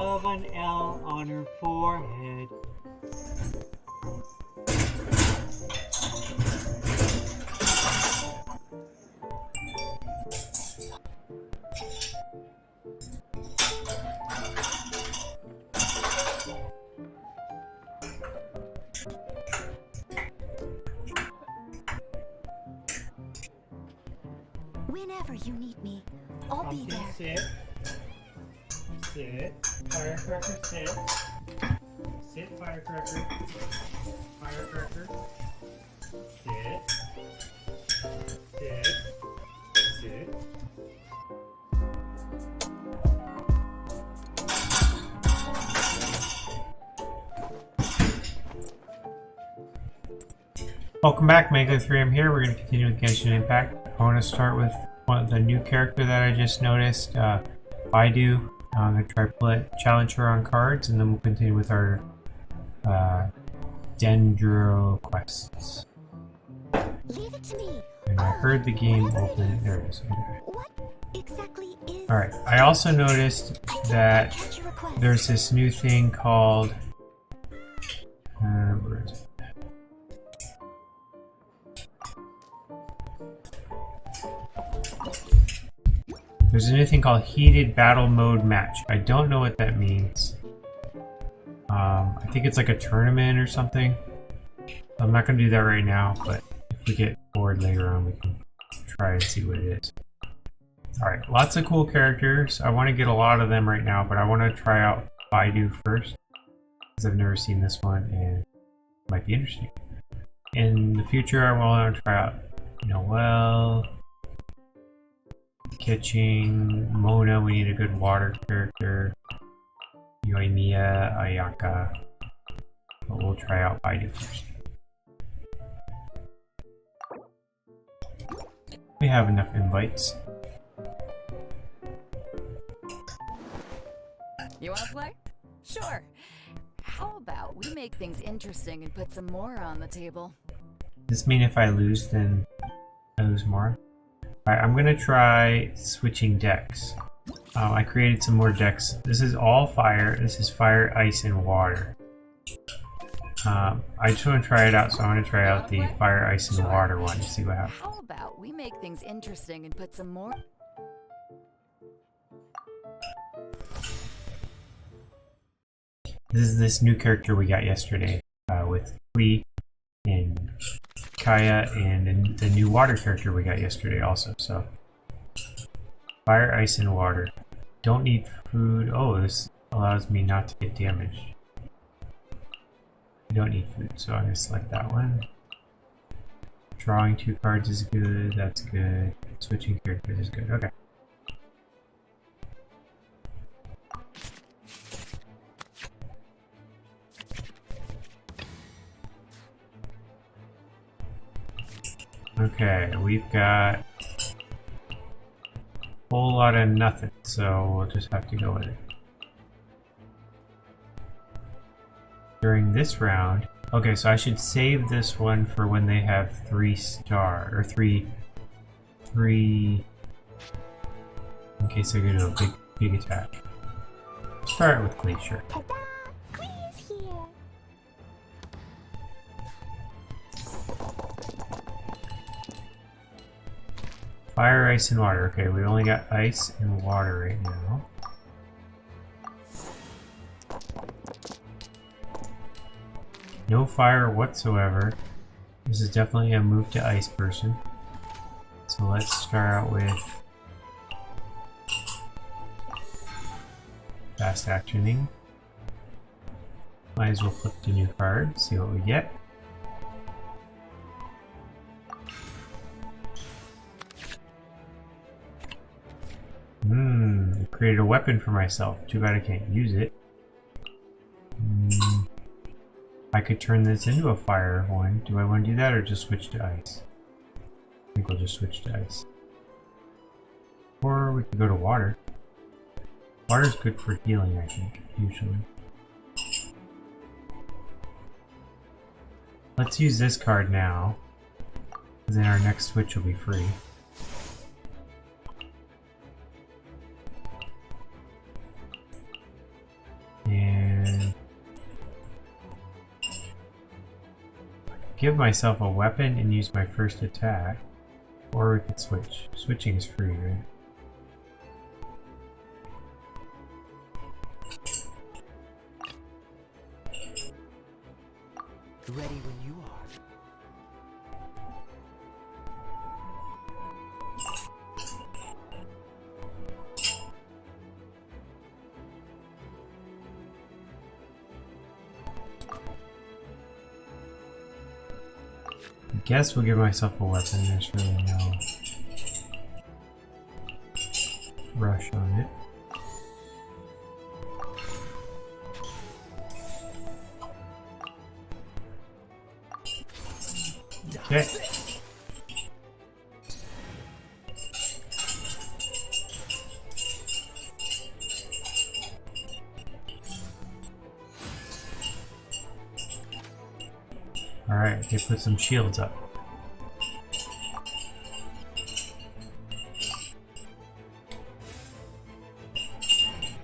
of an L on her forehead. Whenever you need me, I'll be there. Sit. Sit. Firecracker, sit. Sit, firecracker. Firecracker. Sit. Sit. Sit. Welcome back, Mango3. I'm here. We're going to continue with Genshin Impact. I want to start with the new character that I just noticed, Beidou. I'm going to try challenge her on cards, and then we'll continue with our Dendro quests. Leave it to me. And I heard the game open. There it is. What exactly is... Alright, I also noticed that there's this new thing called... where is it? There's a new thing called Heated Battle Mode Match. I don't know what that means. I think it's like a tournament or something. I'm not going to do that right now, but if we get bored later on, we can try and see what it is. Alright, lots of cool characters. I want to get a lot of them right now, but I want to try out Beidou first, because I've never seen this one and it might be interesting. In the future, I want to try out Noelle, Kitching, Mona. We need a good water character. Yoimiya, Ayaka. But we'll try out Beidou first. We have enough invites. You want to play? Sure. How about we make things interesting and put some more on the table? Does this mean if I lose, then I lose more? Alright, I'm gonna try switching decks. I created some more decks. This is all fire. This is fire, ice, and water. I just want to try it out, so I'm going to try out the fire, ice, and water one to see what happens. How about we make things interesting and put some more... This is this new character we got yesterday with Collei and Kaya, and the new water character we got yesterday also. So fire, ice, and water. Don't need food. Oh, this allows me not to get damaged. I don't need food, so I'm going to select that one. Drawing 2 cards is good. That's good. Switching characters is good. Okay. Okay, we've got a whole lot of nothing, so we'll just have to go with it. During this round, okay, so I should save this one for when they have 3-star, or 3, in case I go to a big attack. Start with Glacier. Ta-da! Clee's here. Fire, ice, and water. Okay, we only got ice and water right now. No fire whatsoever. This is definitely a move to ice person. So let's start out with fast actioning. Might as well flip the new card, see what we get. I created a weapon for myself. Too bad I can't use it. I could turn this into a fire one. Do I want to do that or just switch to ice? I think we'll just switch to ice. Or we could go to water. Water's good for healing, I think, usually. Let's use this card now, because then our next switch will be free. give myself a weapon and use my first attack. Or we could switch. Switching is free, right? Ready when you are. I guess we'll give myself a weapon. There's really no rush on it. Okay. Alright, they put some shields up.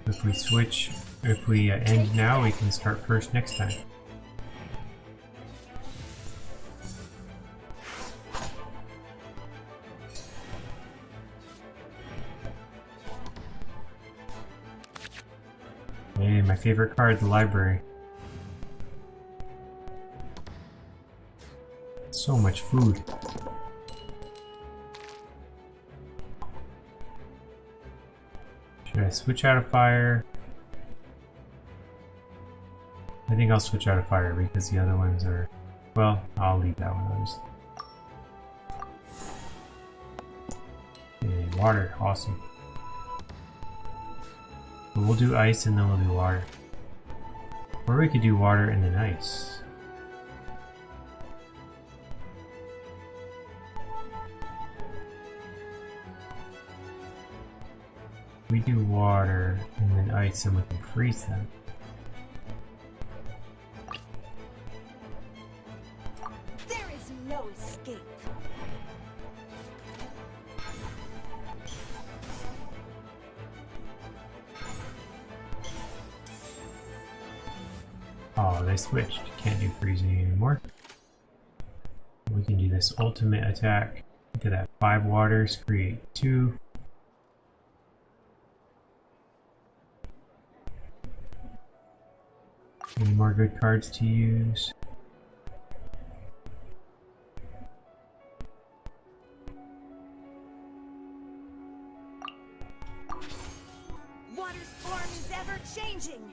If we switch, if we end now, we can start first next time. Hey, my favorite card, the library. So much food. Should I switch out of fire? I think I'll switch out of fire because the other ones are... Well, I'll leave that one. Okay, water, awesome. But we'll do ice and then we'll do water. Or we could do water and then ice. We do water and then ice and we can freeze them. There is no escape. Oh, they switched. Can't do freezing anymore. We can do this ultimate attack. Look at that. 5 waters, create 2. Any more good cards to use? Water's form is ever changing.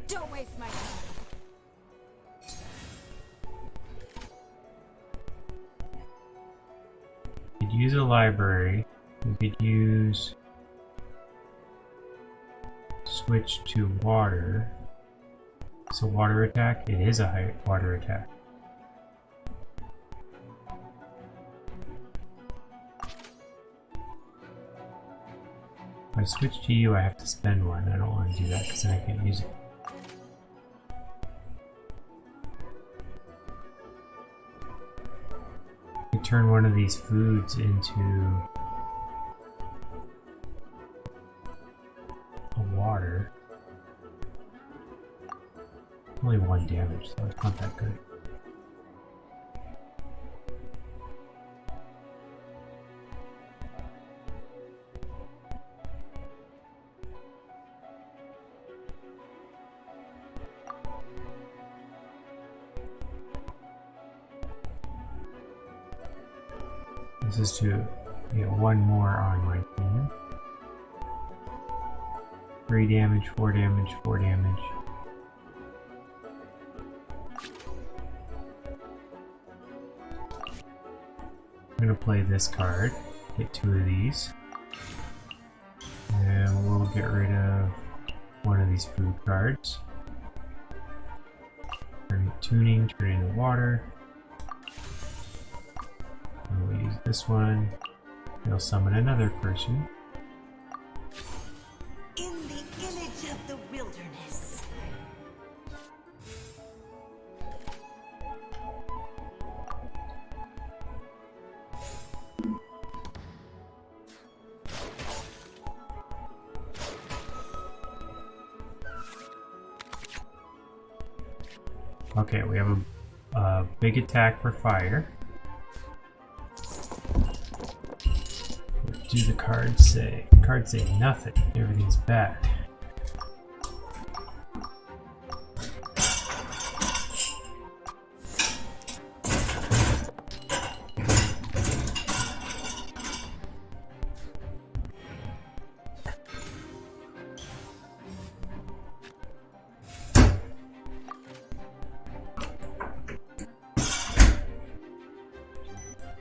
Don't waste my time. We could use a library. We could use switch to water. So water attack? It is a high water attack. If I switch to you, I have to spend one. I don't want to do that because then I can't use it. I turn one of these foods into a water. Only 1 damage, so it's not that good. This is to get 1 more on my team. 3 damage, 4 damage, 4 damage. I'm gonna play this card, get 2 of these, and we'll get rid of 1 of these food cards. Turn it tuning, turn it into water. And we'll use this one. It'll summon another person. In the image of the wilderness. Okay, we have big attack for fire. What do the cards say? The cards say nothing. Everything's bad.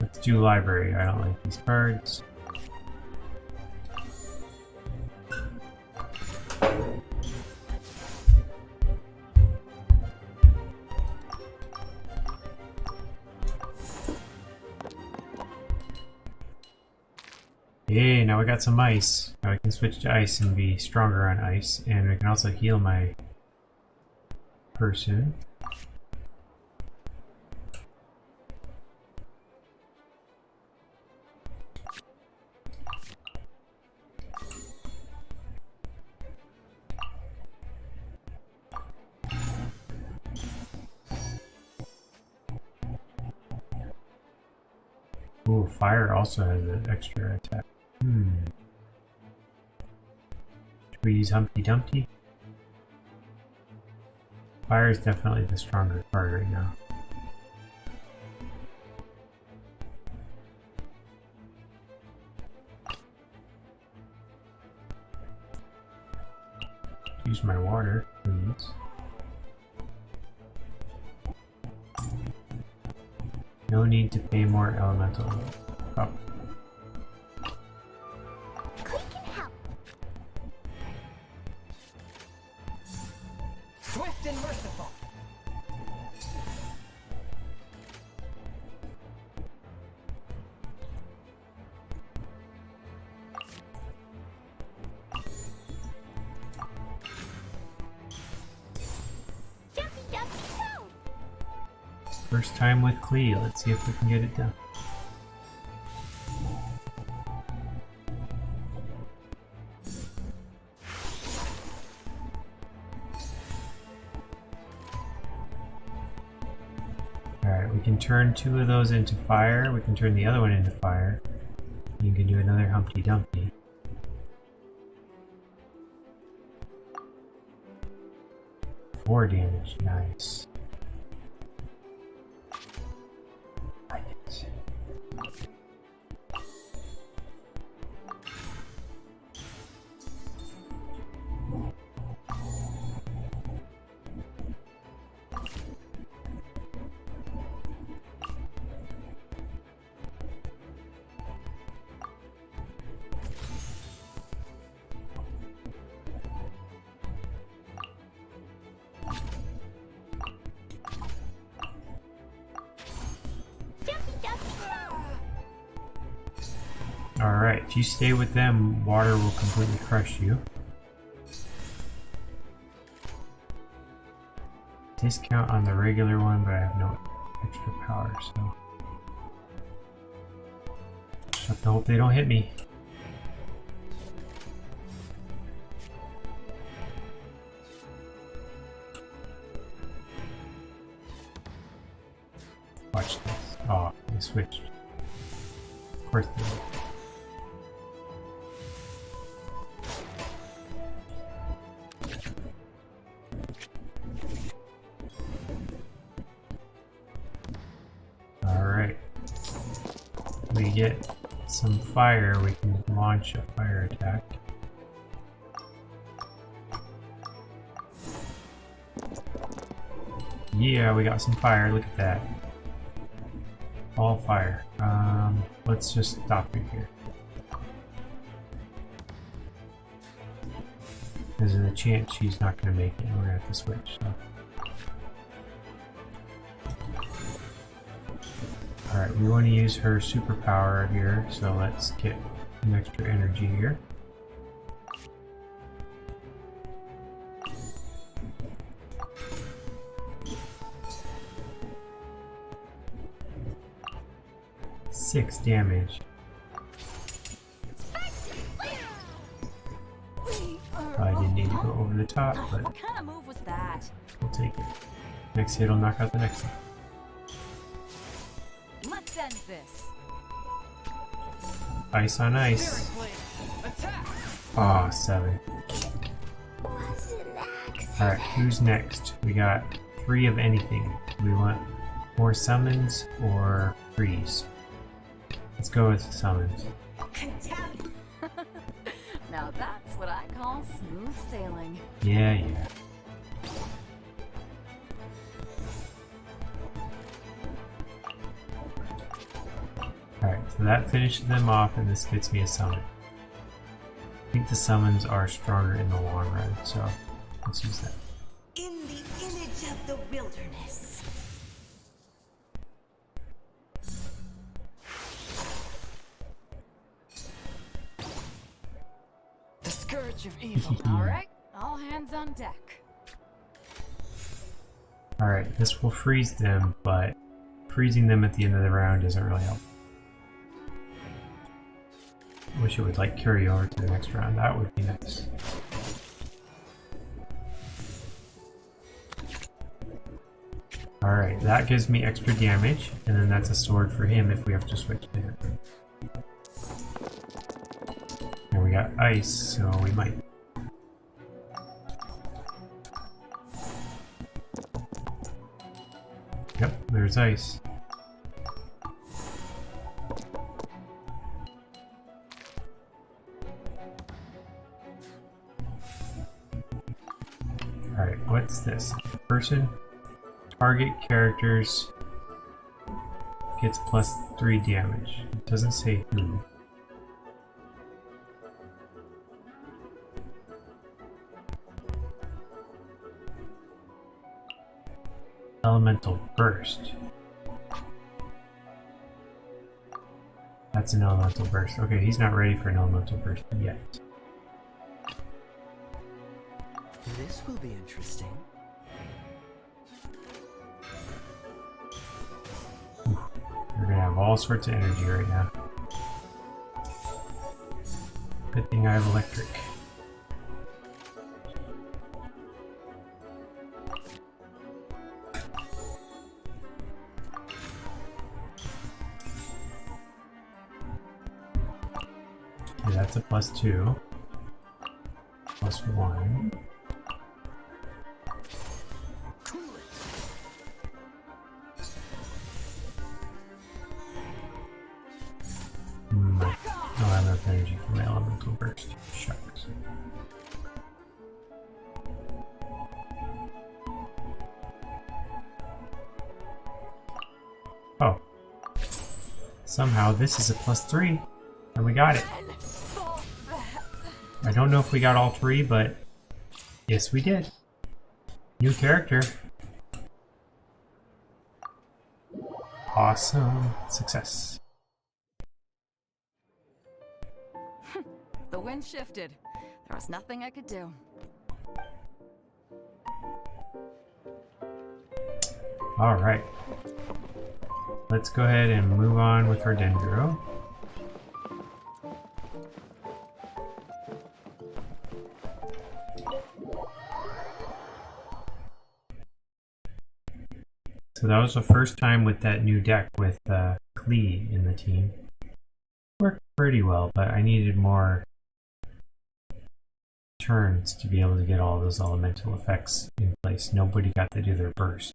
Let's do library. I don't like these cards. Yay, now we got some ice. Now I can switch to ice and be stronger on ice. And we can also heal my person. Ooh, fire also has an extra attack. Should we use Humpty Dumpty? Fire is definitely the stronger card right now. Use my water, please. No need to pay more elemental. Oh. Click and help. Swift and merciful. Jumpy, jumpy, go. First time with Collei. Let's see if we can get it done. Alright, we can turn 2 of those into fire. We can turn the other one into fire. You can do another Humpty Dumpty. Four damage, nice. Like it. Jumpy, jumpy, go. Alright, if you stay with them, water will completely crush you. Discount on the regular one, but I have no extra power, so. Just have to hope they don't hit me. Watch this. Oh, they switched. Of course they did. Alright. We get some fire, we can launch a fire attack. Yeah, we got some fire, look at that. All fire. Let's just stop it here. There's a chance she's not going to make it, and we're going to have to switch. So. Alright, we want to use her superpower here, so let's get some extra energy here. Six damage. I didn't need to go over the top, but What kind of move was that? we'll take it. Next hit will knock out the next one. this. Ice on ice. Aw, 7. Was an accident. Alright, who's next? We got 3 of anything. We want more summons or freeze. Let's go with summons. Now that's what I call smooth sailing. Yeah. Alright, so that finishes them off, and this gets me a summon. I think the summons are stronger in the long run, so let's use that. In the image of the wilderness. The scourge of evil. Alright, all hands on deck. Alright, this will freeze them, but freezing them at the end of the round doesn't really help. Wish it would like carry over to the next round. That would be nice. Alright, that gives me extra damage, and then that's a sword for him if we have to switch to him. And we got ice, so we might. Yep, there's ice. Alright, what's this? Person, target characters gets +3 damage. It doesn't say who. Elemental burst. That's an elemental burst. Okay, he's not ready for an elemental burst yet. This will be interesting. We're gonna have all sorts of energy right now. Good thing I have electric. Okay, that's a +2. +1. I don't have enough energy for my elemental burst. Shucks. Oh. Somehow this is a +3. And we got it. I don't know if we got all 3, but yes, we did. New character. Awesome. Success. The wind shifted. There was nothing I could do. Alright. Let's go ahead and move on with our Dendro. So that was the first time with that new deck with Collei in the team. Worked pretty well, but I needed more turns to be able to get all those elemental effects in place. Nobody got to do their burst.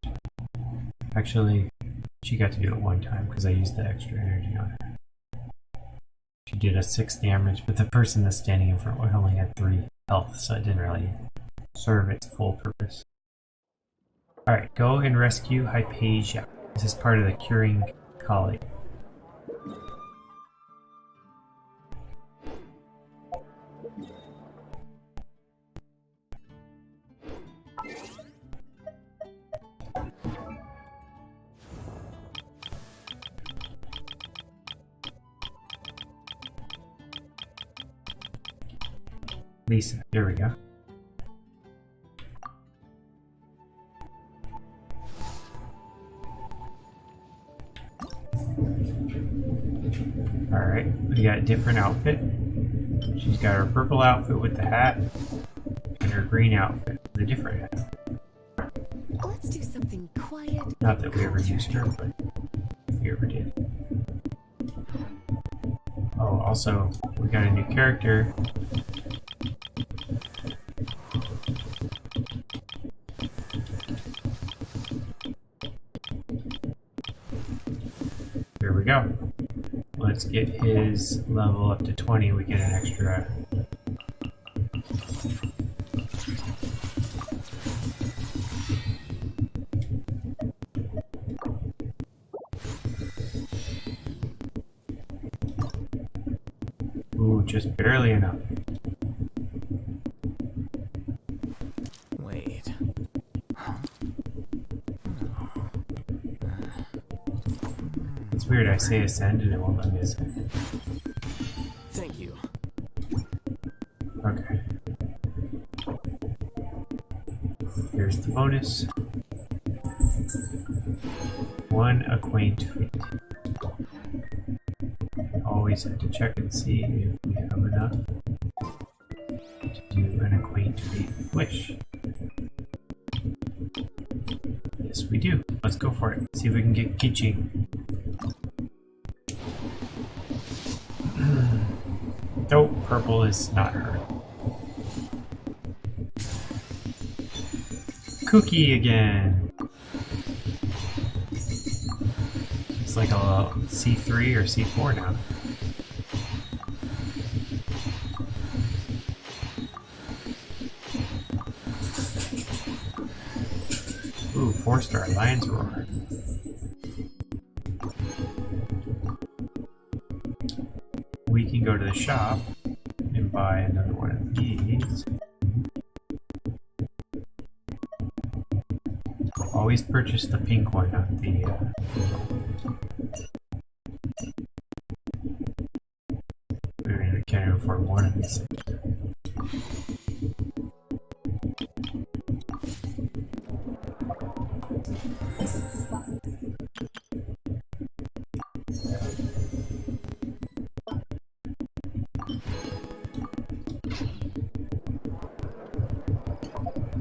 Actually, she got to do it one time because I used the extra energy on her. She did a 6 damage, but the person that's standing in front only had 3 health, so it didn't really serve its full purpose. Alright, go and rescue Hypatia. This is part of the curing Collei. Lisa, there we go. Alright, we got a different outfit. She's got her purple outfit with the hat, and her green outfit with a different hat. Let's do something quiet. Not that we ever used her, but if we ever did. Oh, also, we got a new character. Here we go. Let's get his level up to 20. We get an extra. Ooh, just barely enough. Wait. It's weird, I say ascend and it won't let me ascend. Thank you. Okay. Here's the bonus. 1 acquaint feat. Always have to check and see if we have enough to do an acquaint feat wish. Yes, we do. Let's go for it. See if we can get Kiching. Nope, purple is not her. Cookie again. It's like a C3 or C4 now. Ooh, 4-star Lion's Roar. We can go to the shop and buy another one of these. Always purchase the pink one, not the we can't afford one of these.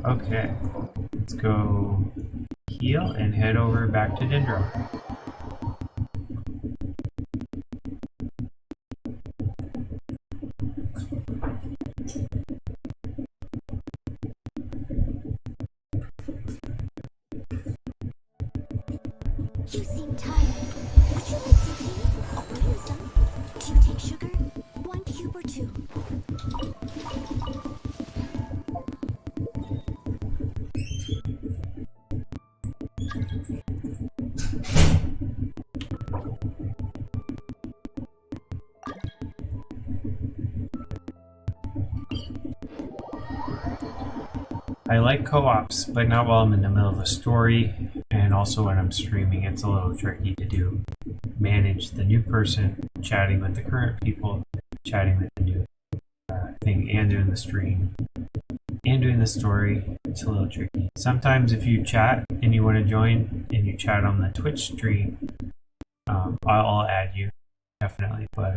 Okay, let's go heal and head over back to Dendro. You seem tired. Would you like some tea? I'll bring you some. Do you take sugar? 1 cube or 2? I like co-ops, but not while I'm in the middle of a story, and also when I'm streaming. It's a little tricky to do. Manage the new person, chatting with the current people, chatting with the new thing, and doing the stream, and doing the story. It's a little tricky. Sometimes if you chat and you want to join, and you chat on the Twitch stream, I'll add you, definitely. But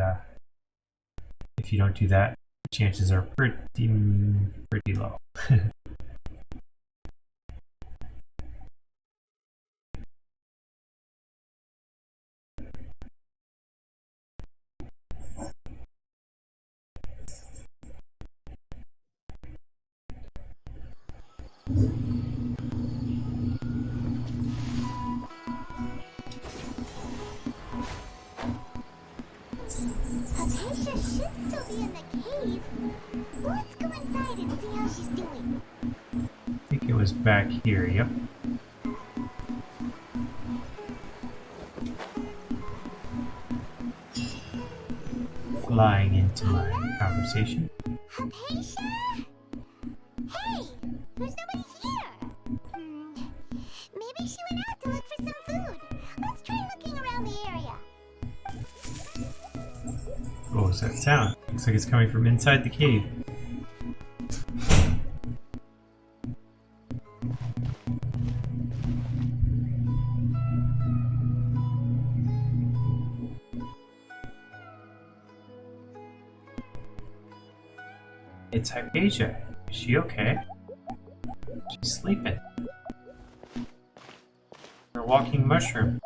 if you don't do that, chances are pretty low. Hypatia should still be in the cave. Let's go inside and see how she's doing. I think it was back here, yep. Flying into my conversation. Hypatia? Hey! There's nobody here! Maybe she went out to look for some food. Let's try looking around the area. What was that sound? Looks like it's coming from inside the cave. It's Hypatia. Is she okay? She's sleeping. Her walking mushroom.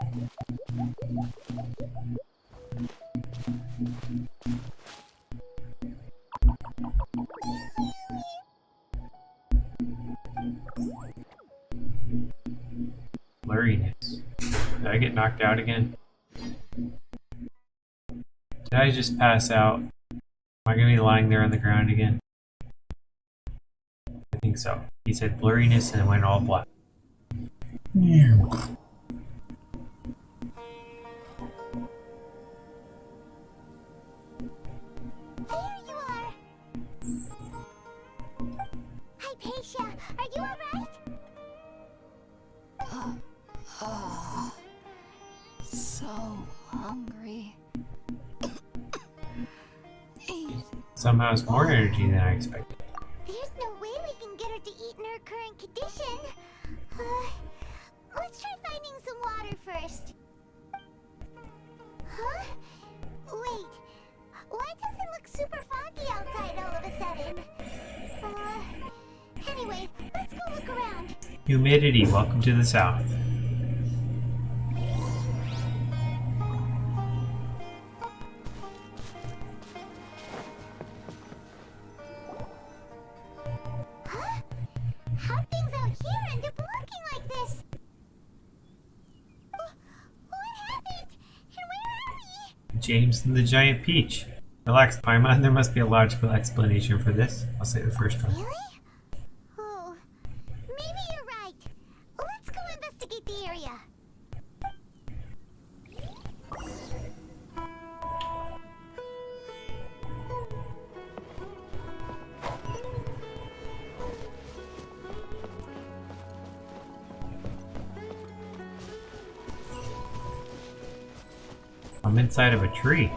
I get knocked out again? Did I just pass out? Am I gonna be lying there on the ground again? I think so. He said blurriness and it went all black. There you are! Hi, Paisha. Are you alright? So hungry. Somehow it's more energy than I expected. There's no way we can get her to eat in her current condition. Let's try finding some water first. Huh? Wait. Why does it look super foggy outside all of a sudden? Anyway, let's go look around. Humidity, welcome to the South. Huh? How things out here end up looking like this? What happened? And where are we? James and the Giant Peach. Relax, Paimon, there must be a logical explanation for this. I'll say the first one. Really? Oh, maybe you're right. Let's go investigate the area. I'm inside of a tree.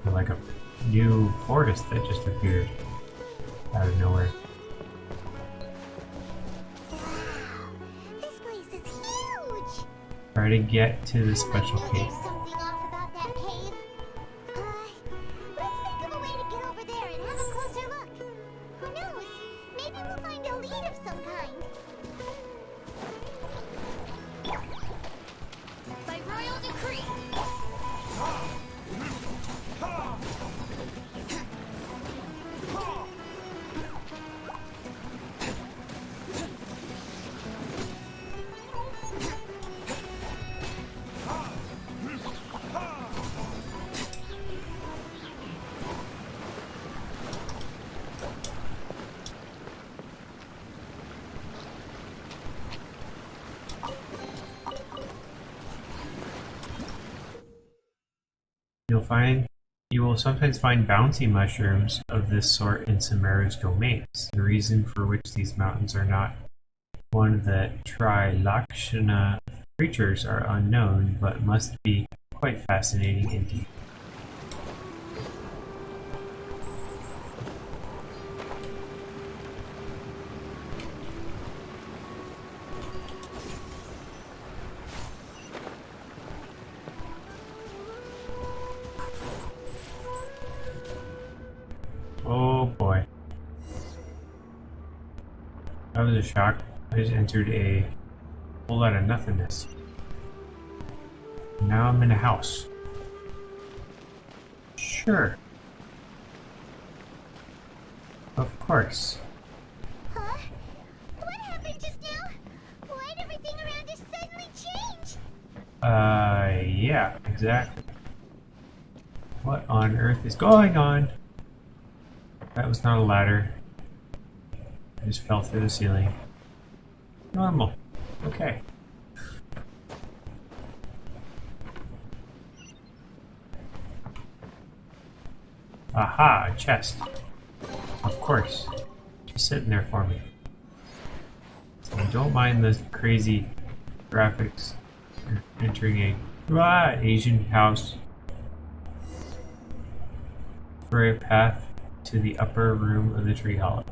Or like a new forest that just appeared out of nowhere. Wow, this place is huge. Try to get to the special I know cave. there's something off about that cave. Let's think of a way to get over there and have a closer look. Who knows? Maybe we'll find a lead of some kind. By royal decree. You will sometimes find bouncy mushrooms of this sort in Sumeru's domains. The reason for which these mountains are not one of the Trilakshana creatures are unknown, but must be quite fascinating indeed. Oh boy. That was a shock. I just entered a whole lot of nothingness. Now I'm in a house. Sure. Of course. Huh? What happened just now? Why'd everything around us suddenly change? Yeah, exactly. What on earth is going on? That was not a ladder. I just fell through the ceiling. Normal. Okay. Aha, a chest. Of course. Just sitting there for me. So don't mind the crazy graphics. You're entering a Asian house for a path to the upper room of the tree hollow.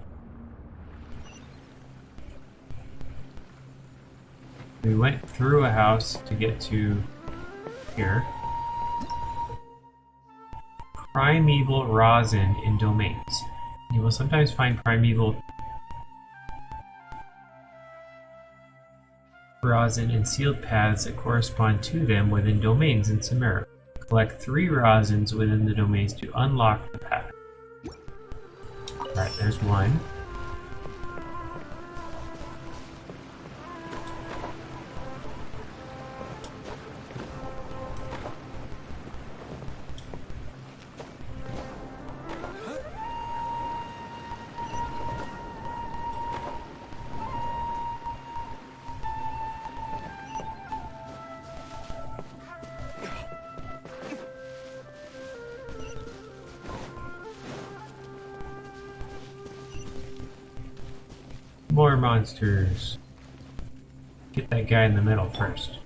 We went through a house to get to here. Primeval rosin in domains. You will sometimes find primeval rosin in sealed paths that correspond to them within domains in Sumeru. Collect 3 rosins within the domains to unlock the path. Alright, there's one. More monsters. Get that guy in the middle first.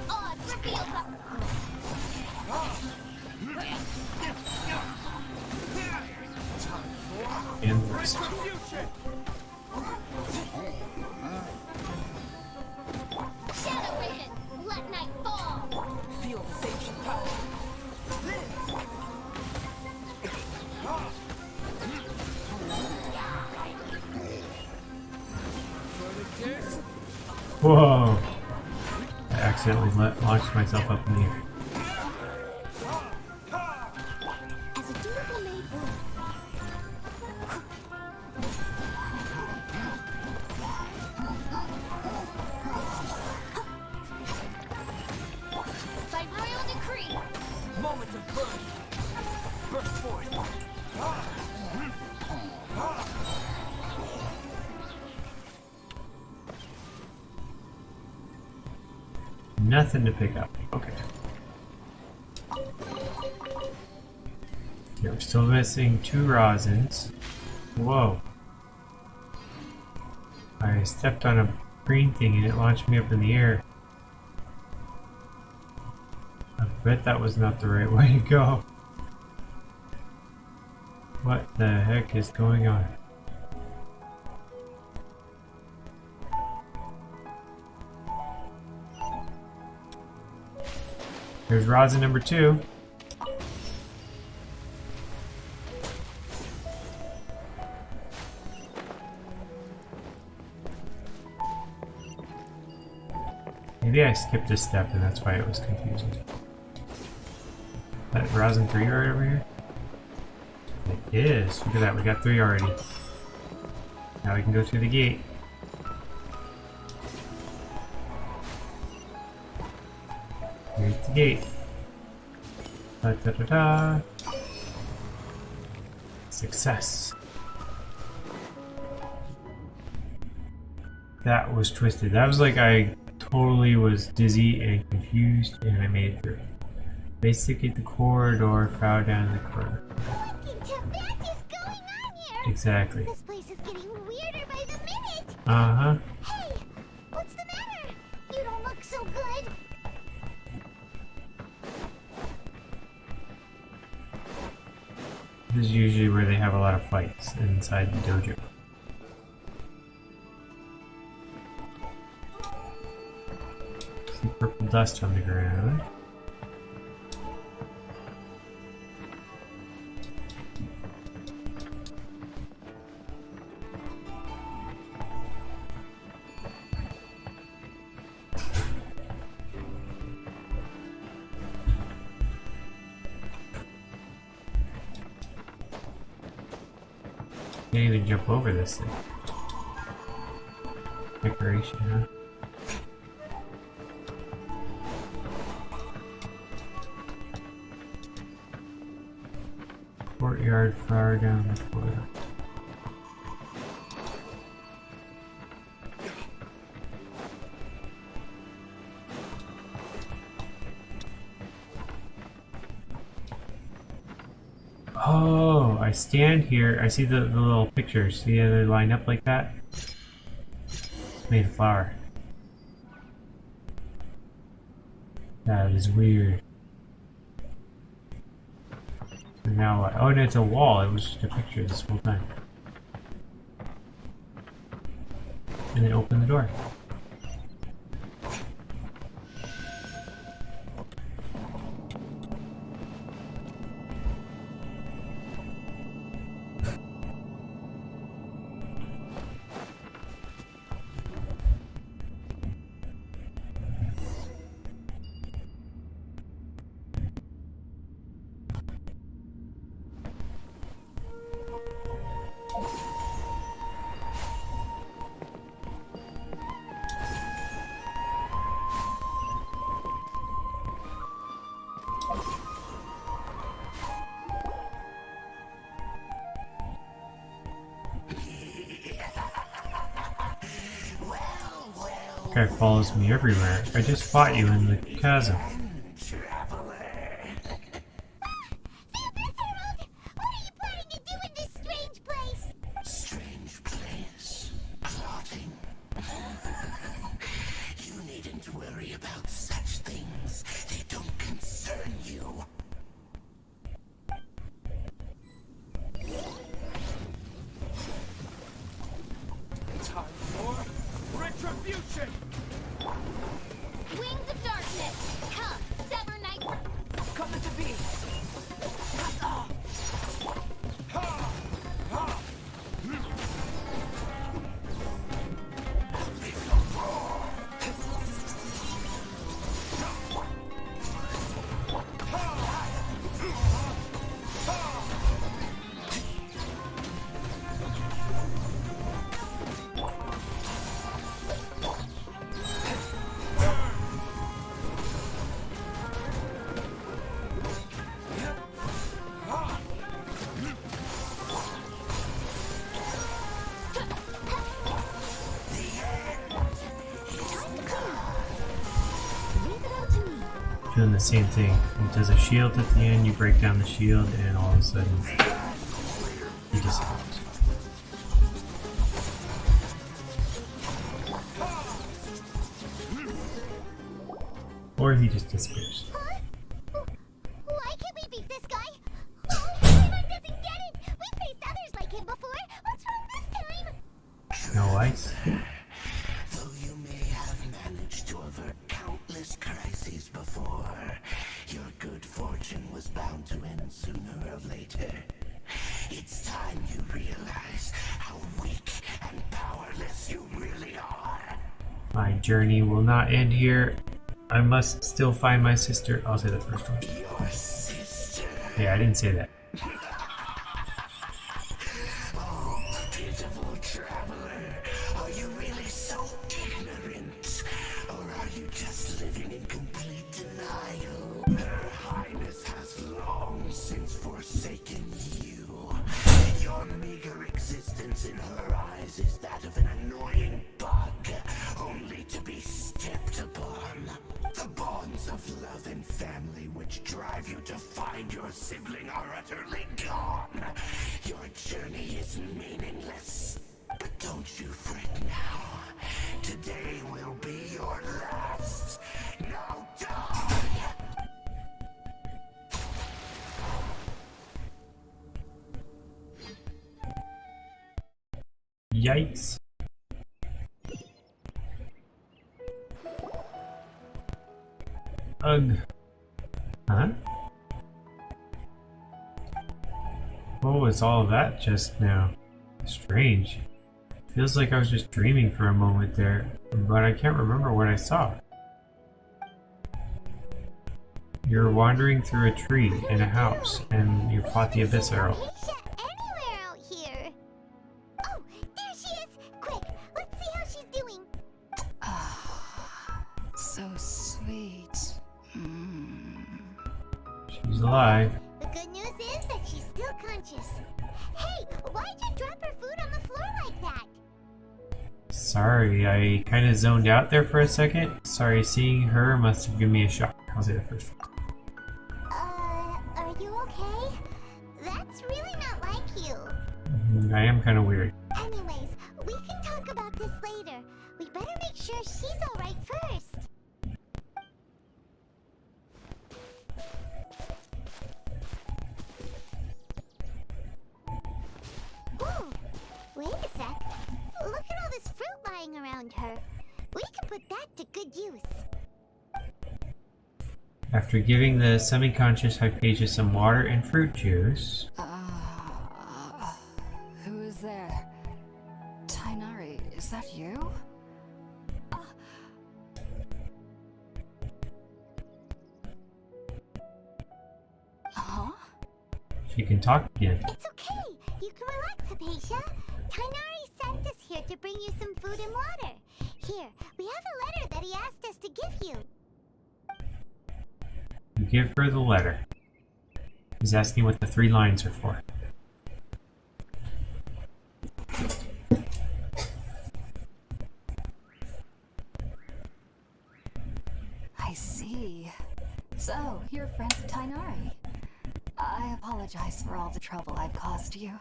Oh, it's real. And the rest. Shadow Vision, let night fall. Feel the same power. Whoa! I accidentally launched myself up in the air. As a durable made by royal decree. Moment of birth. Burst forth. Nothing to pick up. Okay. Okay, we're still missing 2 rosins. Whoa. I stepped on a green thing and it launched me up in the air. I bet that was not the right way to go. What the heck is going on? There's rosin number 2. Maybe I skipped a step and that's why it was confusing. That rosin 3 right over here? It is. Look at that, we got 3 already. Now we can go through the gate. Here's the gate. Da da da da. Success. That was twisted. That was like I totally was dizzy and confused and I made it through. Basically the corridor, fell down the corridor. What the heck is going on here? Exactly. This place is getting weirder by the minute. Uh-huh. Hey, what's the matter? You don't look so good. This is usually where they have a lot of fights inside the dojo. See purple dust on the ground. Can't even jump over this thing. Decoration, huh? Courtyard far down the corridor. Oh, I stand here. I see the little pictures. See how they line up like that? Made a flower. That is weird. And now what? Oh, and it's a wall. It was just a picture this whole time. And then open the door. Guy follows me everywhere. I just fought you in the chasm. worry about such things. They don't concern you. Time for retribution! Wings of darkness! Come, sever night. Come to be! Doing the same thing. He does a shield at the end, you break down the shield, and all of a sudden, he just stops. Or he just disappears. Huh? Why can't we beat this guy? Oh, Paimon doesn't get it! We've faced others like him before! What's wrong this time? No ice. Though you may have managed to avert countless crises before, your good fortune was bound to end sooner or later. It's time you realize how weak and powerless you really are. My journey will not end here. I must still find my sister. I'll say the first one. Your sister. Yeah, I didn't say that. Oh, pitiful traveler. Are you really so ignorant? Or are you just living in complete denial? Her Highness has long since forsaken you. Your meager existence in her eyes is that of an annoying bug, only to be stepped upon. The bonds of love and family which drive you to find your sibling are utterly gone. Your journey is meaningless. But don't you fret now. Today will be your last. Now die! Yikes. Ugh. Huh? What was all that just now? Strange. Feels like I was just dreaming for a moment there, but I can't remember what I saw. You're wandering through a tree in a house, and you fought the Abyss Earl. Aisha anywhere out here. Oh, there she is! Quick, let's see how she's doing. So sweet. She's alive. The good news is that she's still conscious. Hey, why'd you drop her food on the floor like that? Sorry, I kind of zoned out there for a second. Sorry, seeing her must have given me a shock. I'll say the first one. Are you okay? That's really not like you. I am kind of weird. Anyways, we can talk about this later. We better make sure she's alright first. Whoa, wait a sec. Look at all this fruit lying around her. We can put that to good use. After giving the semi-conscious Hypatia some water and fruit juice, Who is there? Tainari, is that you? Huh? she can talk again. It's okay. You can relax, Hypatia. Tainari sent us here to bring you some food and water. Here, we have a letter that he asked us to give you. You give her the letter. He's asking what the 3 lines are for. I see. So, you're friends with Tainari. I apologize for all the trouble I've caused you.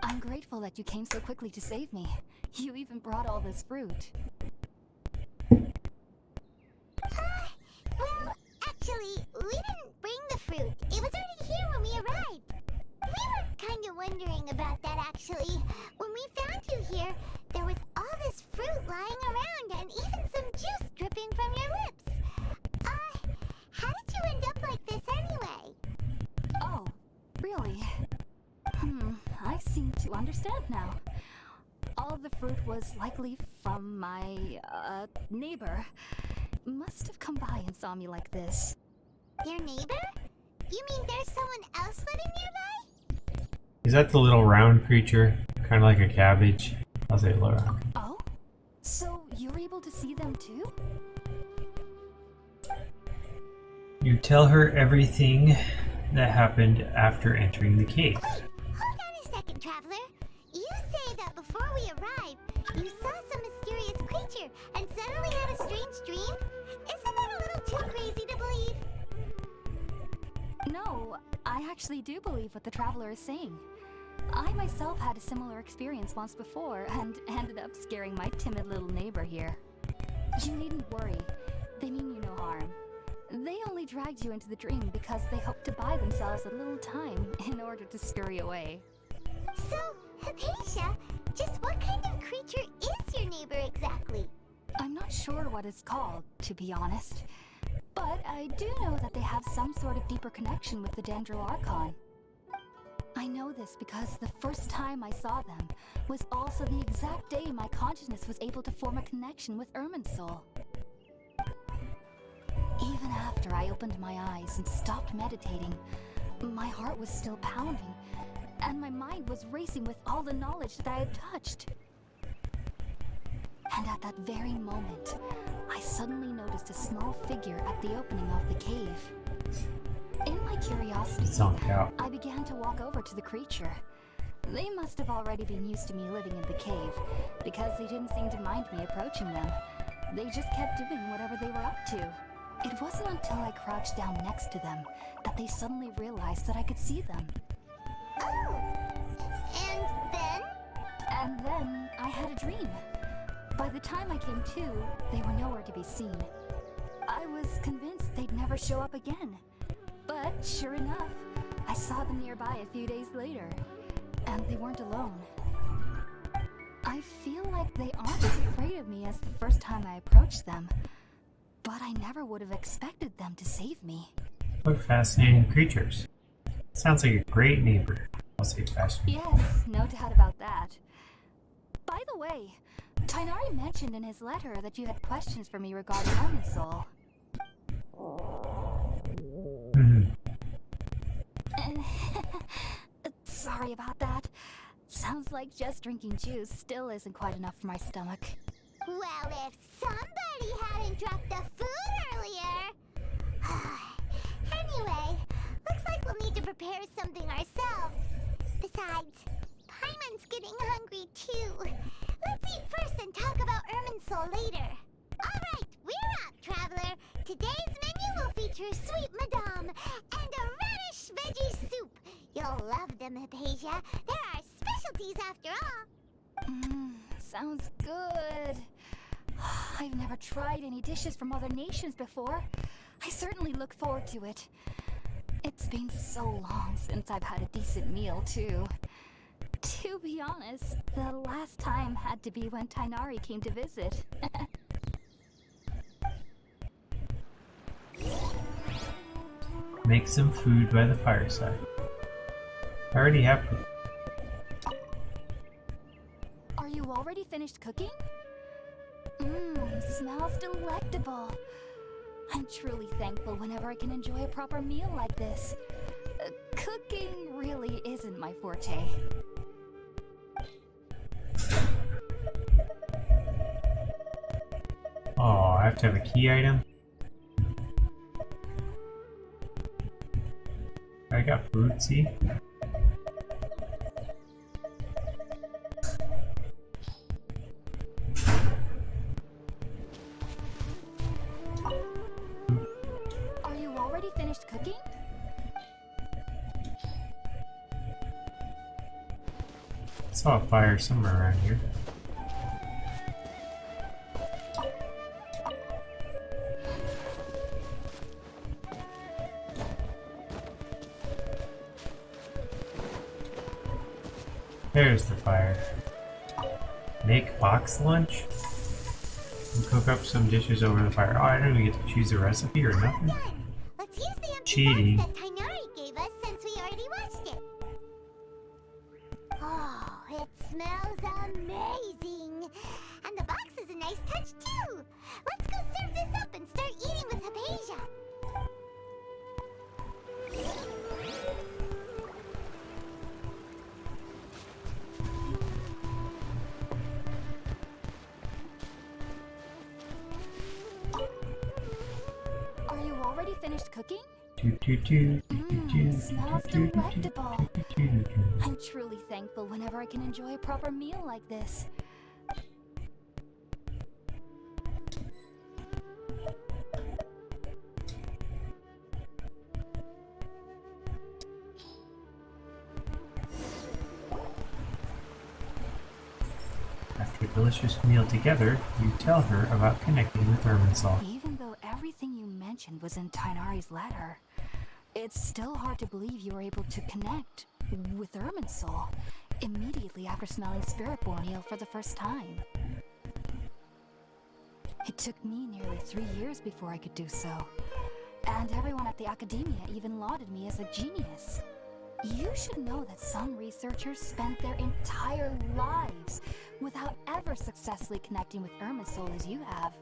I'm grateful that you came so quickly to save me. You even brought all this fruit. we didn't bring the fruit. It was already here when we arrived. We were kind of wondering about that, actually. When we found you here, there was all this fruit lying around and even some juice dripping from your lips. How did you end up like this anyway? Oh, really? I seem to understand now. All of the fruit was likely from my, neighbor. Must have come by and saw me like this. Your neighbor? You mean there's someone else living nearby? Is that the little round creature? Kind of like a cabbage. I'll say little round. Oh? So you're able to see them too? You tell her everything that happened after entering the cave. Hold on a second, Traveler. You say that before we arrived, you saw some mysterious creature and suddenly had a strange dream? Isn't that a little too crazy to believe? No, I actually do believe what the traveler is saying. I myself had a similar experience once before and ended up scaring my timid little neighbor here. You needn't worry. They mean you no harm. They only dragged you into the dream because they hoped to buy themselves a little time in order to scurry away. So, Hypatia, just what kind of creature is your neighbor exactly? I'm not sure what it's called, to be honest. But I do know that they have some sort of deeper connection with the Dendro Archon. I know this because the first time I saw them was also the exact day my consciousness was able to form a connection with Irminsul. Even after I opened my eyes and stopped meditating, my heart was still pounding, and my mind was racing with all the knowledge that I had touched. And at that very moment, I suddenly noticed a small figure at the opening of the cave. In my curiosity, Zonked out. I began to walk over to the creature. They must have already been used to me living in the cave, because they didn't seem to mind me approaching them. They just kept doing whatever they were up to. It wasn't until I crouched down next to them that they suddenly realized that I could see them. Oh, and then? And then I had a dream. By the time I came to, they were nowhere to be seen. I was convinced they'd never show up again. But sure enough, I saw them nearby a few days later, and they weren't alone. I feel like they aren't as afraid of me as the first time I approached them, but I never would have expected them to save me. What fascinating creatures. Sounds like a great neighbor. I'll say fascinating. Yes, no doubt about that. By the way, Tainari mentioned in his letter that you had questions for me regarding Irminsul. Sorry about that. Sounds like just drinking juice still isn't quite enough for my stomach. Well, if somebody hadn't dropped the food earlier... Anyway, looks like we'll need to prepare something ourselves. Besides, Paimon's getting hungry too. Let's eat first and talk about Irminsul later. Alright, we're up, Traveler. Today's menu will feature Sweet Madame and a radish veggie soup. You'll love them, Hypatia. They're our specialties after all. Sounds good. I've never tried any dishes from other nations before. I certainly look forward to it. It's been so long since I've had a decent meal, too. To be honest, the last time had to be when Tainari came to visit. Make some food by the fireside. I already have food. Are you already finished cooking? Smells delectable. I'm truly thankful whenever I can enjoy a proper meal like this. Cooking really isn't my forte. Oh, I have to have a key item? I got food, see? Are you already finished cooking? I saw a fire somewhere around here. There's the fire. Make box lunch? And cook up some dishes over the fire. Oh, I don't even get to choose the recipe or nothing. Done. Let's use the empty Cheating. box that Tainari gave us since we already washed it. Oh, it smells amazing. And the box is a nice touch too. Let's go serve this up and start eating with Hypatia. Are you already finished cooking? Smells delectable. I'm truly thankful whenever I can enjoy a proper meal like this. After a delicious meal together, you tell her about connecting with Irminsul. Even though everything you mentioned was in Tainari's letter, it's still hard to believe you were able to connect with Irminsul immediately after smelling Spirit-born ale for the first time. It took me nearly 3 years before I could do so, and everyone at the Academia even lauded me as a genius. You should know that some researchers spent their entire lives without ever successfully connecting with Irminsul as you have.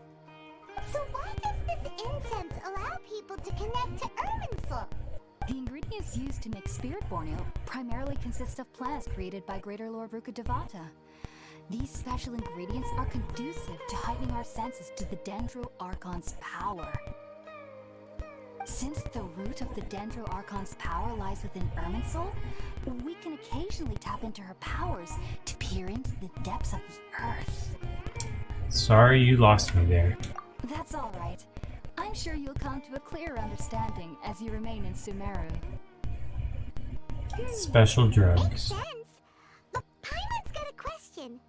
So why does this incense allow people to connect to Irminsul? The ingredients used to make Spirit-born ale primarily consist of plants created by Greater Lord Rukkhadevata. These special ingredients are conducive to heightening our senses to the Dendro Archon's power. Since the root of the Dendro Archon's power lies within Irminsul, we can occasionally tap into her powers to peer into the depths of the earth. Sorry you lost me there. That's all right. I'm sure you'll come to a clearer understanding as you remain in Sumeru. Special Makes drugs. sense. But Paimon's got a question.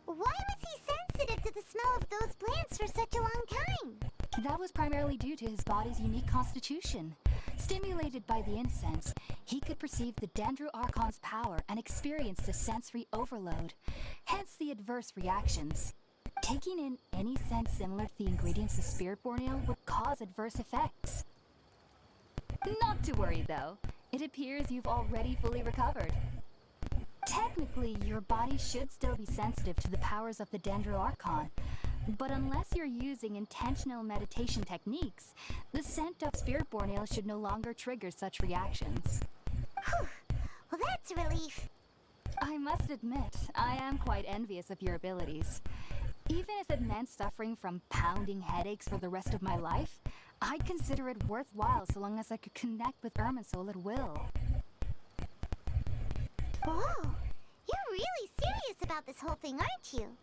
Why was he sensitive to the smell of those plants for such a long time? That was primarily due to his body's unique constitution. Stimulated by the incense, he could perceive the Dendro Archon's power and experience the sensory overload, hence the adverse reactions. Taking in any scent similar to the ingredients of Spirit-born ale would cause adverse effects. Not to worry though, it appears you've already fully recovered. Technically, your body should still be sensitive to the powers of the Dendro Archon, but unless you're using intentional meditation techniques, the scent of Spirit-born ale should no longer trigger such reactions. Whew. Well, that's a relief. I must admit, I am quite envious of your abilities. Even if it meant suffering from pounding headaches for the rest of my life, I'd consider it worthwhile so long as I could connect with Irminsul at will. Whoa. You're really serious about this whole thing, aren't you?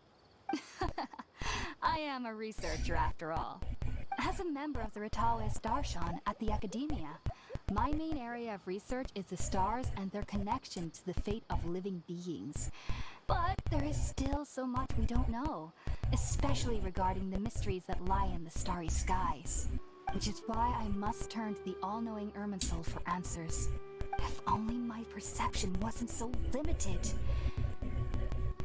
I am a researcher after all. As a member of the Ritawe Starshan at the Academia, my main area of research is the stars and their connection to the fate of living beings. But there is still so much we don't know, especially regarding the mysteries that lie in the starry skies. Which is why I must turn to the all-knowing Irminsul for answers. If only my perception wasn't so limited.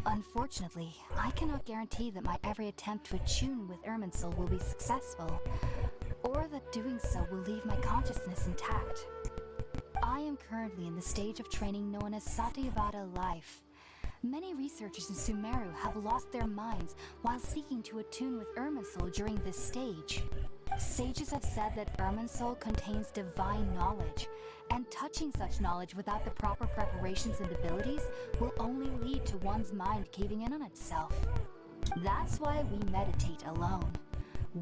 Unfortunately, I cannot guarantee that my every attempt to attune with Irminsul will be successful, or that doing so will leave my consciousness intact. I am currently in the stage of training known as Satyavada life. Many researchers in Sumeru have lost their minds while seeking to attune with Irminsul during this stage. Sages have said that Irminsul contains divine knowledge, and touching such knowledge without the proper preparations and abilities will only lead to one's mind caving in on itself. That's why we meditate alone.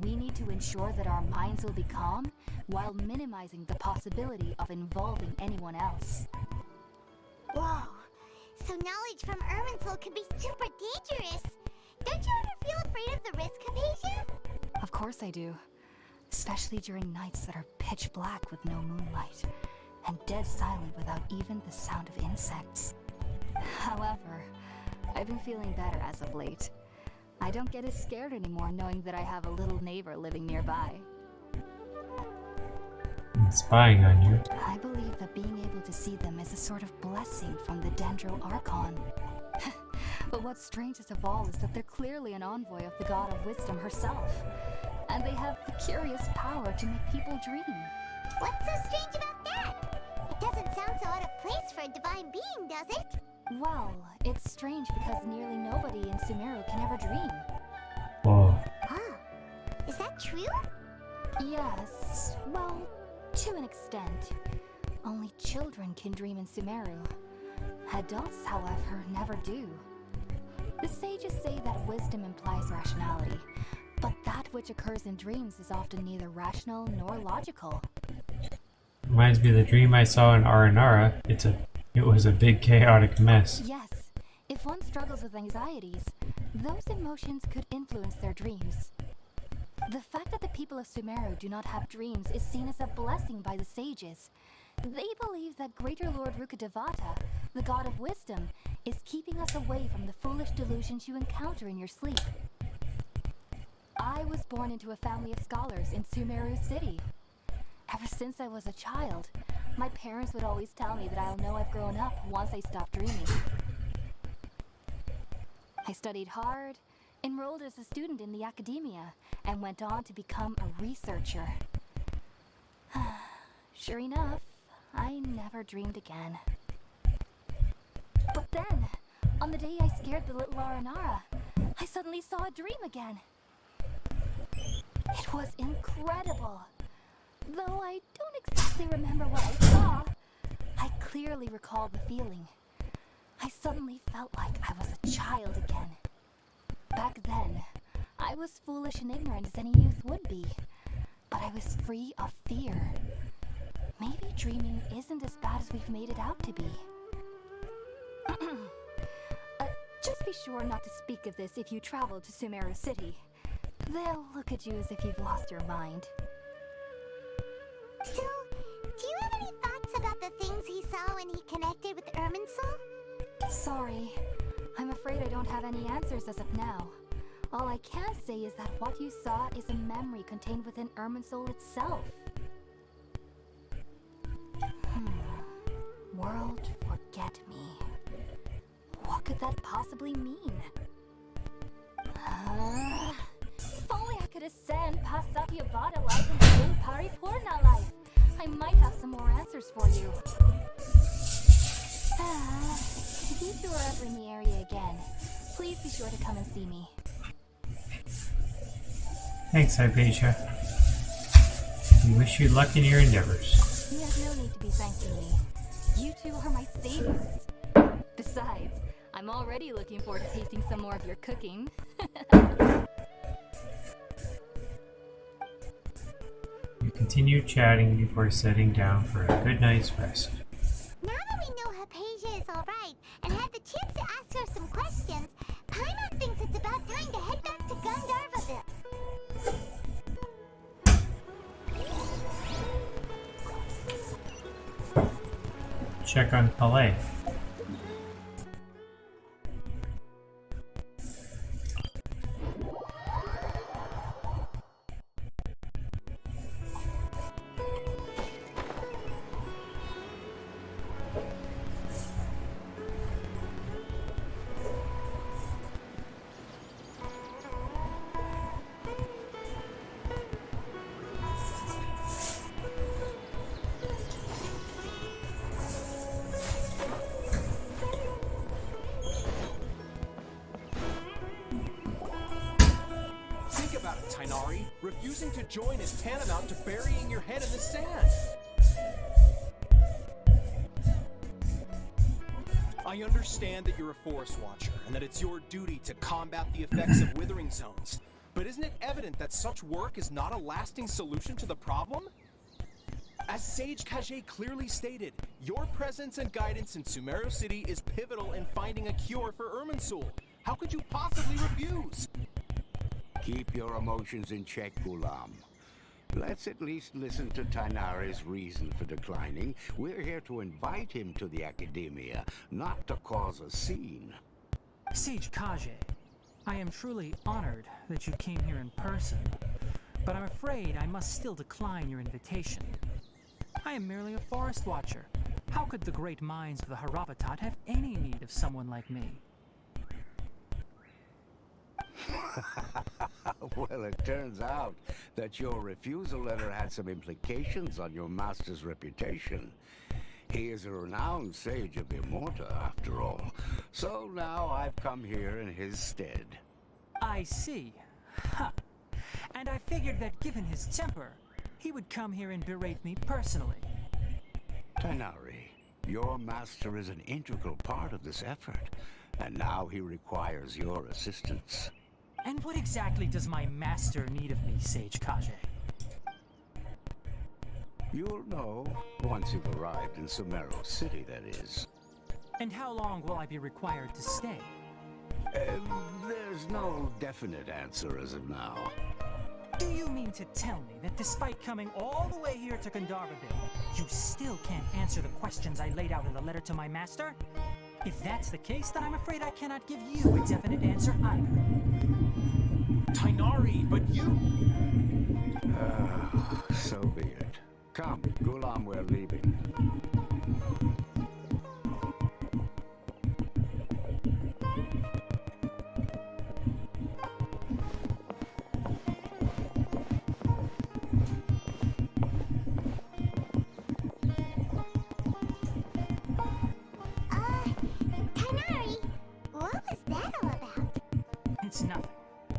We need to ensure that our minds will be calm while minimizing the possibility of involving anyone else. Whoa. So knowledge from Irminsul could be super dangerous. Don't you ever feel afraid of the risk, Hypatia? Of course I do. Especially during nights that are pitch black with no moonlight, and dead silent without even the sound of insects. However, I've been feeling better as of late. I don't get as scared anymore knowing that I have a little neighbor living nearby. Spying on you. I believe that being able to see them is a sort of blessing from the Dendro Archon. But what's strangest of all is that they're clearly an envoy of the god of wisdom herself. And they have the curious power to make people dream. What's so strange about that? It doesn't sound so out of place for a divine being, does it? Well, it's strange because nearly nobody in Sumeru can ever dream. Whoa. Ah, is that true? Yes, well, to an extent. Only children can dream in Sumeru. Adults, however, never do. The sages say that wisdom implies rationality, but that which occurs in dreams is often neither rational nor logical. Reminds me of the dream I saw in Aranara. It was a big chaotic mess. Yes, if one struggles with anxieties, those emotions could influence their dreams. The fact that the people of Sumeru do not have dreams is seen as a blessing by the sages. They believe that Greater Lord Rukkhadevata, the god of wisdom, is keeping us away from the foolish delusions you encounter in your sleep. I was born into a family of scholars in Sumeru City. Ever since I was a child, my parents would always tell me that I'll know I've grown up once I stop dreaming. I studied hard, enrolled as a student in the academia, and went on to become a researcher. Sure enough, I never dreamed again. But then, on the day I scared the little Aranara, I suddenly saw a dream again. It was incredible. Though I don't exactly remember what I saw, I clearly recall the feeling. I suddenly felt like I was a child again. Back then, I was foolish and ignorant as any youth would be, but I was free of fear. Maybe dreaming isn't as bad as we've made it out to be. Just be sure not to speak of this if you travel to Sumeru City. They'll look at you as if you've lost your mind. So, do you have any thoughts about the things he saw when he connected with Irminsul? Sorry, I'm afraid I don't have any answers as of now. All I can say is that what you saw is a memory contained within Irminsul itself. World forget me. What could that possibly mean? If only I could ascend past Satyavada life and full Paripurna life. I might have some more answers for you. If you are ever in the area again, please be sure to come and see me. Thanks, Hypatia. We wish you luck in your endeavors. You have no need to be thanking me. You two are my saviors. Besides, I'm already looking forward to tasting some more of your cooking. You continue chatting before setting down for a good night's rest. Now that we know Hypatia is alright and had the chance to ask her some questions, Paimon thinks it's about time to head back to Gandharvaville. Check on Collei. Refusing to join is tantamount to burying your head in the sand. I understand that you're a forest watcher and that it's your duty to combat the effects of withering zones. But isn't it evident that such work is not a lasting solution to the problem? As Sage Kage clearly stated, your presence and guidance in Sumeru City is pivotal in finding a cure for Irminsul. How could you possibly refuse? Keep your emotions in check, Ghulam. Let's at least listen to Tainari's reason for declining. We're here to invite him to the academia, not to cause a scene. Sage Kage, I am truly honored that you came here in person, but I'm afraid I must still decline your invitation. I am merely a forest watcher. How could the great minds of the Haravatat have any need of someone like me? Well, it turns out that your refusal letter had some implications on your master's reputation. He is a renowned sage of the Immorta, after all. So now I've come here in his stead. I see. Huh. And I figured that given his temper, he would come here and berate me personally. Tainari, your master is an integral part of this effort, and now he requires your assistance. And what exactly does my master need of me, Sage Collei? You'll know once you've arrived in Sumeru City, that is. And how long will I be required to stay? There's no definite answer as of now. Do you mean to tell me that despite coming all the way here to Gandharvaville, you still can't answer the questions I laid out in the letter to my master? If that's the case, then I'm afraid I cannot give you a definite answer either. Tainari, but you... So be it. Come, Gulam, we're leaving. Tainari, what was that all about? It's nothing.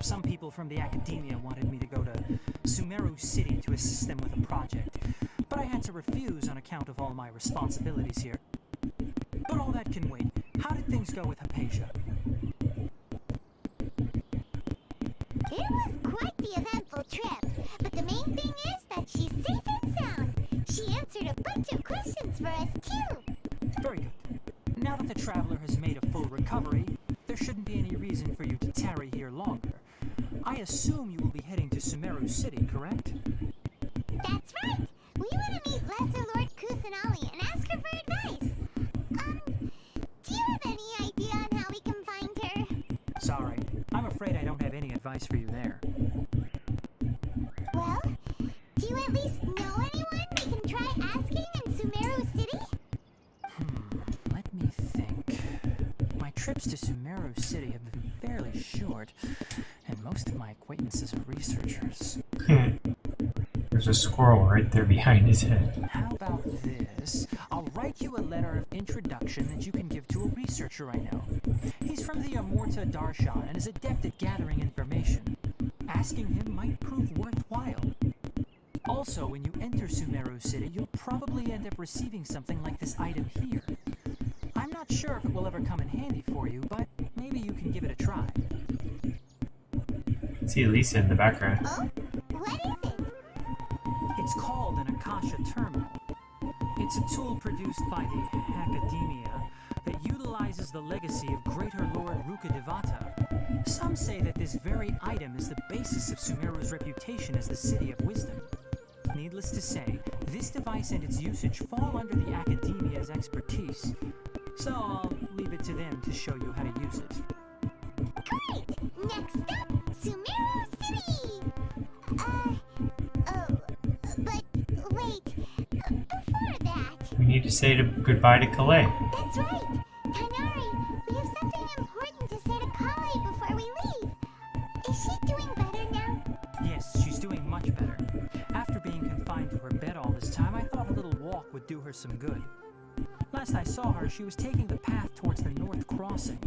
Some people from the academia wanted me to go to Sumeru City to assist them with a project, but I had to refuse on account of all my responsibilities here. But all that can wait. How did things go with Hypatia? It was quite the eventful trip, but the main thing is that she's safe and sound. She answered a bunch of questions for us too. Very good. Now that the traveler has made a full recovery, there shouldn't be any reason for you to tarry here longer. I assume you will be heading to Sumeru City, correct? That's right. We want to meet Lesser Lord Kusanali and ask her for advice. Do you have any idea on how we can find her? Sorry, I'm afraid I don't have any advice for you there. Well, do you at least know anyone we can try asking in Sumeru City? Let me think. My trips to Sumeru City have been fairly short, and most of my acquaintances are researchers. There's a squirrel right there behind his head. How about this? I'll write you a letter of introduction that you can give to a researcher I know. He's from the Immorta Darshan and is adept at gathering information. Asking him might prove worthwhile. Also, when you enter Sumeru City, you'll probably end up receiving something like this item here. I'm not sure if it will ever come in handy for you, but maybe you can give it a try. See Lisa in the background. Oh, what is it? It's called an Akasha Terminal. It's a tool produced by the Academia that utilizes the legacy of Greater Lord Rukkhadevata. Some say that this very item is the basis of Sumeru's reputation as the City of Wisdom. Needless to say, this device and its usage fall under the Academia's expertise, so I'll leave it to them to show you how to use it. Great! Next up, Sumeru City! But wait, before that... We need to say goodbye to Collei. That's right! Tainari, we have something important to say to Collei before we leave. Is she doing better now? Yes, she's doing much better. After being confined to her bed all this time, I thought a little walk would do her some good. Last I saw her, she was taking the path towards the North Crossing.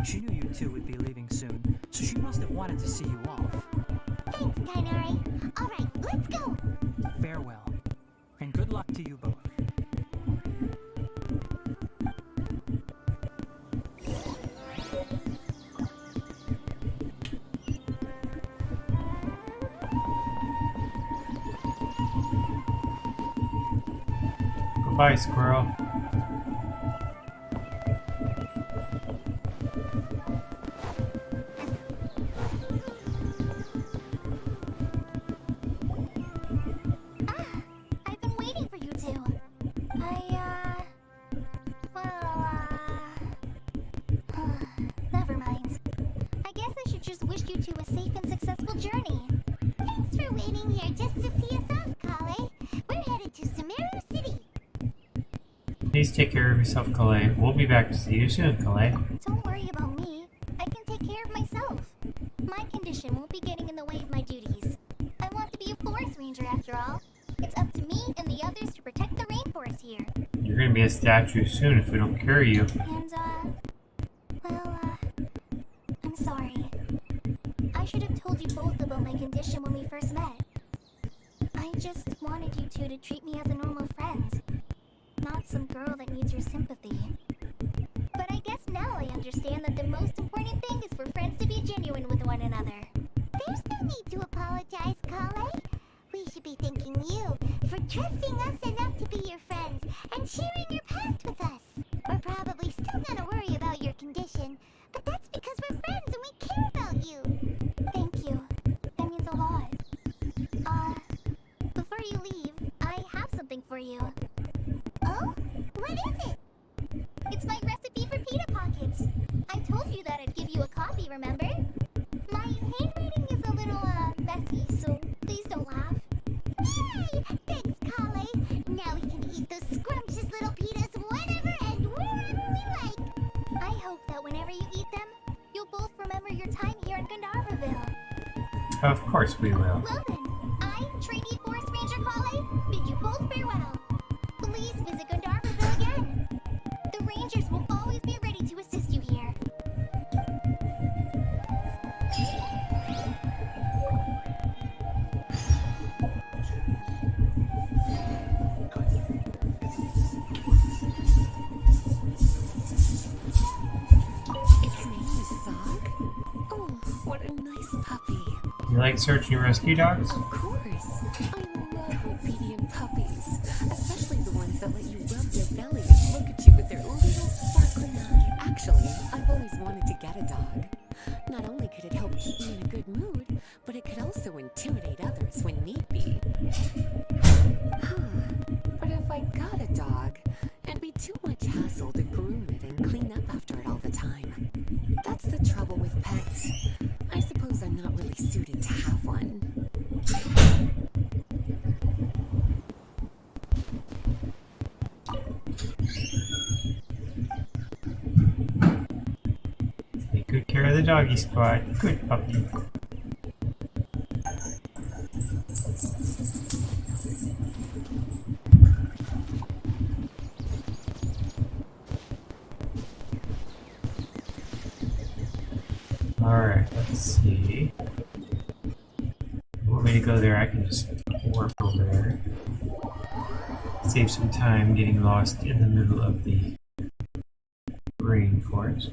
She knew you two would be leaving soon, so she must have wanted to see you off. Thanks, Tainari. Alright, let's go! Farewell, and good luck to you both. Goodbye, squirrel. I've been waiting for you two. Never mind. I guess I should just wish you two a safe and successful journey. Thanks for waiting here just to see us off, Collei. We're headed to Sumeru City. Please take care of yourself, Collei. We'll be back to see you soon, Collei. Don't worry about me. myself. My condition won't be getting in the way of my duties. I want to be a forest ranger after all. It's up to me and the others to protect the rainforest here. You're gonna be a statue soon if we don't cure you. And, I'm sorry. I should have told you both about my condition when we first met. I just wanted you two to treat me as a normal friend, not some girl that needs your sympathy. But I guess now I understand that the most important thing is for friends to be genuine with one another. There's no need to apologize, Collei. We should be thanking you for trusting us enough to be your friends and sharing your past with us. We're probably still gonna worry about your condition, but that's because we're friends and we care about you. Thank you. That means a lot. Before you leave, I have something for you. Oh? What is it? It's my recipe for pita pockets. I told you that I'd give you a copy, remember? My handwriting is a little, messy, so please don't laugh. Yay! Thanks, Collei. Now we can eat those scrumptious little pitas whenever and wherever we like. I hope that whenever you eat them, you'll both remember your time here in Gandharvaville. Of course we will. Well then, I, trainee Forest Ranger Collei, bid you both farewell. Please visit Gandharvaville again. The Rangers will always be ready to assist you here. Its name is Zog? Oh, what a nice puppy. You like search and rescue dogs? Of course. I love obedient puppies, especially the ones that let you rub their belly and look at you with their little sparkling eyes. Actually, I've always wanted to get a dog. Not only could it help keep me in a good mood, but it could also intimidate others when need be. But if I got a dog, it'd be too much hassle to groom it and clean up after it all the time. That's the trouble with pets. I suppose I'm not really suited to have one. Take good care of the doggy squad. Good puppy. Alright, let's see. You want me to go there? I can just warp over there. Save some time getting lost in the middle of the rainforest.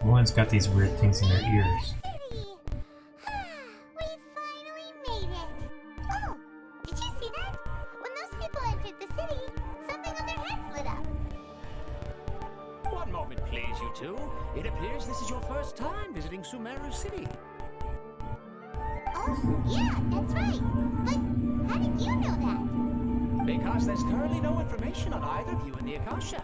Everyone's got these weird things in their ears. City! We finally made it! Oh! Did you see that? When those people entered the city, something on their heads lit up. One moment, please, you two. It appears this is your first time visiting Sumeru City. Oh, yeah, that's right. But how did you know that? Because there's currently no information on either of you in the Akasha.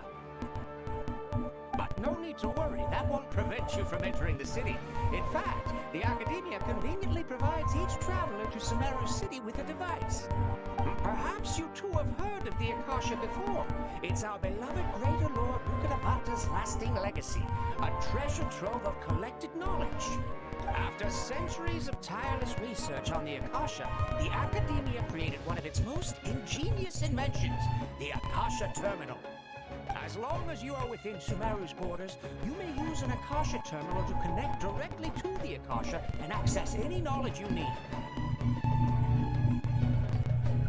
But no need to worry, that won't prevent you from entering the city. In fact, the Academia conveniently provides each traveler to Sumeru City with a device. Perhaps you two have heard of the Akasha before. It's our beloved Greater Lord Rukadevata's lasting legacy, a treasure trove of collected knowledge. After centuries of tireless research on the Akasha, the Academia created one of its most ingenious inventions, the Akasha Terminal. As long as you are within Sumeru's borders, you may use an Akasha terminal to connect directly to the Akasha and access any knowledge you need.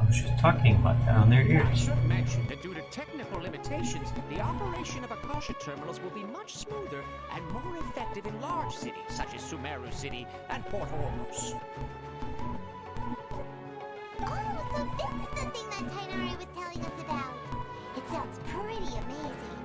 I was just talking about that on their I ears. should mention that due to technical limitations, the operation of Akasha terminals will be much smoother and more effective in large cities such as Sumeru City and Port Ormus. Oh, so this is the thing that Tainari was telling us about. It sounds pretty amazing.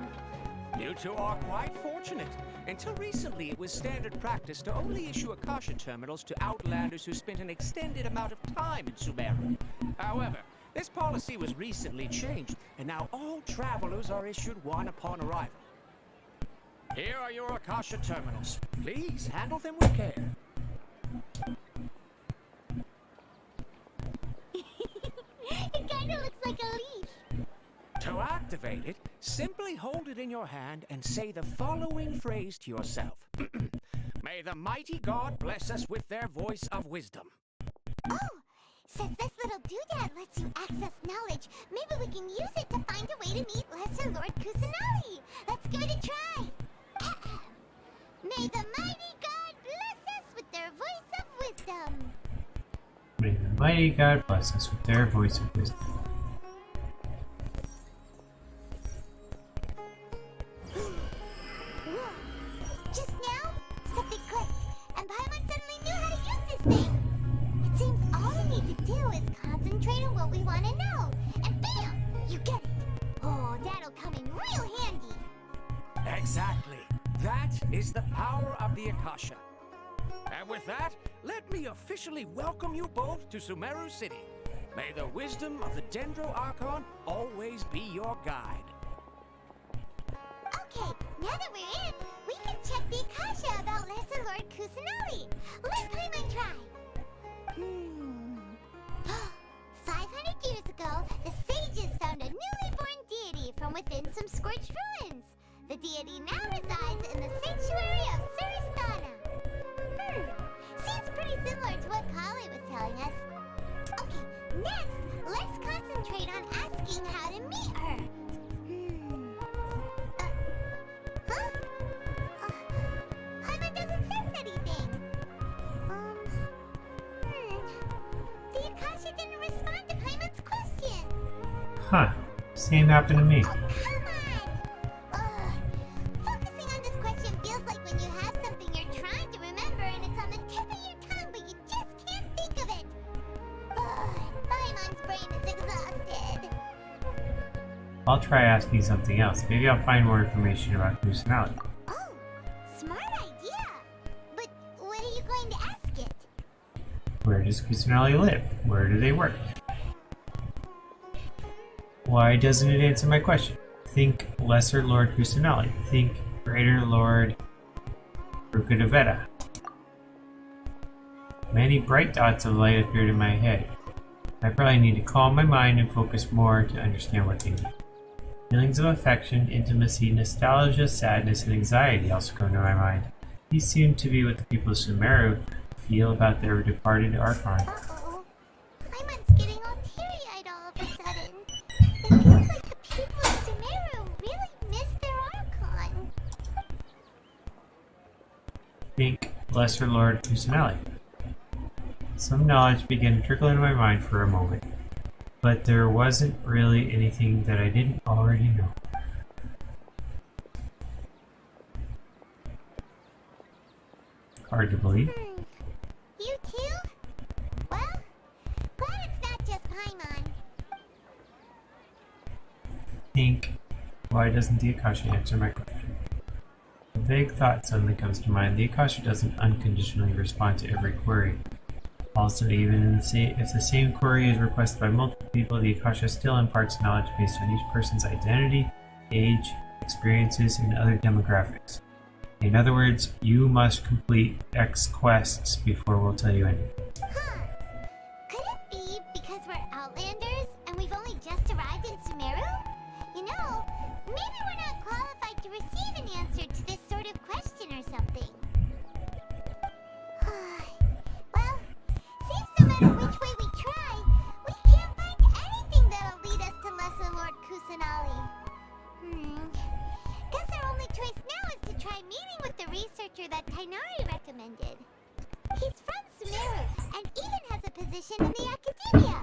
You two are quite fortunate. Until recently, it was standard practice to only issue Akasha terminals to outlanders who spent an extended amount of time in Sumeru. However, This policy was recently changed, and now all travelers are issued one upon arrival. Here are your Akasha terminals. Please handle them with care. It kinda looks like a leaf. To activate it, simply hold it in your hand and say the following phrase to yourself. May the mighty God bless us with their voice of wisdom. Oh, since this little doodad lets you access knowledge, maybe we can use it to find a way to meet Lesser Lord Kusanagi. Let's give it a try. May the mighty God bless us with their voice of wisdom. May the mighty God bless us with their voice of wisdom. Just now, something clicked, and Paimon suddenly knew how to use this thing. It seems all we need to do is concentrate on what we want to know, and bam, you get it. Oh, that'll come in real handy. Exactly. That is the power of the Akasha. And with that, let me officially welcome you both to Sumeru City. May the wisdom of the Dendro Archon always be your guide. Okay, now that we're in, we can check the Akasha about Lesser Lord Kusanagi. Let Paimon try. 500 years ago, the sages found a newly born deity from within some scorched ruins. The deity now resides in the sanctuary of Suristana. Seems pretty similar to what Collei was telling us. Okay, next, let's concentrate on asking how to meet her. Paimon doesn't sense anything. The Akasha didn't respond to Paimon's question. Huh. Same happened to me. Oh, come on! Focusing on this question feels like when you have something you're trying to remember and it's on the tip of your tongue, but you just can't think of it. Paimon's brain is exhausted. I'll try asking something else. Maybe I'll find more information about Kusanagi. Oh, smart idea. But what are you going to ask it? Where does Kusanagi live? Where do they work? Why doesn't it answer my question? Think Lesser Lord Kusanagi. Think Greater Lord Rukadevata. Many bright dots of light appeared in my head. I probably need to calm my mind and focus more to understand what they mean. Feelings of affection, intimacy, nostalgia, sadness, and anxiety also come to my mind. These seem to be what the people of Sumeru feel about their departed Archon. Uh-oh. Paimon's getting all teary-eyed all of a sudden. It feels like the people of Sumeru really miss their Archon. Think Lesser Lord Kusanagi. Some knowledge began to trickle into my mind for a moment, but there wasn't really anything that I didn't already know. Hard to believe. You too? Well, glad it's not just Paimon. Think, why doesn't the Akasha answer my question? A vague thought suddenly comes to mind. The Akasha doesn't unconditionally respond to every query. Also, even in if the same query is requested by multiple people, the Akasha still imparts knowledge based on each person's identity, age, experiences, and other demographics. In other words, you must complete X quests before we'll tell you anything. Huh. Could it be because we're Outlanders and we've only just arrived in Sumeru? You know, maybe we're not qualified to receive an answer to this sort of question or something. Well, seems no matter which way we try, we can't find anything that'll lead us to Lesser Lord Kusanagi. Guess our only choice now is to try meeting with the researcher that Tainari recommended. He's from Sumeru and even has a position in the Academia.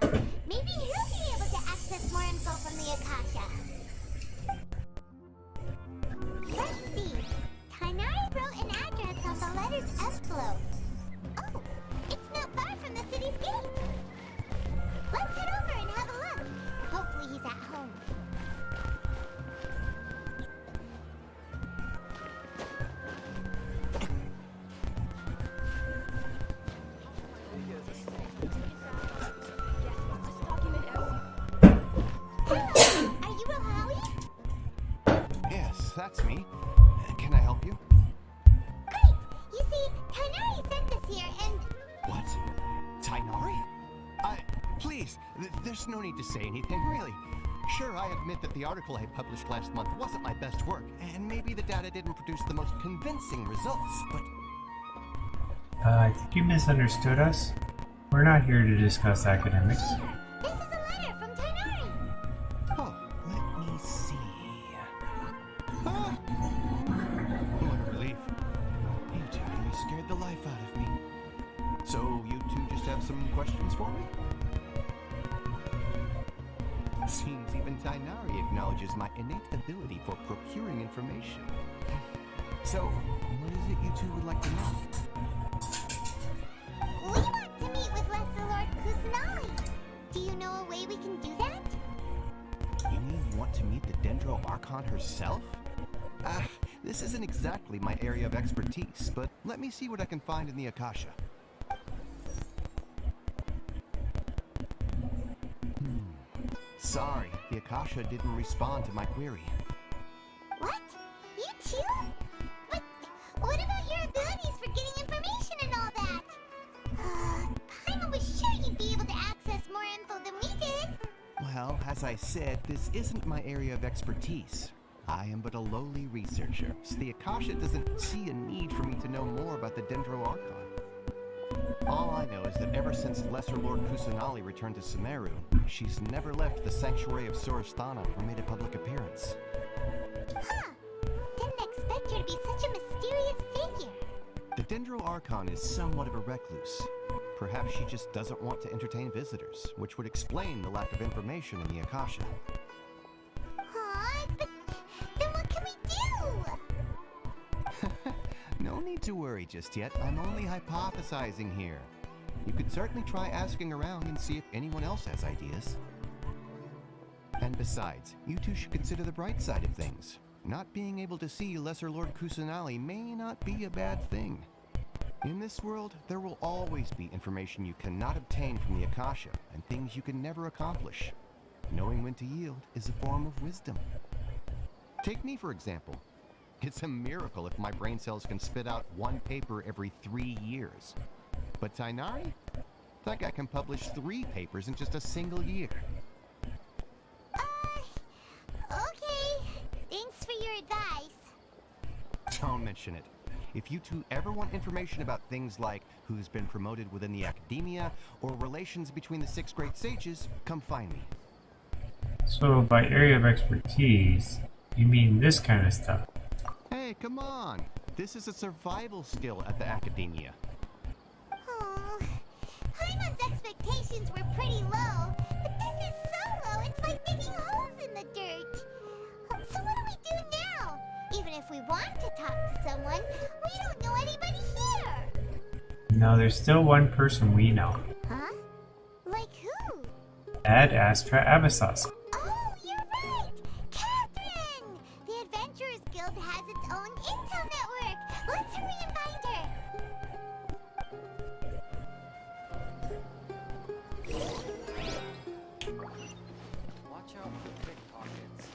Maybe he'll be able to access more info from the Akasha. Let's see. Tainari wrote an address on the letter's envelope. Oh, it's not far from the city's gate. Let's head over and have a look. Hopefully he's at home. that's me. Can I help you? Great! You see, Tainari sent us here, and... What? Tainari? Please, there's no need to say anything, really. Sure, I admit that the article I published last month wasn't my best work, and maybe the data didn't produce the most convincing results, but... I think you misunderstood us. We're not here to discuss academics. This is a letter from Tainari! Oh, let me see. Ah! What a relief. You two really scared the life out of me. So, you two just have some questions for me? Seems even Tainari acknowledges my innate ability for procuring information. So, what is it you two would like to know? We want to meet with Lesser Lord Kusanali. Do you know a way we can do that? You mean you want to meet the Dendro Archon herself? This isn't exactly my area of expertise, but let me see what I can find in the Akasha. Sorry, the Akasha didn't respond to my query. What? You too? But what about your abilities for getting information and all that? Paimon was sure you'd be able to access more info than we did. Well, as I said, this isn't my area of expertise. I am but a lowly researcher, so the Akasha doesn't see a need for me to know more about the Dendro Archon. All I know is that ever since Lesser Lord Kusanali returned to Sumeru, she's never left the Sanctuary of Sorasthana or made a public appearance. Huh. Didn't expect her to be such a mysterious figure. The Dendro Archon is somewhat of a recluse. Perhaps she just doesn't want to entertain visitors, which would explain the lack of information in the Akasha. But then what can we do? No need to worry just yet. I'm only hypothesizing here. You could certainly try asking around and see if anyone else has ideas. And besides, you two should consider the bright side of things. Not being able to see Lesser Lord Kusanali may not be a bad thing. In this world, there will always be information you cannot obtain from the Akasha, and things you can never accomplish. Knowing when to yield is a form of wisdom. Take me, for example. It's a miracle if my brain cells can spit out one paper every 3 years. But Tainari? That guy can publish 3 papers in just a single year. Okay. Thanks for your advice. Don't mention it. If you two ever want information about things like who's been promoted within the academia or relations between the 6 great sages, come find me. So, by area of expertise, you mean this kind of stuff? Hey, come on! This is a survival skill at the academia. Paimon's expectations were pretty low, but this is so low it's like digging holes in the dirt. So what do we do now? Even if we want to talk to someone, we don't know anybody here. No, there's still one person we know. Huh? Like who? Ad Astra Abyssos. Oh, you're right! Catherine! The Adventurers Guild has its own intel network. Let's hurry and find her. Watch out for pickpockets.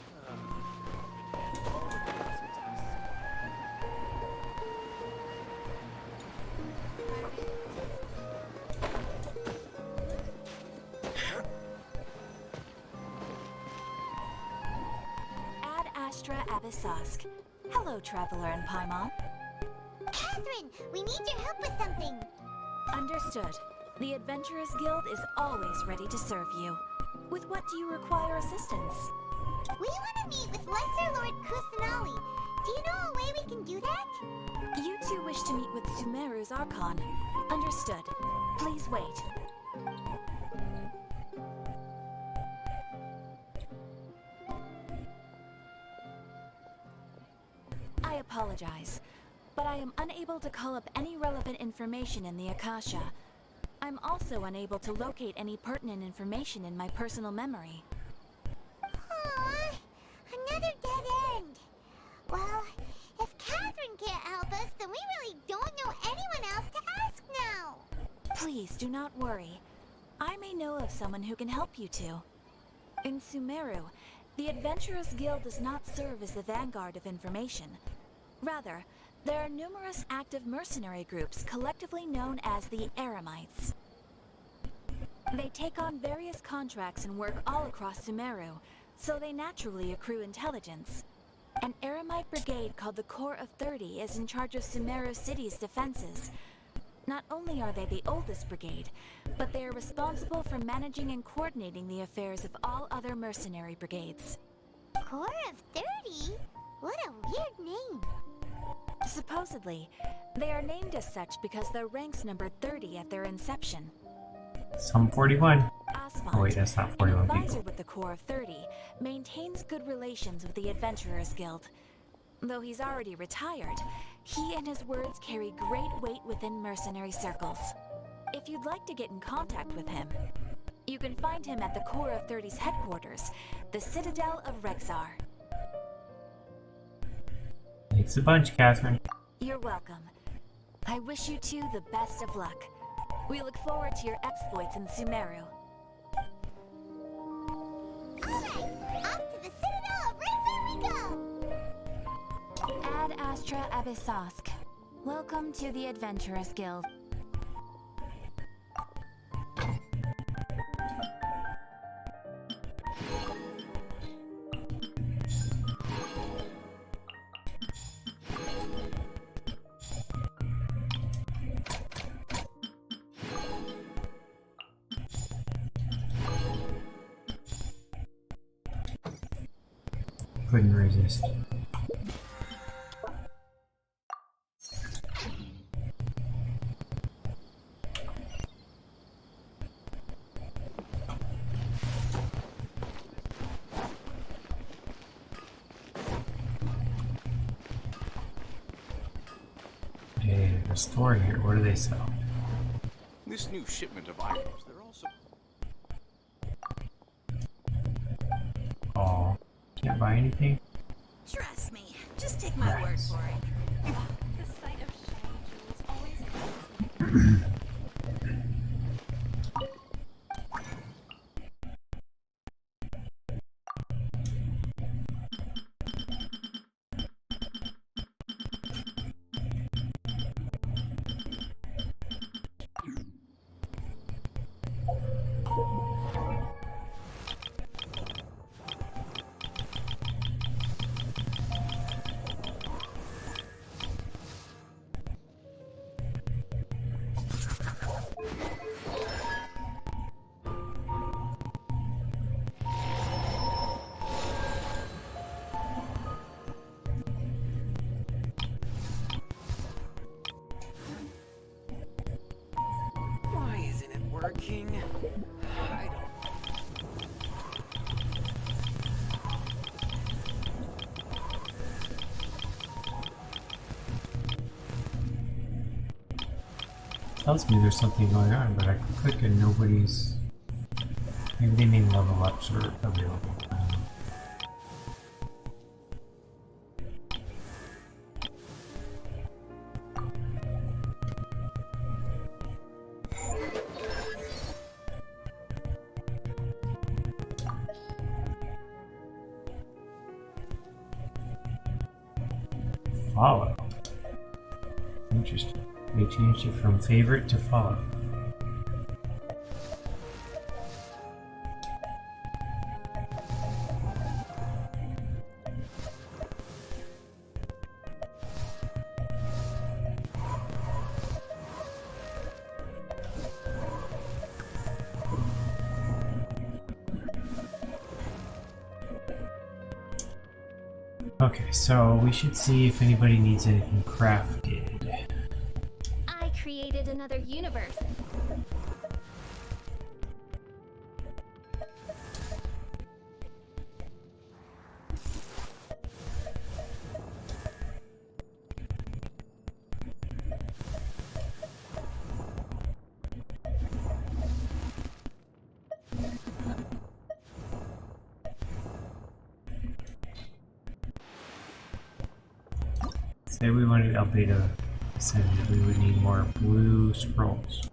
Ad Astra Abyssos. Hello, Traveler and Paimon. Catherine, we need your help with something. Understood. The Adventurers Guild is always ready to serve you. With what do you require assistance? We want to meet with Lesser Lord Kusanali. Do you know a way we can do that? You two wish to meet with Sumeru's Archon. Understood. Please wait. I apologize, but I am unable to call up any relevant information in the Akasha. I'm also unable to locate any pertinent information in my personal memory. Aww, another dead end. Well, if Catherine can't help us, then we really don't know anyone else to ask now. Please do not worry. I may know of someone who can help you two. In Sumeru, The Adventurers Guild does not serve as the vanguard of information. Rather, there are numerous active mercenary groups collectively known as the Eremites. They take on various contracts and work all across Sumeru, so they naturally accrue intelligence. An Eremite brigade called the Corps of 30 is in charge of Sumeru City's defenses. Not only are they the oldest brigade, but they are responsible for managing and coordinating the affairs of all other mercenary brigades. Corps of 30? What a weird name. Supposedly, they are named as such because their ranks numbered 30 at their inception. Some 41. Osmond, Oh wait, that's not an 41 advisor people. with the Corps of 30, maintains good relations with the Adventurers Guild. Though he's already retired, he and his words carry great weight within mercenary circles. If you'd like to get in contact with him, you can find him at the Corps of 30's headquarters, the Citadel of Rexar. Thanks a bunch, Catherine. You're welcome. I wish you two the best of luck. We look forward to your exploits in Sumeru. Alright, off to the Citadel of Rexar we go! Ad Astra Abyssosk. Welcome to the Adventurers Guild. Couldn't resist. Hey, the store here. What do they sell? This new shipment of items, they're also... Oh, can't buy anything? Trust me, just take my word for it. The sight of shiny jewels always Why isn't it working? I don't... Tells me there's something going on, but I can click and nobody's... Maybe they mean level ups are available. I don't know. Follow. Interesting. They changed it from favorite to follow. Okay, so we should see if anybody needs anything crafted. I created another universe. Say we wanted Albedo ascended, we would need more blue scrolls.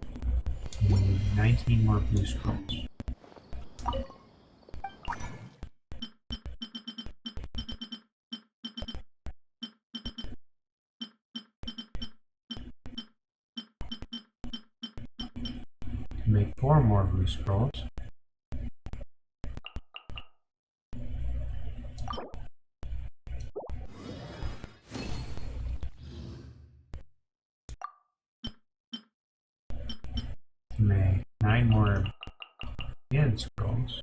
We need 19 more blue scrolls. Make 4 more blue scrolls. Make 9 more end scrolls.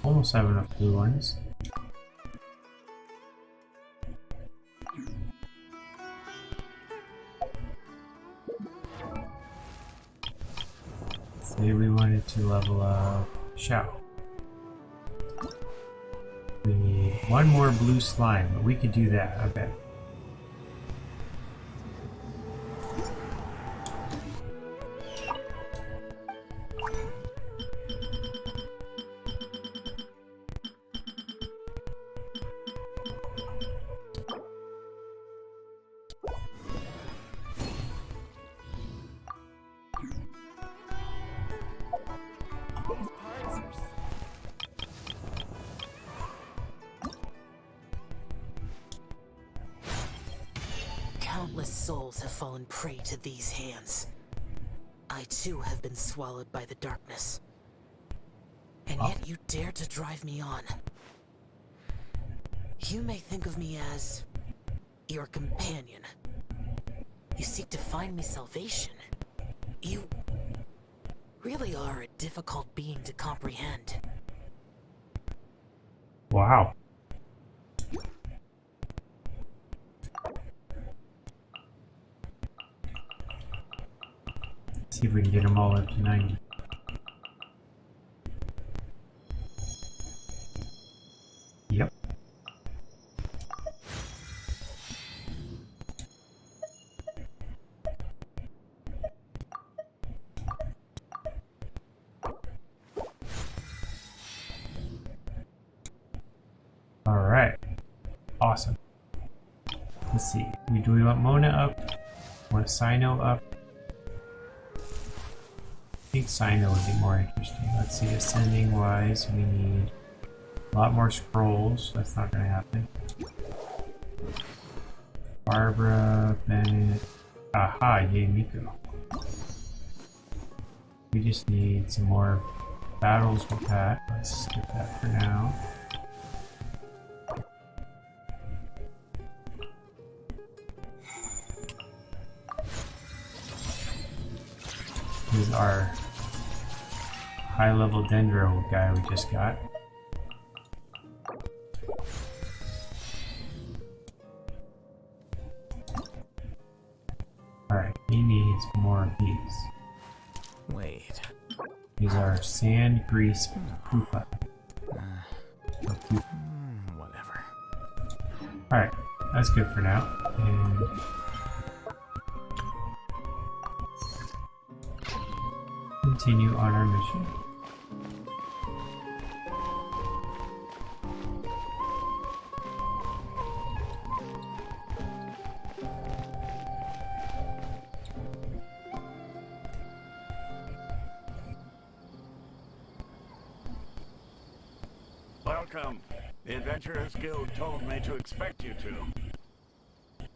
Almost have enough blue ones. Say we wanted to level up Shao. We need 1 more blue slime, but we could do that, I bet. Countless souls have fallen prey to these hands. I too have been swallowed by the darkness. And yet you dare to drive me on. You may think of me as your companion. You seek to find me salvation. You really are a difficult being to comprehend. Wow. See if we can get them all up to 90. Yep. All right. Awesome. Let's see. Do we want Mona up? Want Sino up? I think Sino would be more interesting. Let's see, ascending wise, we need a lot more scrolls. That's not going to happen. Barbara, Bennett, aha, yay, Miko. We just need some more battles with that. Let's skip that for now. This is our high-level Dendro guy we just got. Alright, he needs more of these. Wait. These are sand grease pupa. Whatever. Alright, that's good for now. And continue on our mission. Welcome. The Adventurers Guild told me to expect you two.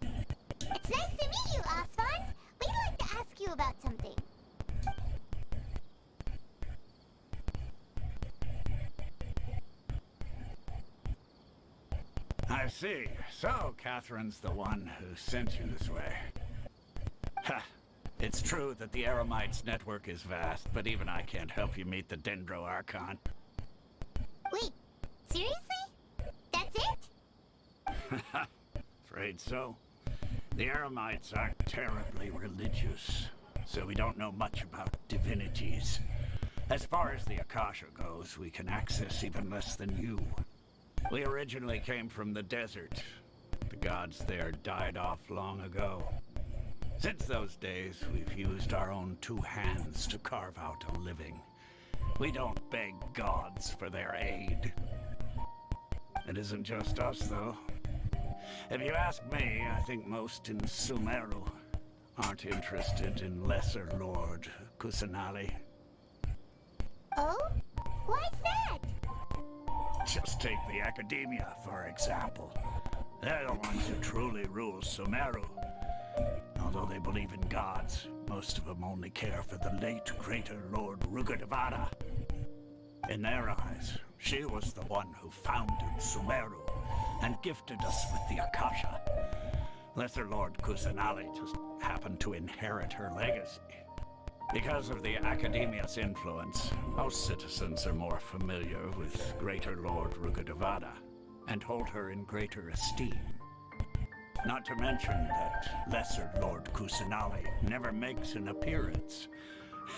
It's nice to meet you, Osvan. We'd like to ask you about something. I see. So, Catherine's the one who sent you this way. Ha! It's true that the Eremites network is vast, but even I can't help you meet the Dendro Archon. Wait, seriously? That's it? Afraid so. The Eremites aren't terribly religious, so we don't know much about divinities. As far as the Akasha goes, we can access even less than you. We originally came from the desert. The gods there died off long ago. Since those days, we've used our own 2 hands to carve out a living. We don't beg gods for their aid. It isn't just us, though. If you ask me, I think most in Sumeru aren't interested in Lesser Lord Kusanali. Oh? Why's that? Just take the Academia, for example. They're the ones who truly rule Sumeru. Although they believe in gods, most of them only care for the late Greater Lord Rukkhadevata. In their eyes, she was the one who founded Sumeru and gifted us with the Akasha. Lesser Lord Kusanali just happened to inherit her legacy. Because of the Academia's influence, most citizens are more familiar with Greater Lord Rukkhadevata and hold her in greater esteem. Not to mention that Lesser Lord Kusanali never makes an appearance,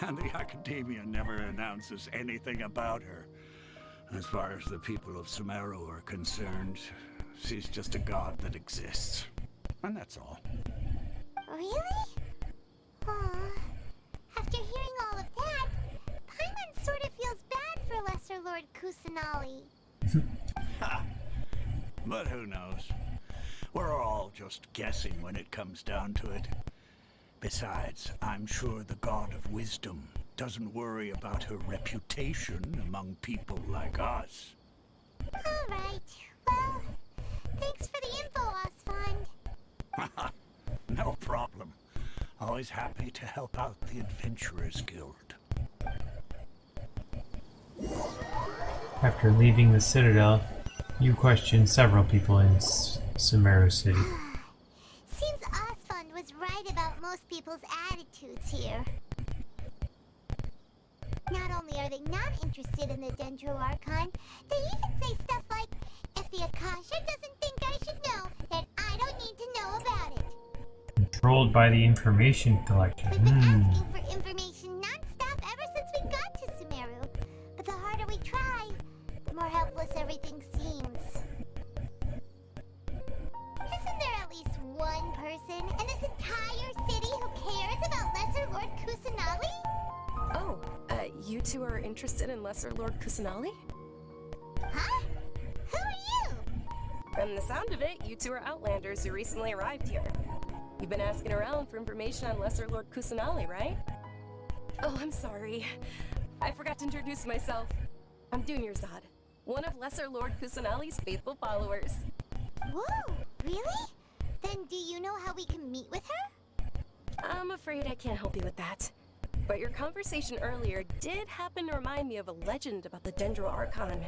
and the Academia never announces anything about her. As far as the people of Sumeru are concerned, she's just a god that exists. And that's all. Really? Aw. After hearing all of that, Paimon sort of feels bad for Lesser Lord Kusanali. Ha! But who knows? We're all just guessing when it comes down to it. Besides, I'm sure the God of Wisdom doesn't worry about her reputation among people like us. Alright, well, thanks for the info, Osfond. No problem. Always happy to help out the Adventurers Guild. After leaving the Citadel, you questioned several people in Sumeru City. Seems Osfond was right about most people's attitudes here. Not only are they not interested in the Dendro Archon, they even say stuff like, if the Akasha doesn't think I should know, then I don't need to know about it. Controlled by the information collection. We've been asking for information non-stop ever since we got to Sumeru. But the harder we try, the more helpless everything seems. Isn't there at least one person in this entire city who cares about Lesser Lord Kusanali? Oh, you two are interested in Lesser Lord Kusanali? Huh? Who are you? From the sound of it, you two are Outlanders who recently arrived here. You've been asking around for information on Lesser Lord Kusanali, right? Oh, I'm sorry. I forgot to introduce myself. I'm Dunyarzad, one of Lesser Lord Kusanali's faithful followers. Whoa, really? Then do you know how we can meet with her? I'm afraid I can't help you with that. But your conversation earlier did happen to remind me of a legend about the Dendro Archon.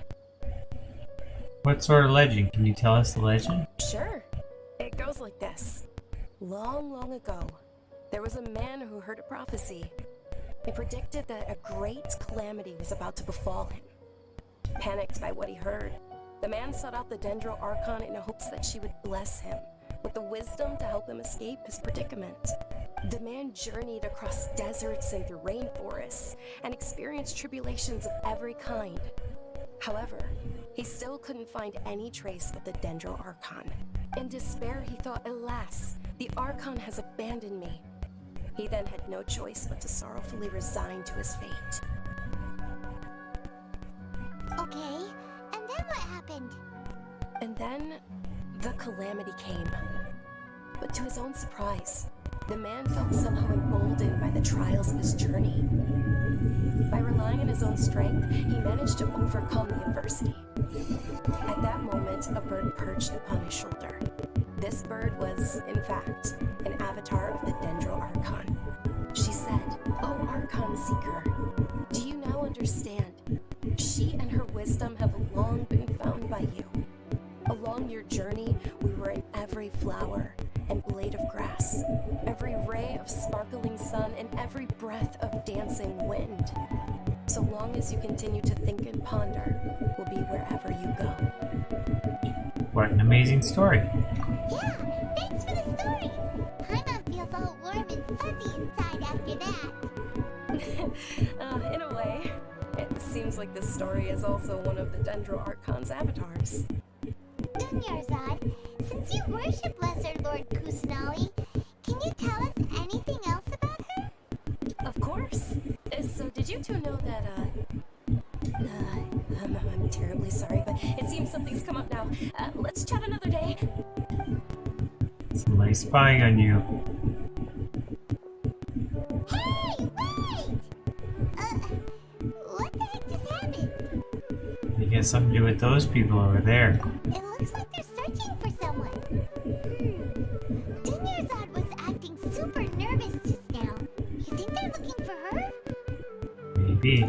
What sort of legend? Can you tell us the legend? Sure. It goes like this. Long, long ago, there was a man who heard a prophecy. It predicted that a great calamity was about to befall him. Panicked by what he heard, the man sought out the Dendro Archon in hopes that she would bless him with the wisdom to help him escape his predicament. The man journeyed across deserts and through rainforests and experienced tribulations of every kind. However, he still couldn't find any trace of the Dendro Archon. In despair, he thought, alas, the Archon has abandoned me. He then had no choice but to sorrowfully resign to his fate. Okay, and then what happened? And then, the calamity came. But to his own surprise, the man felt somehow emboldened by the trials of his journey. By relying on his own strength, he managed to overcome the adversity. At that moment, a bird perched upon his shoulder. This bird was, in fact, an avatar of the Dendro Archon. She said, "Oh, Archon Seeker, do you now understand? She and her wisdom have long been found by you. Along your journey, we were in every flower and blade of grass, every ray of sparkling sun, and every breath of dancing wind. So long as you continue to think and ponder, we'll be wherever you go." What an amazing story. Yeah, thanks for the story. Paimon feels all warm and fuzzy inside after that. In a way, it seems like this story is also one of the Dendro Archon's avatars. Dunyarzad, since you worship Lesser Lord Kusanali, can you tell us anything else about her? Of course. So did you two know that, I'm terribly sorry, but it seems something's come up now. Let's chat another day. Somebody's spying on you. Hey, wait! What the heck just happened? I guess has something to do with those people over there. It looks like they're searching for someone. Dinyarzad was acting super nervous just now. You think they're looking for her? Maybe.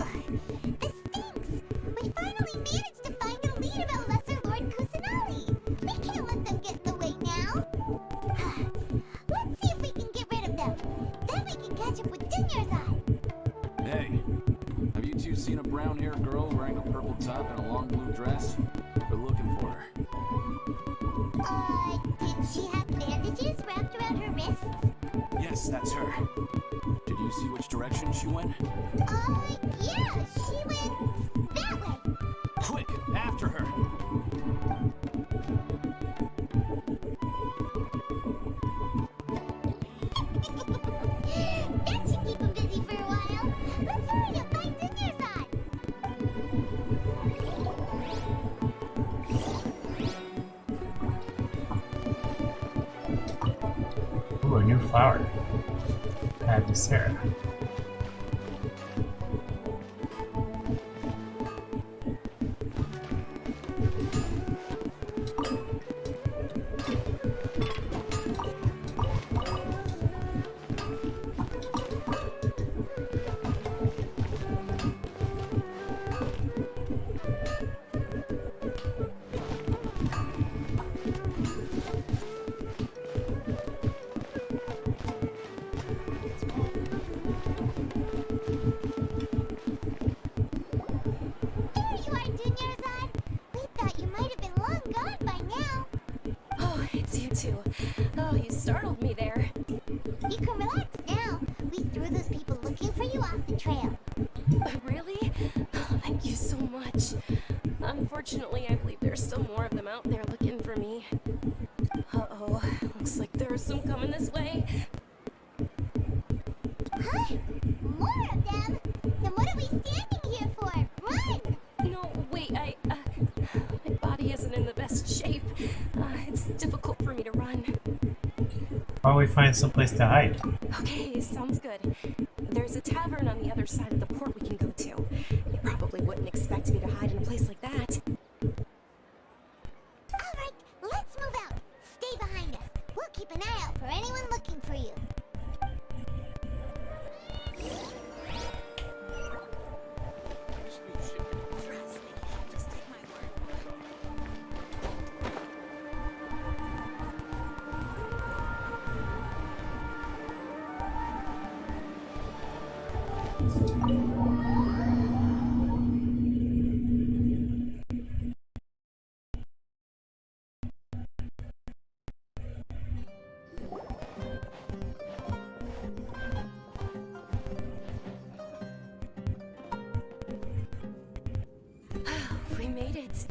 This stinks! We finally managed to find a lead about Lesser Lord Kusanali. We can't let them get in the way now. Let's see if we can get rid of them. Then we can catch up with Dinyarzad. Hey, have you two seen a brown-haired girl wearing a purple top and a long blue dress? We're looking for her. Did she have bandages wrapped around her wrists? Yes, that's her. Did you see which direction she went? Yeah, she went that way. Quick, after her! That should keep him busy for a while. Let's hurry up, find Dinyarzad. Ooh, a new flower. Add to Sarah. There you are, Dinyarzad. We thought you might have been long gone by now. Oh, it's you two. Oh, you startled me there. You can relax now. We threw those people looking for you off the trail. Really? Oh, thank you so much. Unfortunately, I believe there's still more of them out there looking for me. Uh-oh, looks like there are some coming this way. Huh? More of them? Then what are we standing here for? Run! No, wait, my body isn't in the best shape. It's difficult for me to run. Why don't we find someplace to hide? Okay, sounds good. There's a tavern on the other side of the port we can go to. You probably wouldn't expect me to hide in a place like that. Alright, let's move out. Stay behind us. We'll keep an eye out for anyone looking for you. This new shipment. Trust me, just take my word for it. We made it.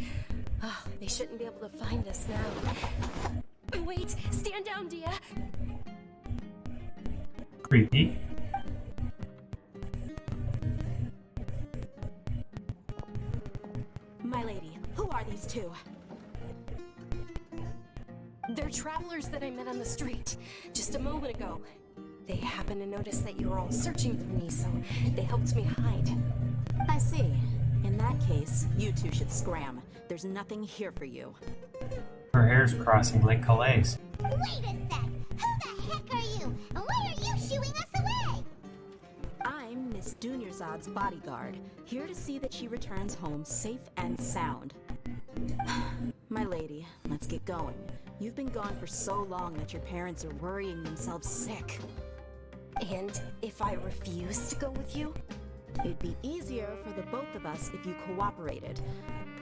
Oh, they shouldn't be able to find us now. Wait, stand down, Dia. Creepy. My lady, who are these two? They're travelers that I met on the street just a moment ago. They happened to notice that you were all searching for me, so they helped me hide. I see. In that case, you two should scram. There's nothing here for you. Her hair's crossing like Collei's. Wait a sec! Who the heck are you? And why are you shooing us away? I'm Miss Dunyarzad's bodyguard, here to see that she returns home safe and sound. My lady, let's get going. You've been gone for so long that your parents are worrying themselves sick. And if I refuse to go with you? It'd be easier for the both of us if you cooperated.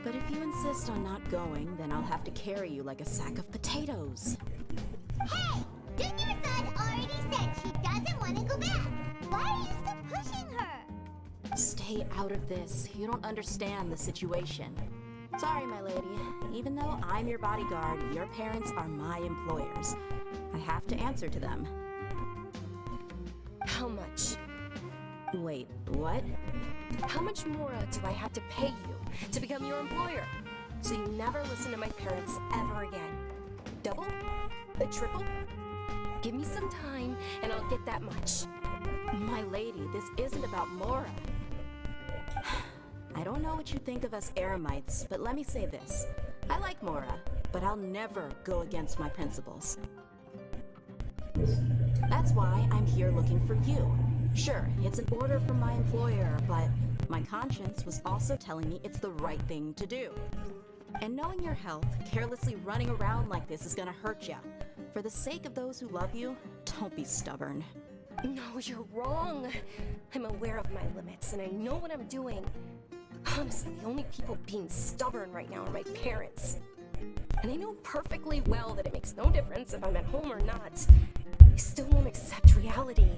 But if you insist on not going, then I'll have to carry you like a sack of potatoes. Hey! Dinyarzad already said she doesn't want to go back. Why are you still pushing her? Stay out of this. You don't understand the situation. Sorry, my lady. Even though I'm your bodyguard, your parents are my employers. I have to answer to them. How much? Wait, what? How much more do I have to pay you to become your employer? So you never listen to my parents ever again. Double? A triple? Give me some time and I'll get that much. My lady, this isn't about Mora. I don't know what you think of us Eremites, but let me say this. I like Mora, but I'll never go against my principles. That's why I'm here looking for you. Sure, it's an order from my employer, but my conscience was also telling me it's the right thing to do. And knowing your health, carelessly running around like this is gonna hurt ya. For the sake of those who love you, don't be stubborn. No, you're wrong. I'm aware of my limits and I know what I'm doing. Honestly, the only people being stubborn right now are my parents. And I know perfectly well that it makes no difference if I'm at home or not. They still won't accept reality.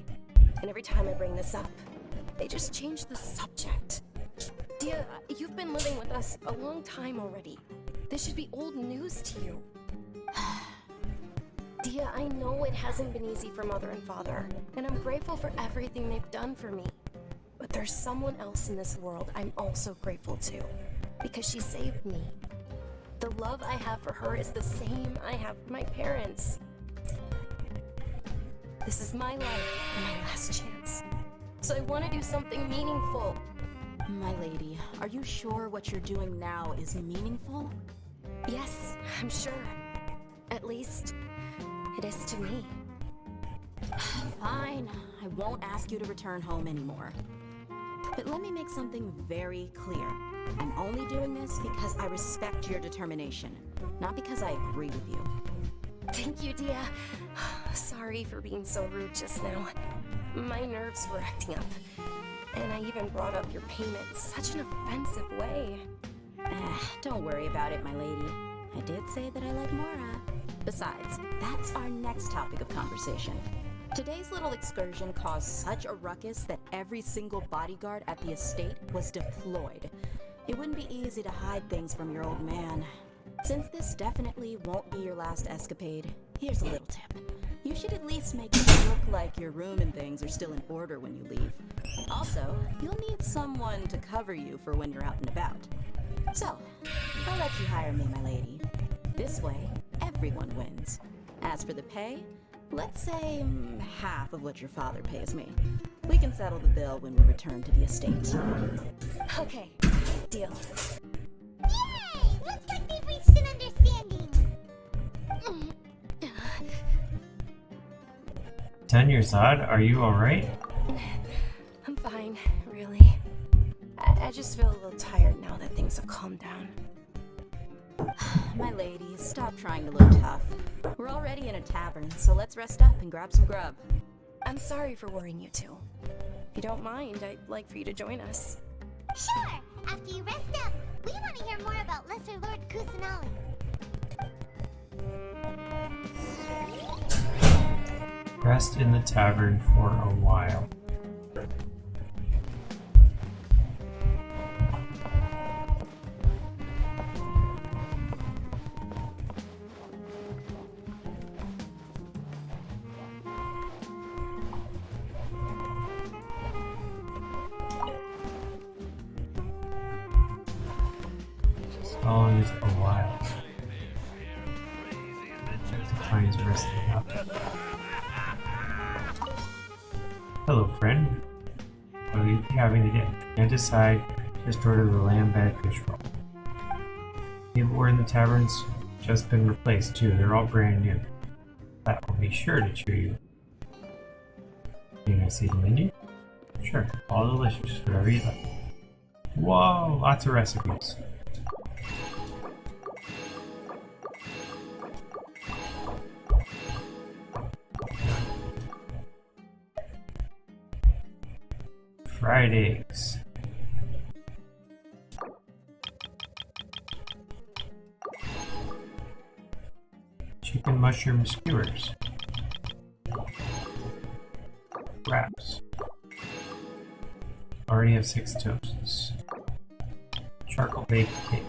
And every time I bring this up, they just change the subject. Dia, you've been living with us a long time already. This should be old news to you. Dia, I know it hasn't been easy for Mother and Father, and I'm grateful for everything they've done for me. But there's someone else in this world I'm also grateful to, because she saved me. The love I have for her is the same I have for my parents. This is my life and my last chance. So I want to do something meaningful. My lady, are you sure what you're doing now is meaningful? Yes, I'm sure. At least, it is to me. Fine, I won't ask you to return home anymore. But let me make something very clear. I'm only doing this because I respect your determination, not because I agree with you. Thank you, Dia. Sorry for being so rude just now. My nerves were acting up. And I even brought up your payment in such an offensive way. Don't worry about it, my lady. I did say that I like Mora. Besides, that's our next topic of conversation. Today's little excursion caused such a ruckus that every single bodyguard at the estate was deployed. It wouldn't be easy to hide things from your old man. Since this definitely won't be your last escapade, here's a little tip. You should at least make it look like your room and things are still in order when you leave. Also, you'll need someone to cover you for when you're out and about. So, I'll let you hire me, my lady. This way, everyone wins. As for the pay, let's say half of what your father pays me. We can settle the bill when we return to the estate. Okay, deal. Yay! Looks like they've reached an understanding. 10 years old, are you alright? I'm fine, really. I just feel a little tired now that things have calmed down. My lady, stop trying to look tough. We're already in a tavern, so let's rest up and grab some grub. I'm sorry for worrying you two. If you don't mind, I'd like for you to join us. Sure! After you rest up, we want to hear more about Lesser Lord Kusanali. Rest in the tavern for a while. How long is a while? Defines resting up. Hello, friend. What are you having today? Can't decide. Just order the lamb bed fish roll. People in the tavern's just been replaced too. They're all brand new. That will be sure to cheer you. Can I see the menu? Sure. All delicious. Whatever you like. Whoa! Lots of recipes. Fried eggs. Chicken mushroom skewers. Wraps. Already have 6 toasts. Charcoal baked cake.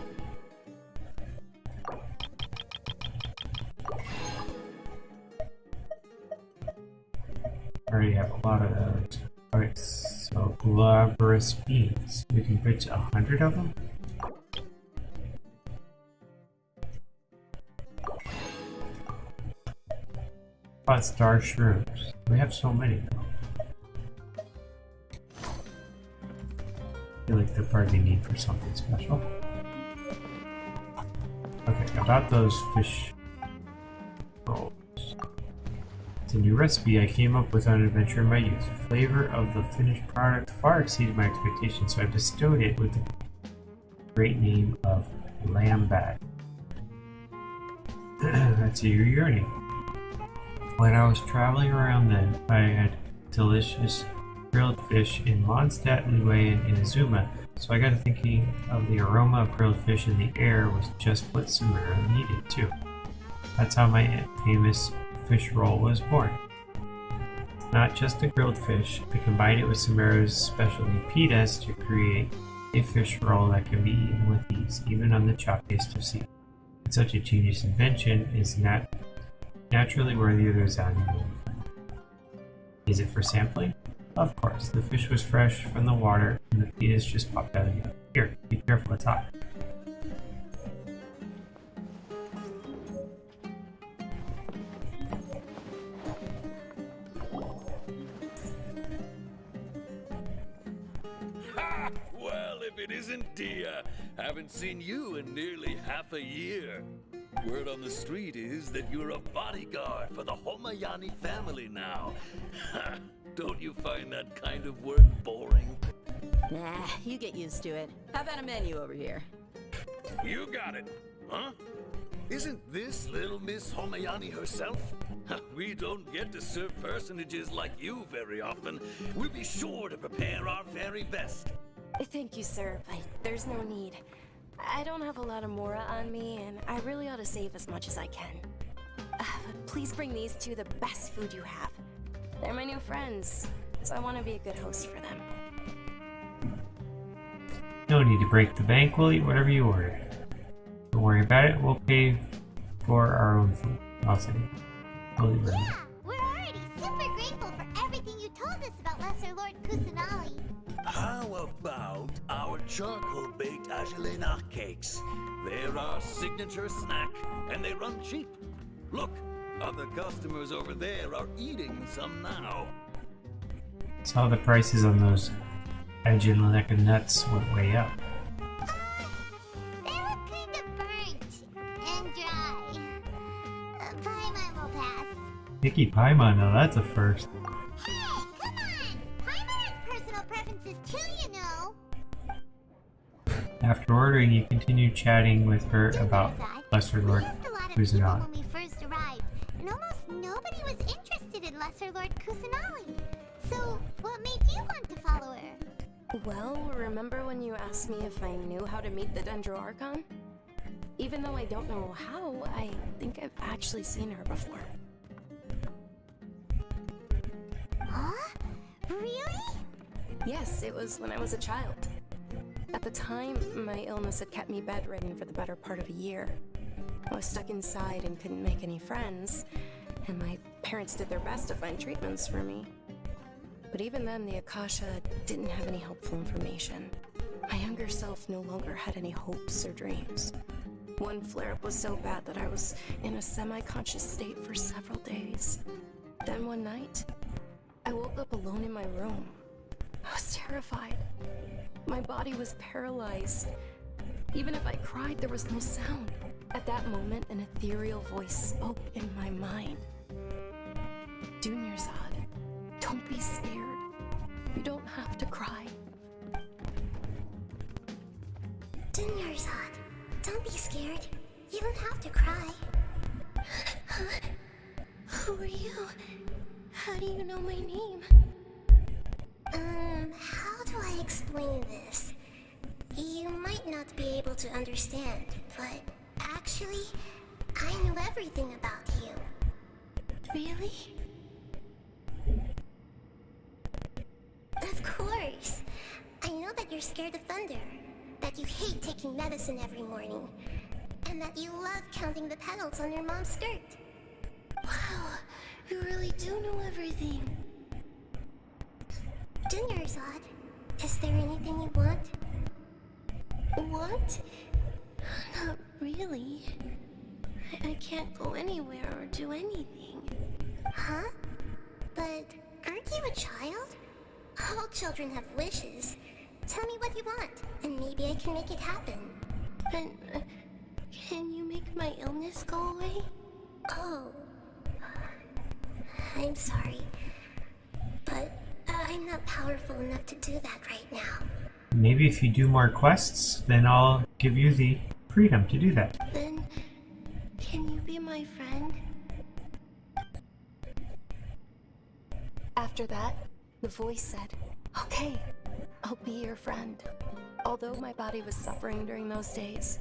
Already have a lot of those. Alright, so glabrous beans. We can pitch 100 of them? About star shrooms. We have so many though. I feel like they're probably need for something special. Okay, about those fish rolls. It's a new recipe I came up with on an adventure in my youth. The flavor of the finished product far exceeded my expectations, so I bestowed it with the great name of lamb bat. That's a yearning. When I was traveling around then, I had delicious grilled fish in Mondstadt, Liyue, and Inazuma, so I got to thinking of the aroma of grilled fish in the air was just what Sumeru needed too. That's how my famous fish roll was born. It's not just a grilled fish, I combined it with Sumeru's specialty pitas to create a fish roll that can be eaten with ease, even on the choppiest of seas. Such a genius invention is naturally worthy of the resounding. Is it for sampling? Of course. The fish was fresh from the water, and the pitas just popped out of the oven. Here, be careful, it's hot. Ha! Well, if it isn't Dia. Haven't seen you in nearly half a year. Word on the street is that you're a bodyguard for the Homayani family now. Don't you find that kind of work boring? Nah, you get used to it. How about a menu over here? You got it, huh? Isn't this little Miss Homayani herself? We don't get to serve personages like you very often. We'll be sure to prepare our very best. Thank you, sir, but there's no need. I don't have a lot of Mora on me, and I really ought to save as much as I can. But please bring these two the best food you have. They're my new friends, so I want to be a good host for them. No need to break the bank, we'll eat whatever you order. Don't worry about it, we'll pay for our own food. I'll say. Yeah, we're already super grateful for everything you told us about Lesser Lord Kusanali. How about our charcoal-baked Agelena cakes? They're our signature snack, and they run cheap. Look, other customers over there are eating some now. Saw the prices on those Agelena nuts went way up. They look kind of burnt and dry. Paimon will pass. Picky Paimon, now that's a first. Hey, come on! Paimon has personal preferences too, you know. After ordering, you continue chatting with her about Lesser Lord Kusanali. When we first arrived, and almost nobody was interested in Lesser Lord Kusanali. So, what made you want to follow her? Well, remember when you asked me if I knew how to meet the Dendro Archon? Even though I don't know how, I think I've actually seen her before. Huh? Really? Yes, it was when I was a child. At the time, my illness had kept me bedridden for the better part of a year. I was stuck inside and couldn't make any friends, and my parents did their best to find treatments for me. But even then, the Akasha didn't have any helpful information. My younger self no longer had any hopes or dreams. One flare-up was so bad that I was in a semi-conscious state for several days. Then one night, I woke up alone in my room. I was terrified. My body was paralyzed. Even if I cried, there was no sound. At that moment, an ethereal voice spoke in my mind. Dunyarzad, don't be scared. You don't have to cry. Dunyarzad, don't be scared. You don't have to cry. Who are you? How do you know my name? How do I explain this? You might not be able to understand, but actually, I know everything about you. Really? Of course. I know that you're scared of thunder, that you hate taking medicine every morning, and that you love counting the petals on your mom's skirt. Wow, you really do know everything. Dunyarzad, is there anything you want? What? Not really. I can't go anywhere or do anything. Huh? But aren't you a child? All children have wishes. Tell me what you want, and maybe I can make it happen. And can you make my illness go away? Oh, I'm sorry, but I'm not powerful enough to do that right now. Maybe if you do more quests, then I'll give you the freedom to do that. Then, can you be my friend? After that, the voice said, "Okay, I'll be your friend." Although my body was suffering during those days,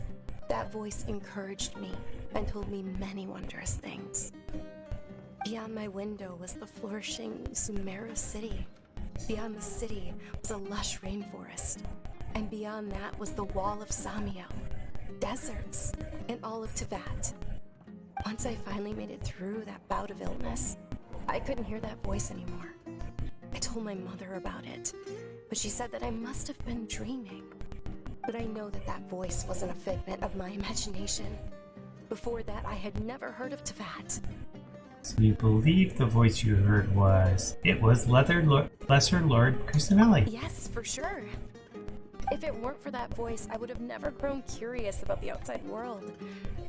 that voice encouraged me and told me many wondrous things. Beyond my window was the flourishing Sumeru city. Beyond the city was a lush rainforest. And beyond that was the wall of Samio, deserts, and all of Teyvat. Once I finally made it through that bout of illness, I couldn't hear that voice anymore. I told my mother about it, but she said that I must have been dreaming. But I know that that voice wasn't a figment of my imagination. Before that, I had never heard of Teyvat. So you believe the voice you heard was... It was Lesser Lord Kusanali. Yes, for sure. If it weren't for that voice, I would have never grown curious about the outside world,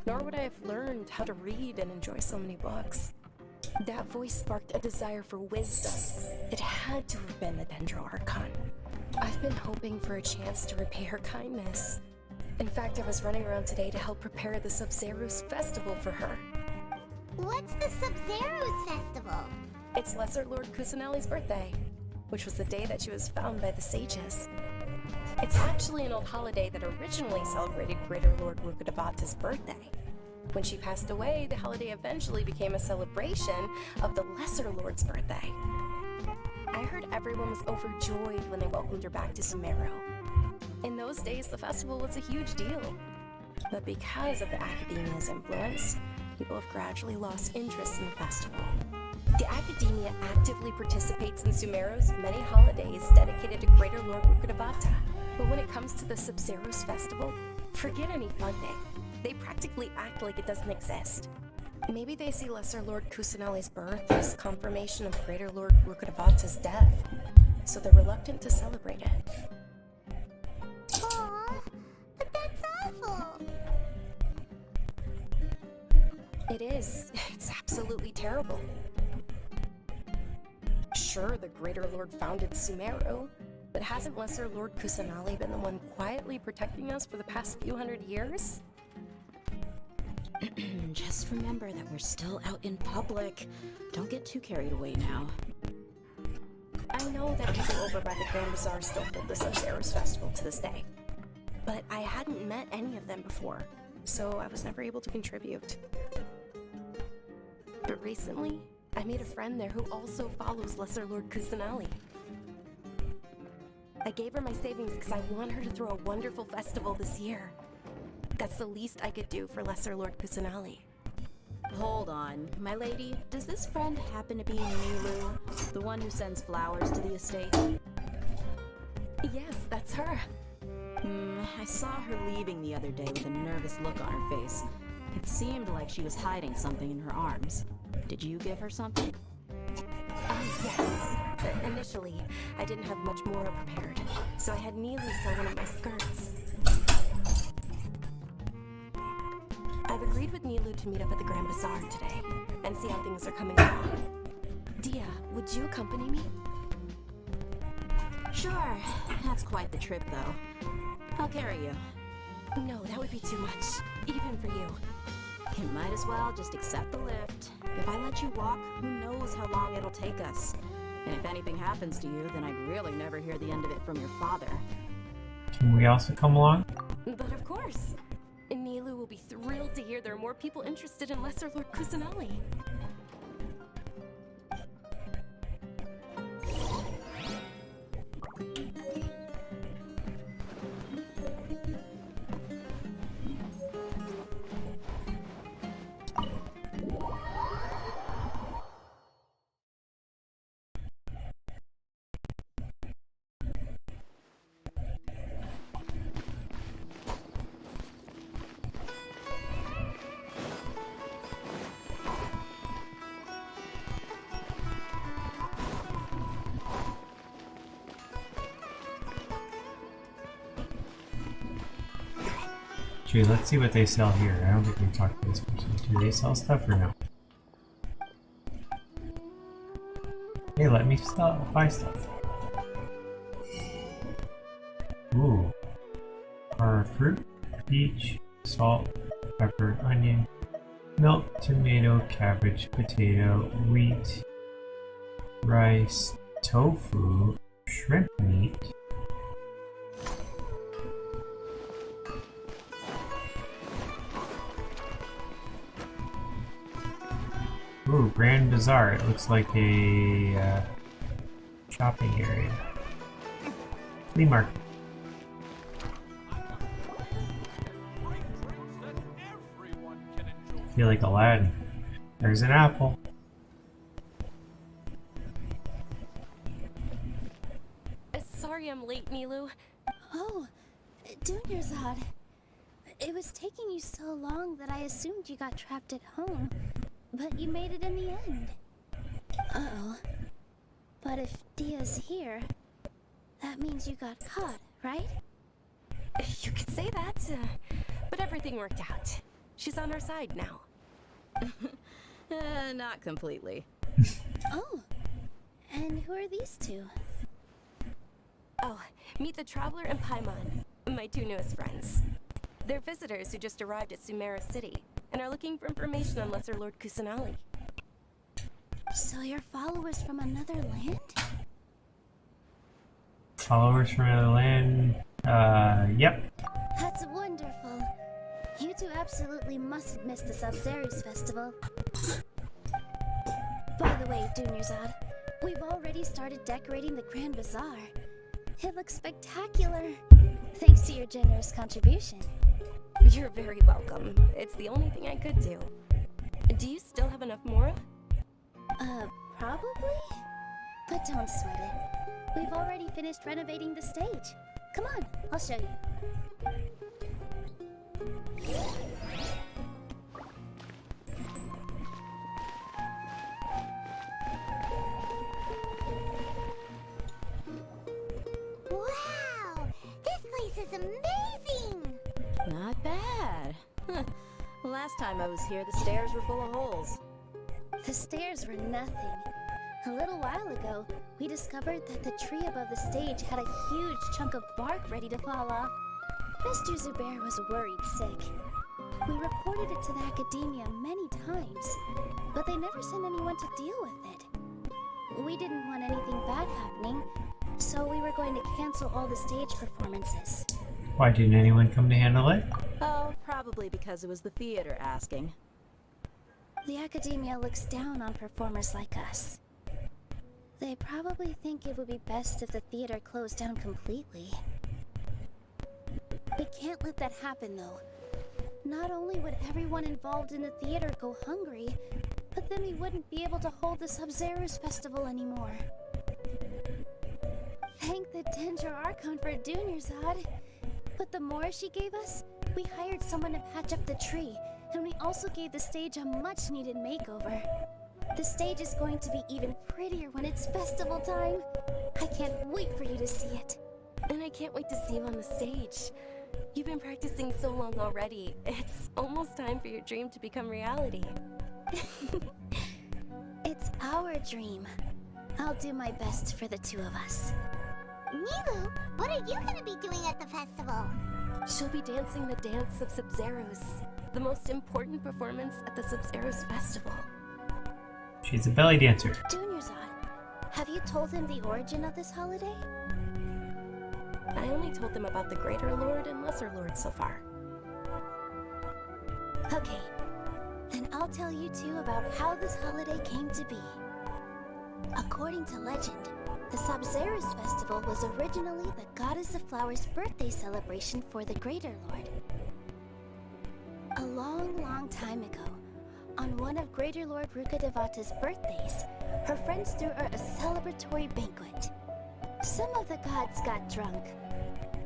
nor would I have learned how to read and enjoy so many books. That voice sparked a desire for wisdom. It had to have been the Dendro Archon. I've been hoping for a chance to repay her kindness. In fact, I was running around today to help prepare the Sub-Zero's festival for her. What's the Sub-Zero's festival? It's Lesser Lord Kusanali's birthday, which was the day that she was found by the sages. It's actually an old holiday that originally celebrated Greater Lord Rukkhadevata's birthday. When she passed away, the holiday eventually became a celebration of the Lesser Lord's birthday. I heard everyone was overjoyed when they welcomed her back to Sumeru. In those days, the festival was a huge deal. But because of the Academia's influence, people have gradually lost interest in the festival. The Academia actively participates in Sumeru's many holidays dedicated to Greater Lord Rukkhadevata. But when it comes to the Sub-Zero's festival, forget any funding. They practically act like it doesn't exist. Maybe they see Lesser Lord Kusanali's birth as confirmation of Greater Lord Rukkhadevata's death, so they're reluctant to celebrate it. Aww, but that's awful. It is. It's absolutely terrible. Sure, the Greater Lord founded Sumeru, but hasn't Lesser Lord Kusanali been the one quietly protecting us for the past few hundred years? Just remember that we're still out in public. Don't get too carried away now. I know that people over by the Grand Bazaar still hold the Sub-Zero's festival to this day, but I hadn't met any of them before, so I was never able to contribute. But recently, I made a friend there who also follows Lesser Lord Kusanali. I gave her my savings because I want her to throw a wonderful festival this year. That's the least I could do for Lesser Lord Kusanali. Hold on, my lady. Does this friend happen to be Nilu, the one who sends flowers to the estate? Yes, that's her. I saw her leaving the other day with a nervous look on her face. It seemed like she was hiding something in her arms. Did you give her something? Yes. Initially, I didn't have much more prepared, so I had Nilu sew one of my skirts. I've agreed with Nilu to meet up at the Grand Bazaar today and see how things are coming along. Dia, would you accompany me? Sure. That's quite the trip, though. I'll carry you. No, that would be too much, even for you. You might as well just accept the lift. If I let you walk, who knows how long it'll take us. And if anything happens to you, then I'd really never hear the end of it from your father. Can we also come along? But of course. Nilu will be thrilled to hear there are more people interested in Lesser Lord Kusanali. Actually, let's see what they sell here. I don't think we talked to this person. Do they sell stuff or no? Hey, let me buy stuff. Ooh. Our fruit, peach, salt, pepper, onion, milk, tomato, cabbage, potato, wheat, rice, tofu, shrimp meat. Ooh, Grand Bazaar. It looks like a shopping area. Flea market. I feel like Aladdin. There's an apple. Sorry I'm late, Nilu. Oh, Dunyarzad. It was taking you so long that I assumed you got trapped at home. But you made it in the end. Uh-oh. But if Dia's here, that means you got caught, right? You could say that, but everything worked out. She's on our side now. Not completely. Oh, and who are these two? Oh, meet the Traveler and Paimon, my two newest friends. They're visitors who just arrived at Sumeru City and are looking for information on Lesser Lord Kusanali. So you're followers from another land? Followers from another land? Yep. That's wonderful. You two absolutely mustn't miss the Sub-Zerus festival. By the way, Dunyarzad, we've already started decorating the Grand Bazaar. It looks spectacular, thanks to your generous contribution. You're very welcome. It's the only thing I could do. Do you still have enough Mora? Probably? But don't sweat it. We've already finished renovating the stage. Come on, I'll show you. Wow! This place is amazing! Not bad. Huh. Last time I was here, the stairs were full of holes. The stairs were nothing. A little while ago, we discovered that the tree above the stage had a huge chunk of bark ready to fall off. Mr. Zubair was worried sick. We reported it to the academia many times, but they never sent anyone to deal with it. We didn't want anything bad happening, so we were going to cancel all the stage performances. Why didn't anyone come to handle it? Oh, probably because it was the theater asking. The academia looks down on performers like us. They probably think it would be best if the theater closed down completely. We can't let that happen, though. Not only would everyone involved in the theater go hungry, but then we wouldn't be able to hold the Sub-Zerus festival anymore. Thank the Danger Archon for Dunyarzad. But the more she gave us, we hired someone to patch up the tree, and we also gave the stage a much-needed makeover. The stage is going to be even prettier when it's festival time. I can't wait for you to see it. And I can't wait to see you on the stage. You've been practicing so long already. It's almost time for your dream to become reality. It's our dream. I'll do my best for the two of us. Nilu, what are you gonna be doing at the festival? She'll be dancing the dance of Sub-Zerus, the most important performance at the Sub-Zerus festival. She's a belly dancer. Dunyarzad, have you told him the origin of this holiday? I only told them about the Greater Lord and Lesser Lord so far. Okay, then I'll tell you two about how this holiday came to be. According to legend, the Sub-Zerus festival was originally the Goddess of Flowers' birthday celebration for the Greater Lord. A long, long time ago, on one of Greater Lord Rukkhadevata's birthdays, her friends threw her a celebratory banquet. Some of the gods got drunk.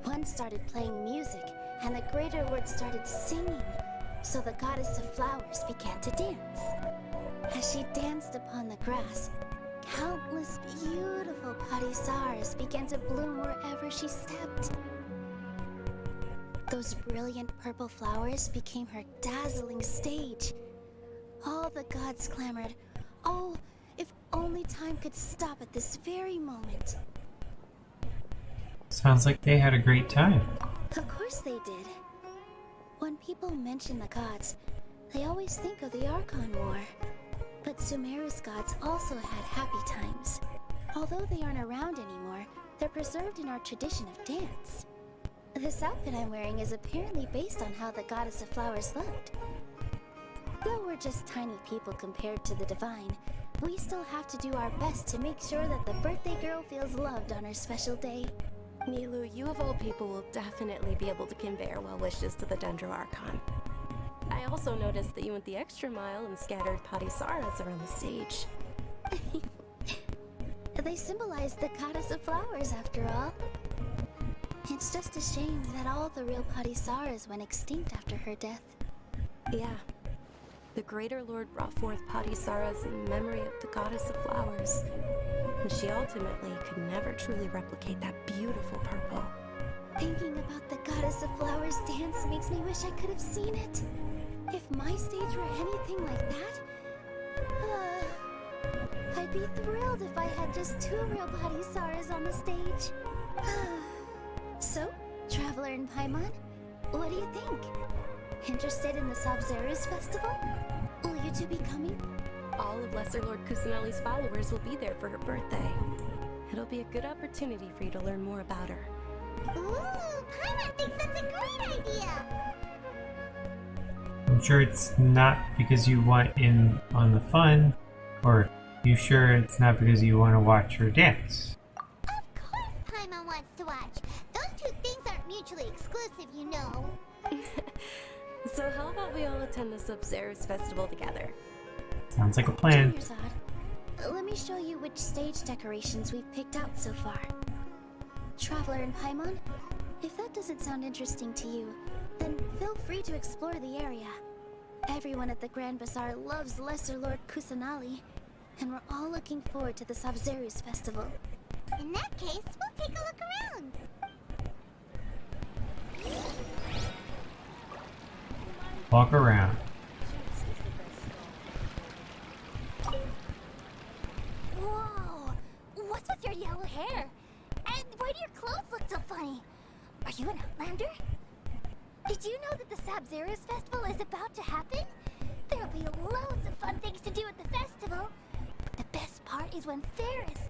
One started playing music, and the Greater Lord started singing, so the Goddess of Flowers began to dance. As she danced upon the grass, countless beautiful padisars began to bloom wherever she stepped. Those brilliant purple flowers became her dazzling stage. All the gods clamored, "Oh, if only time could stop at this very moment." Sounds like they had a great time. Of course they did. When people mention the gods, they always think of the Archon War. But Sumeru's gods also had happy times. Although they aren't around anymore, they're preserved in our tradition of dance. This outfit I'm wearing is apparently based on how the goddess of flowers looked. Though we're just tiny people compared to the divine, we still have to do our best to make sure that the birthday girl feels loved on her special day. Nilu, you of all people will definitely be able to convey our well wishes to the Dendro Archon. I also noticed that you went the extra mile and scattered Patisaras around the stage. They symbolize the goddess of flowers, after all. It's just a shame that all the real Patisaras went extinct after her death. Yeah. The Greater Lord brought forth Patisaras in memory of the goddess of flowers. And she ultimately could never truly replicate that beautiful purple. Thinking about the goddess of flowers dance makes me wish I could have seen it. If my stage were anything like that, I'd be thrilled if I had just 2 real Patisaras on the stage. So, Traveler and Paimon, what do you think? Interested in the Sabzeruz festival? Will you two be coming? All of Lesser Lord Kusanali's followers will be there for her birthday. It'll be a good opportunity for you to learn more about her. Ooh, Paimon thinks that's a great idea! I'm sure it's not because you want in on the fun, or you sure it's not because you want to watch her dance? Of course Paimon wants to watch. Those two things aren't mutually exclusive, you know. So how about we all attend the Sabzeruz festival together? Sounds like a plan. Junior, let me show you which stage decorations we've picked out so far. Traveler and Paimon, if that doesn't sound interesting to you, then feel free to explore the area. Everyone at the Grand Bazaar loves Lesser Lord Kusanali, and we're all looking forward to the Sabzeruz festival. In that case, we'll take a look around. Walk around. Whoa! What's with your yellow hair? And why do your clothes look so funny? Are you an Outlander? Did you know that the Sabzeruz festival is about to happen? There'll be loads of fun things to do at the festival. But the best part is when Ferris,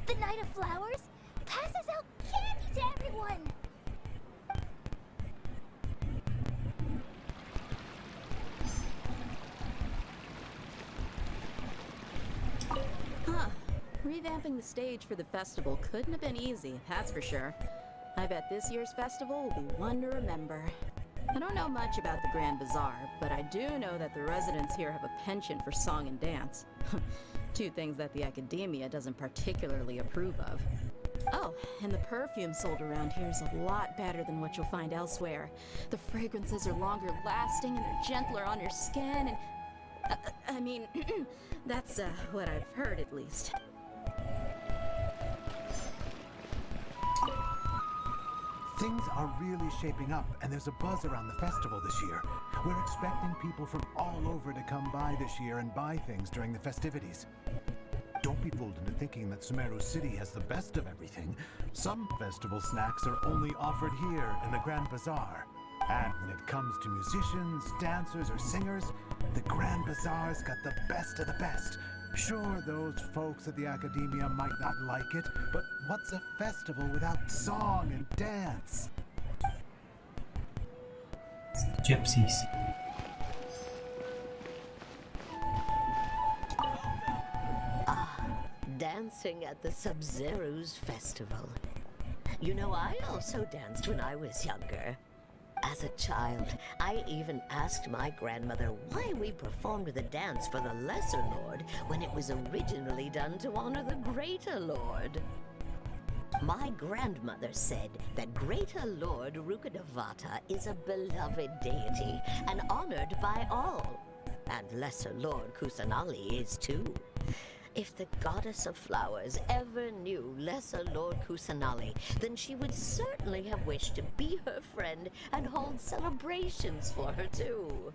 the Knight of Flowers, passes out candy to everyone. Huh. Revamping the stage for the festival couldn't have been easy, that's for sure. I bet this year's festival will be one to remember. I don't know much about the Grand Bazaar, but I do know that the residents here have a penchant for song and dance. 2 things that the Academia doesn't particularly approve of. Oh, and the perfume sold around here is a lot better than what you'll find elsewhere. The fragrances are longer lasting and they're gentler on your skin and... I mean, that's what I've heard at least. Things are really shaping up, and there's a buzz around the festival this year. We're expecting people from all over to come by this year and buy things during the festivities. Don't be fooled into thinking that Sumeru City has the best of everything. Some festival snacks are only offered here in the Grand Bazaar. And when it comes to musicians, dancers, or singers, the Grand Bazaar's got the best of the best. Sure, those folks at the Academia might not like it, but what's a festival without song and dance? Gypsies. Dancing at the Sabzeruz festival. You know, I also danced when I was younger. As a child, I even asked my grandmother why we performed the dance for the Lesser Lord when it was originally done to honor the Greater Lord. My grandmother said that Greater Lord Rukkhadevata is a beloved deity and honored by all. And Lesser Lord Kusanali is too. If the goddess of flowers ever knew Lesser Lord Kusanali, then she would certainly have wished to be her friend and hold celebrations for her too.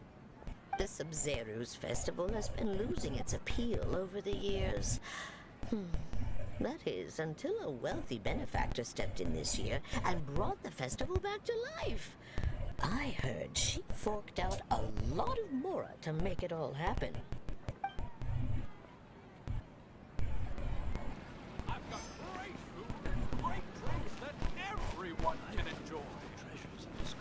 The Sub-Zeru's festival has been losing its appeal over the years. That is, until a wealthy benefactor stepped in this year and brought the festival back to life. I heard she forked out a lot of mora to make it all happen. I've got great food and great drinks that everyone can enjoy. Treasures in this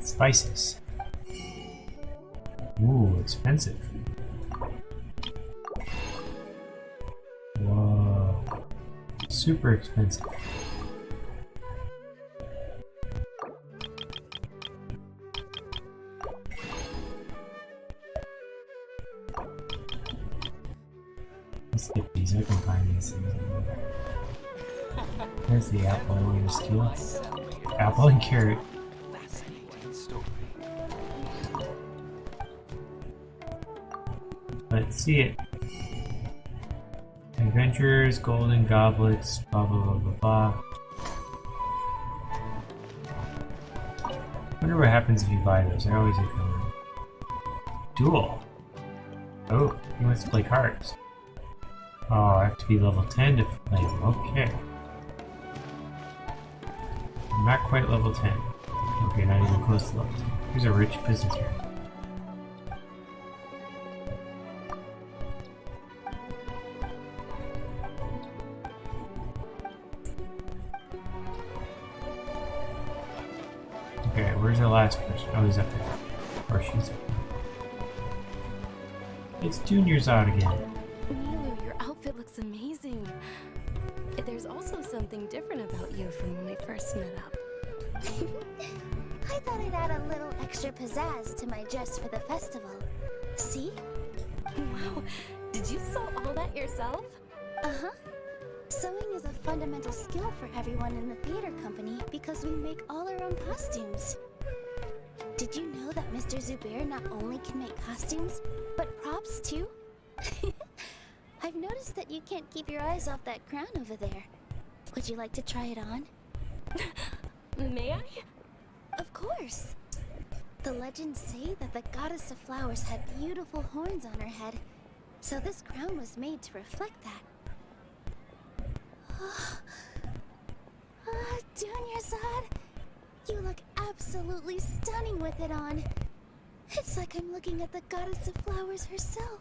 Spices. Ooh, expensive. Whoa. Super expensive. Let's skip these. I can find these things. There's the apple I want to steal. Apple and carrot. Let's see it. Adventures, golden goblets, blah blah blah blah blah. Wonder what happens if you buy those. I always get them. Duel. Oh, he wants to play cards. Oh, I have to be level 10 to play them. Okay. I'm not quite level 10. Okay, not even close to level 10. Here's a rich businessman. Okay, where's the last person? Oh, he's up there. Or she's up there. It's Junior's out again. Milu, your outfit looks amazing. There's also something different about you from when we first met up. I thought I'd add a little extra pizzazz to my dress for the festival. See? Wow, did you sew all that yourself? Uh-huh. Sewing is a fundamental skill for everyone in the theater company because we make all our own costumes. Did you know that Mr. Zubair not only can make costumes, but props too? I've noticed that you can't keep your eyes off that crown over there. Would you like to try it on? May I? Of course. The legends say that the goddess of flowers had beautiful horns on her head, so this crown was made to reflect that. Dunyarzad, you look absolutely stunning with it on. It's like I'm looking at the goddess of flowers herself.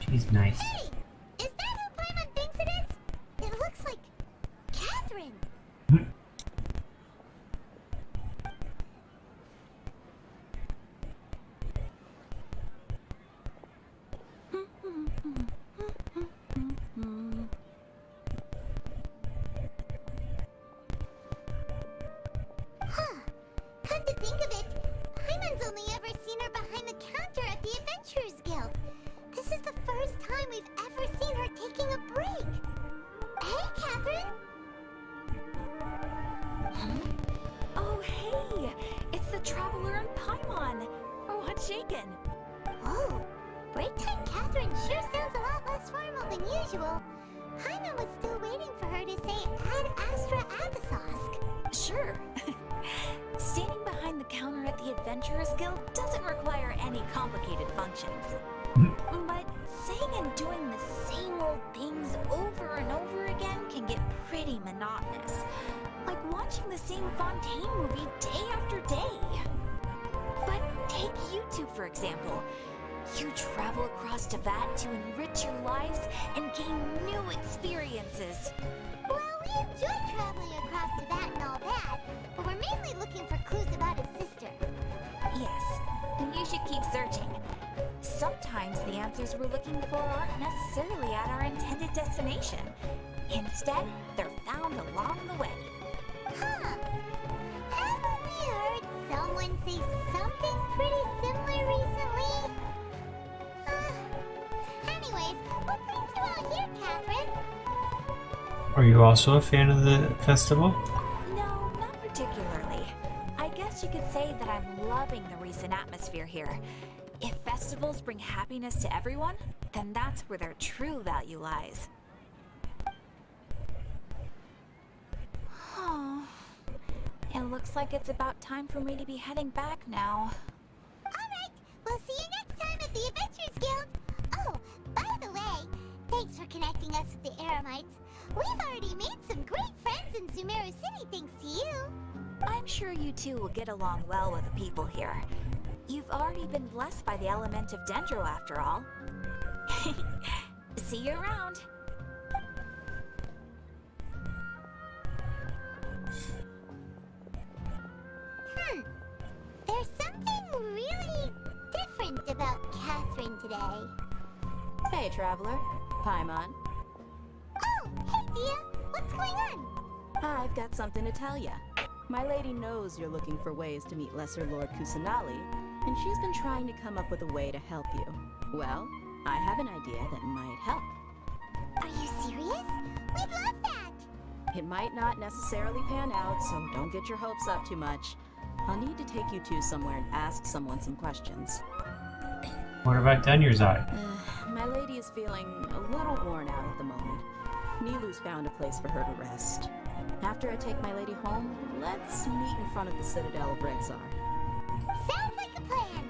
She's nice. Hey! Is that who Paimon thinks it is? It looks like Catherine. Come to think of it, Paimon's only ever seen her behind the counter at the Adventurers Guild. This is the first time we've ever seen her taking a break. Hey, Catherine! Oh, hey! It's the Traveler and Paimon! Oh, what's shaken? Whoa! Break time Catherine sure sounds a lot less formal than usual. Paimon was still waiting for her to say Ad Astra Abyssosque. Sure. Standing behind the counter at the Adventurers Guild doesn't require any complicated functions. But saying and doing the same old things over and over again can get pretty monotonous. Like watching the same Fontaine movie day after day. But take you two, for example. You travel across Teyvat to enrich your lives and gain new experiences. Well, we enjoy traveling across Teyvat and all that, but we're mainly looking for clues about his sister. Yes, and you should keep searching. Sometimes the answers we're looking for aren't necessarily at our intended destination. Instead, they're found along the way. Huh. Haven't you heard someone say something pretty similar recently? Anyways, what brings you out here, Catherine? Are you also a fan of the festival? No, not particularly. I guess you could say that I'm loving the recent atmosphere here. If festivals bring happiness to everyone, then that's where their true value lies. Oh, it looks like it's about time for me to be heading back now. Alright, we'll see you next time at the Adventurers Guild. Oh, by the way, thanks for connecting us with the Eremites. We've already made some great friends in Sumeru City thanks to you. I'm sure you two will get along well with the people here. You've already been blessed by the element of Dendro after all. See you around. There's something really different about Catherine today. Hey, traveler. Paimon. Oh, hey, Dia. What's going on? I've got something to tell ya. My lady knows you're looking for ways to meet Lesser Lord Kusanali, and she's been trying to come up with a way to help you. Well, I have an idea that might help. Are you serious? We'd love that! It might not necessarily pan out, so don't get your hopes up too much. I'll need to take you two somewhere and ask someone some questions. What about Dunyerzai? My lady is feeling a little worn out at the moment. Nilu's found a place for her to rest. After I take my lady home, let's meet in front of the Citadel of Rexar. Sounds like a plan!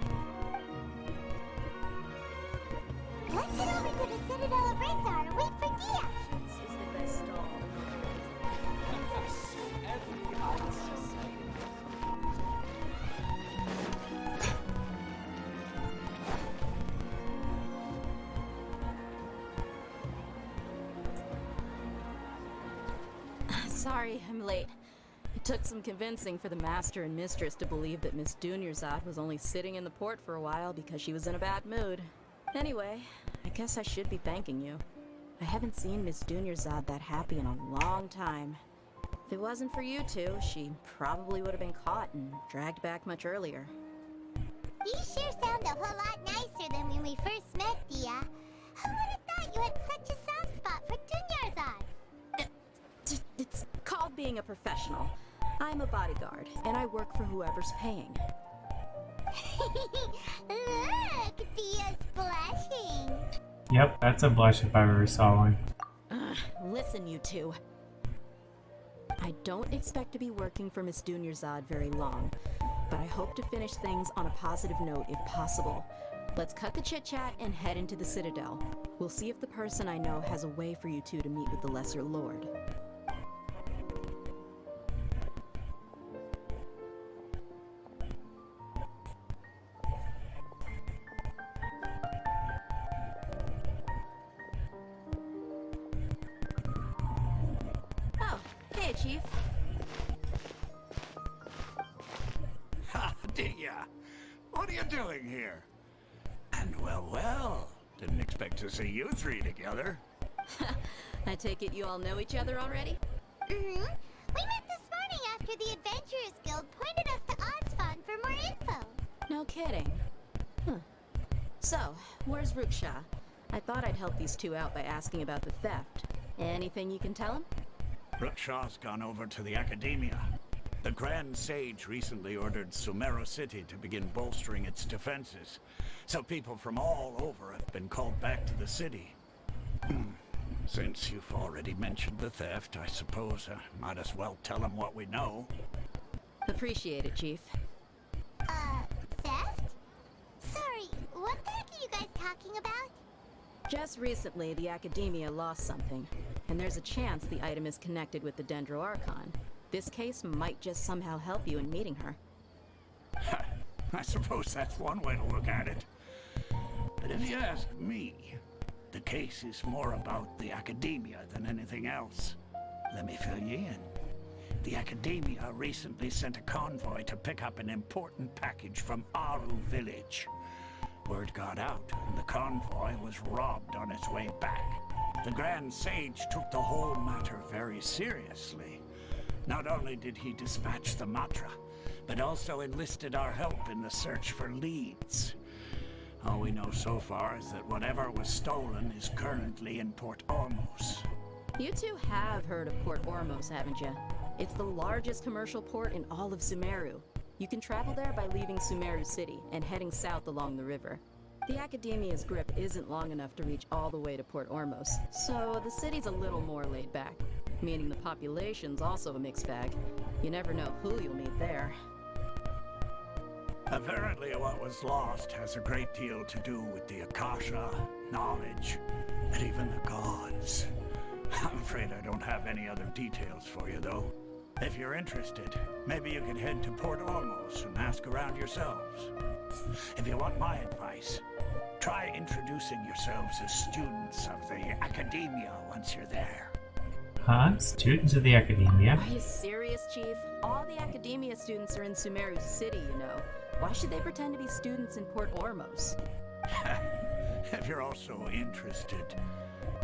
Let's head over to the Citadel of Rexar and wait for Dia! This is the best stall. Sorry, I'm late. It took some convincing for the master and mistress to believe that Miss Dunyerzad was only sitting in the port for a while because she was in a bad mood. Anyway, I guess I should be thanking you. I haven't seen Miss Dunyerzad that happy in a long time. If it wasn't for you two, she probably would have been caught and dragged back much earlier. You sure sound a whole lot nicer than when we first met, Dia. Who would have thought you had such a soft spot for Dunyarzad? It's called being a professional. I'm a bodyguard, and I work for whoever's paying. Look, Dia's blushing. Yep, that's a blush if I ever saw one. Listen, you two. I don't expect to be working for Miss Dunyerzad very long, but I hope to finish things on a positive note if possible. Let's cut the chit-chat and head into the Citadel. We'll see if the person I know has a way for you two to meet with the Lesser Lord. Oh, hey, Chief. Ha, Dia! What are you doing here? And well, didn't expect to see you three together. I take it you all know each other already? Mm-hmm. We met this morning after the Adventurers Guild pointed us to Ozfond for more info. No kidding. Huh. So, where's Ruksha? I thought I'd help these two out by asking about the theft. Anything you can tell him? Ruksha's gone over to the Academia. The Grand Sage recently ordered Sumeru City to begin bolstering its defenses, so people from all over have been called back to the city. Since you've already mentioned the theft, I suppose I might as well tell them what we know. Appreciate it, Chief. Theft? Sorry, what the heck are you guys talking about? Just recently, the Academia lost something, and there's a chance the item is connected with the Dendro Archon. This case might just somehow help you in meeting her. I suppose that's one way to look at it. But if you ask me, the case is more about the Academia than anything else. Let me fill you in. The Academia recently sent a convoy to pick up an important package from Aru village. Word got out, and the convoy was robbed on its way back. The Grand Sage took the whole matter very seriously. Not only did he dispatch the Matra, but also enlisted our help in the search for leads. All we know so far is that whatever was stolen is currently in Port Ormos. You two have heard of Port Ormos, haven't you? It's the largest commercial port in all of Sumeru. You can travel there by leaving Sumeru City and heading south along the river. The Academia's grip isn't long enough to reach all the way to Port Ormos, so the city's a little more laid back, meaning the population's also a mixed bag. You never know who you'll meet there. Apparently what was lost has a great deal to do with the Akasha, knowledge, and even the gods. I'm afraid I don't have any other details for you, though. If you're interested, maybe you can head to Port Ormos and ask around yourselves. If you want my advice, try introducing yourselves as students of the Academia once you're there. Huh? Students of the Academia? Are you serious, Chief? All the Academia students are in Sumeru City, you know. Why should they pretend to be students in Port Ormos? If you're also interested,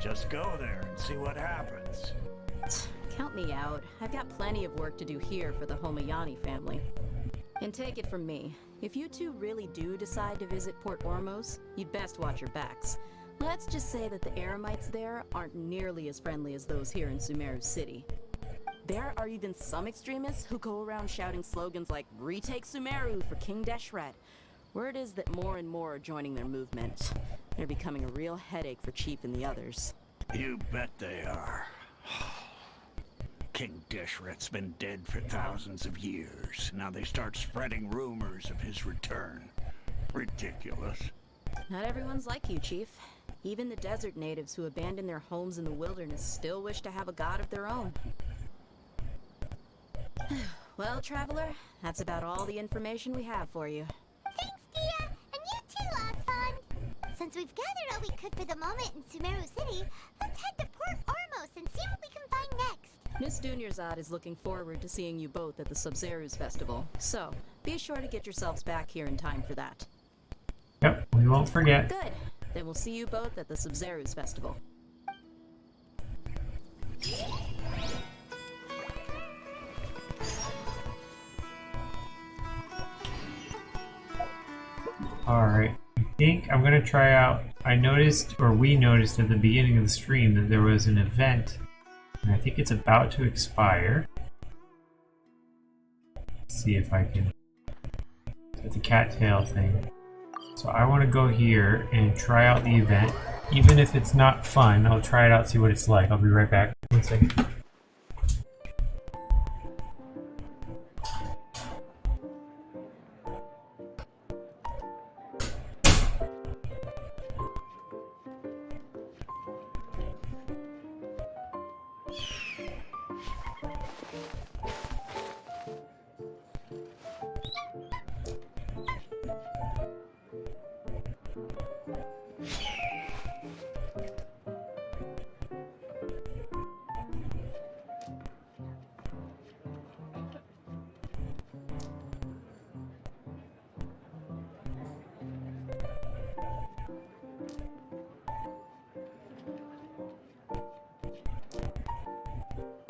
just go there and see what happens. Count me out. I've got plenty of work to do here for the Homayani family. And take it from me, if you two really do decide to visit Port Ormos, you'd best watch your backs. Let's just say that the Eremites there aren't nearly as friendly as those here in Sumeru City. There are even some extremists who go around shouting slogans like "Retake Sumeru for King Deshret." Word is that more and more are joining their movement. They're becoming a real headache for Chief and the others. You bet they are. King Deshret's been dead for thousands of years. Now they start spreading rumors of his return. Ridiculous. Not everyone's like you, Chief. Even the desert natives who abandoned their homes in the wilderness still wish to have a god of their own. Well, Traveler, that's about all the information we have for you. Thanks, Dia! And you too, Osfon! Since we've gathered all we could for the moment in Sumeru City, let's head to Port Ormos and see what we can find next. Miss Dunyarzad is looking forward to seeing you both at the Sub-Zeru's festival, so be sure to get yourselves back here in time for that. Yep, we won't forget. Good. Then we'll see you both at the Sub-Zeru's festival. Alright, I think I'm gonna try out. I noticed, or we noticed at the beginning of the stream, that there was an event, and I think it's about to expire. Let's see if I can. It's a cattail thing. So I want to go here and try out the event. Even if it's not fun, I'll try it out, see what it's like. I'll be right back. 1 second.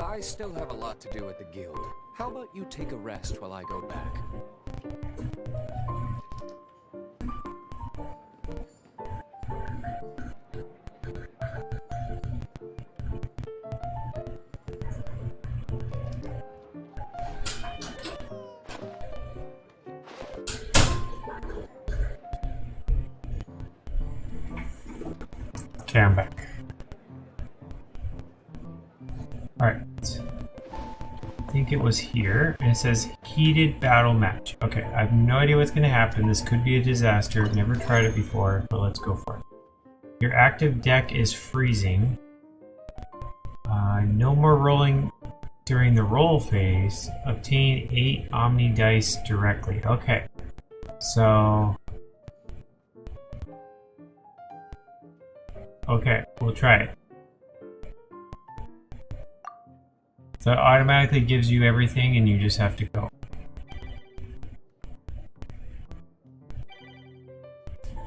I still have a lot to do at the guild. How about you take a rest while I go back? Okay, I'm back. Alright. I think it was here, and it says heated battle match. Okay, I have no idea what's going to happen. This could be a disaster. I've never tried it before, but let's go for it. Your active deck is freezing. No more rolling during the roll phase. Obtain 8 Omni dice directly. Okay, so... Okay, we'll try it. So it automatically gives you everything and you just have to go.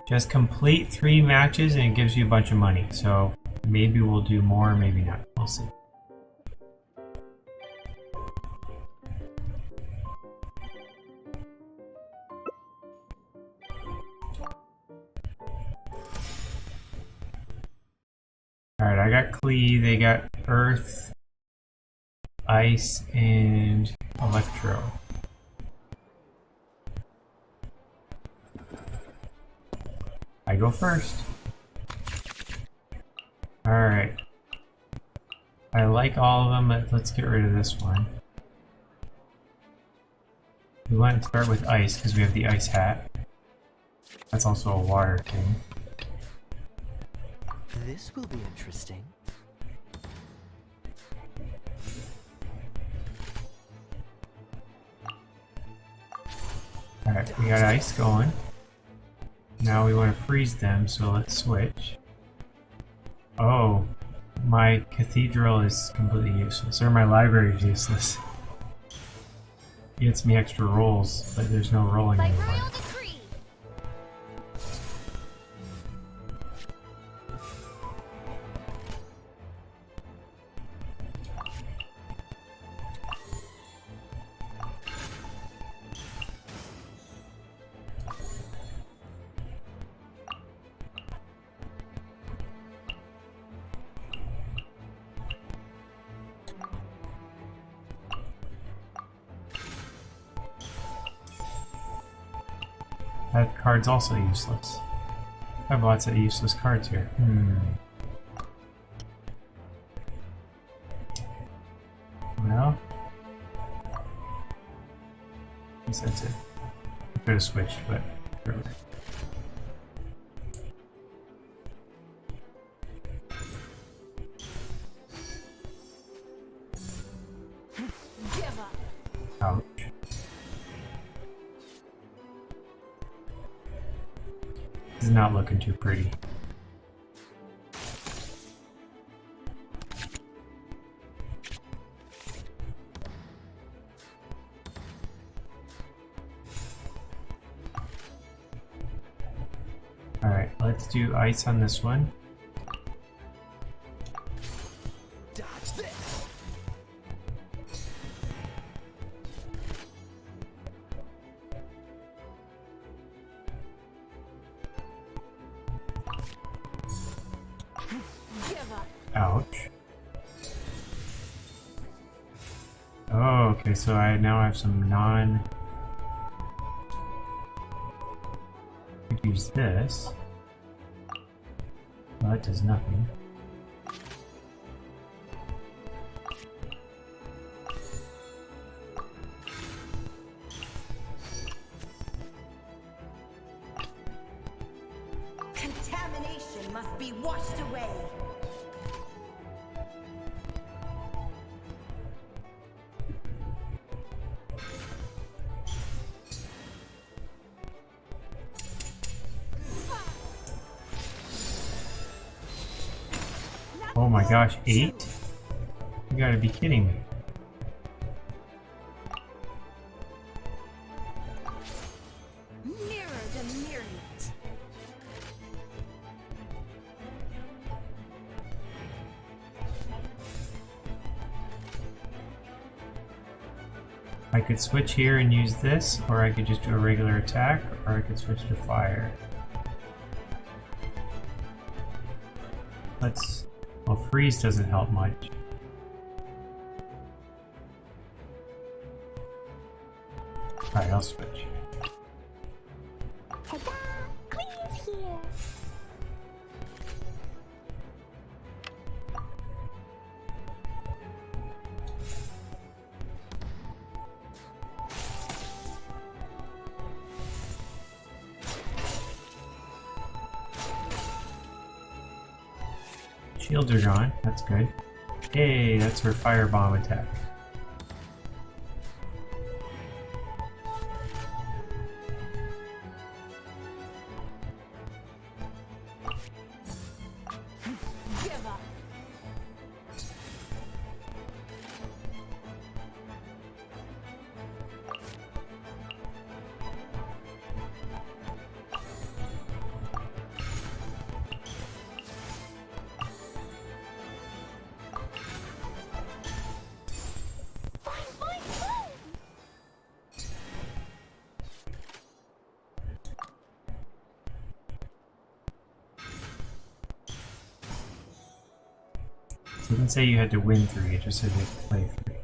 Just complete 3 matches and it gives you a bunch of money. So Maybe we'll do more, maybe not. We'll see. Alright, I got Collei, they got Earth, Ice, and Electro. I go first. Alright. I like all of them, but let's get rid of this one. We want to start with Ice because we have the Ice Hat. That's also a water thing. This will be interesting. Alright, we got Ice going. Now we want to freeze them, so let's switch. Oh, my cathedral is completely useless, or my library is useless. It gets me extra rolls, but there's no rolling anymore. That card's also useless. I have lots of useless cards here. Well, I guess that's it. I could have switched, but whatever. Ouch. This is not looking too pretty. Alright, let's do Ice on this one. Dodge this. Ouch. Oh, okay, so I now have some non... I could use this. Well, that does nothing. Contamination must be washed away. Oh my gosh, 8? You gotta be kidding me. Nearer the myriad. I could switch here and use this, or I could just do a regular attack, or I could switch to fire. Let's... Well, freeze doesn't help much. Alright, I'll switch. Ta-da! Queen's here! Shields are gone, that's good. Hey, that's her firebomb attack. It didn't say you had to win 3, it just said you had to play 3.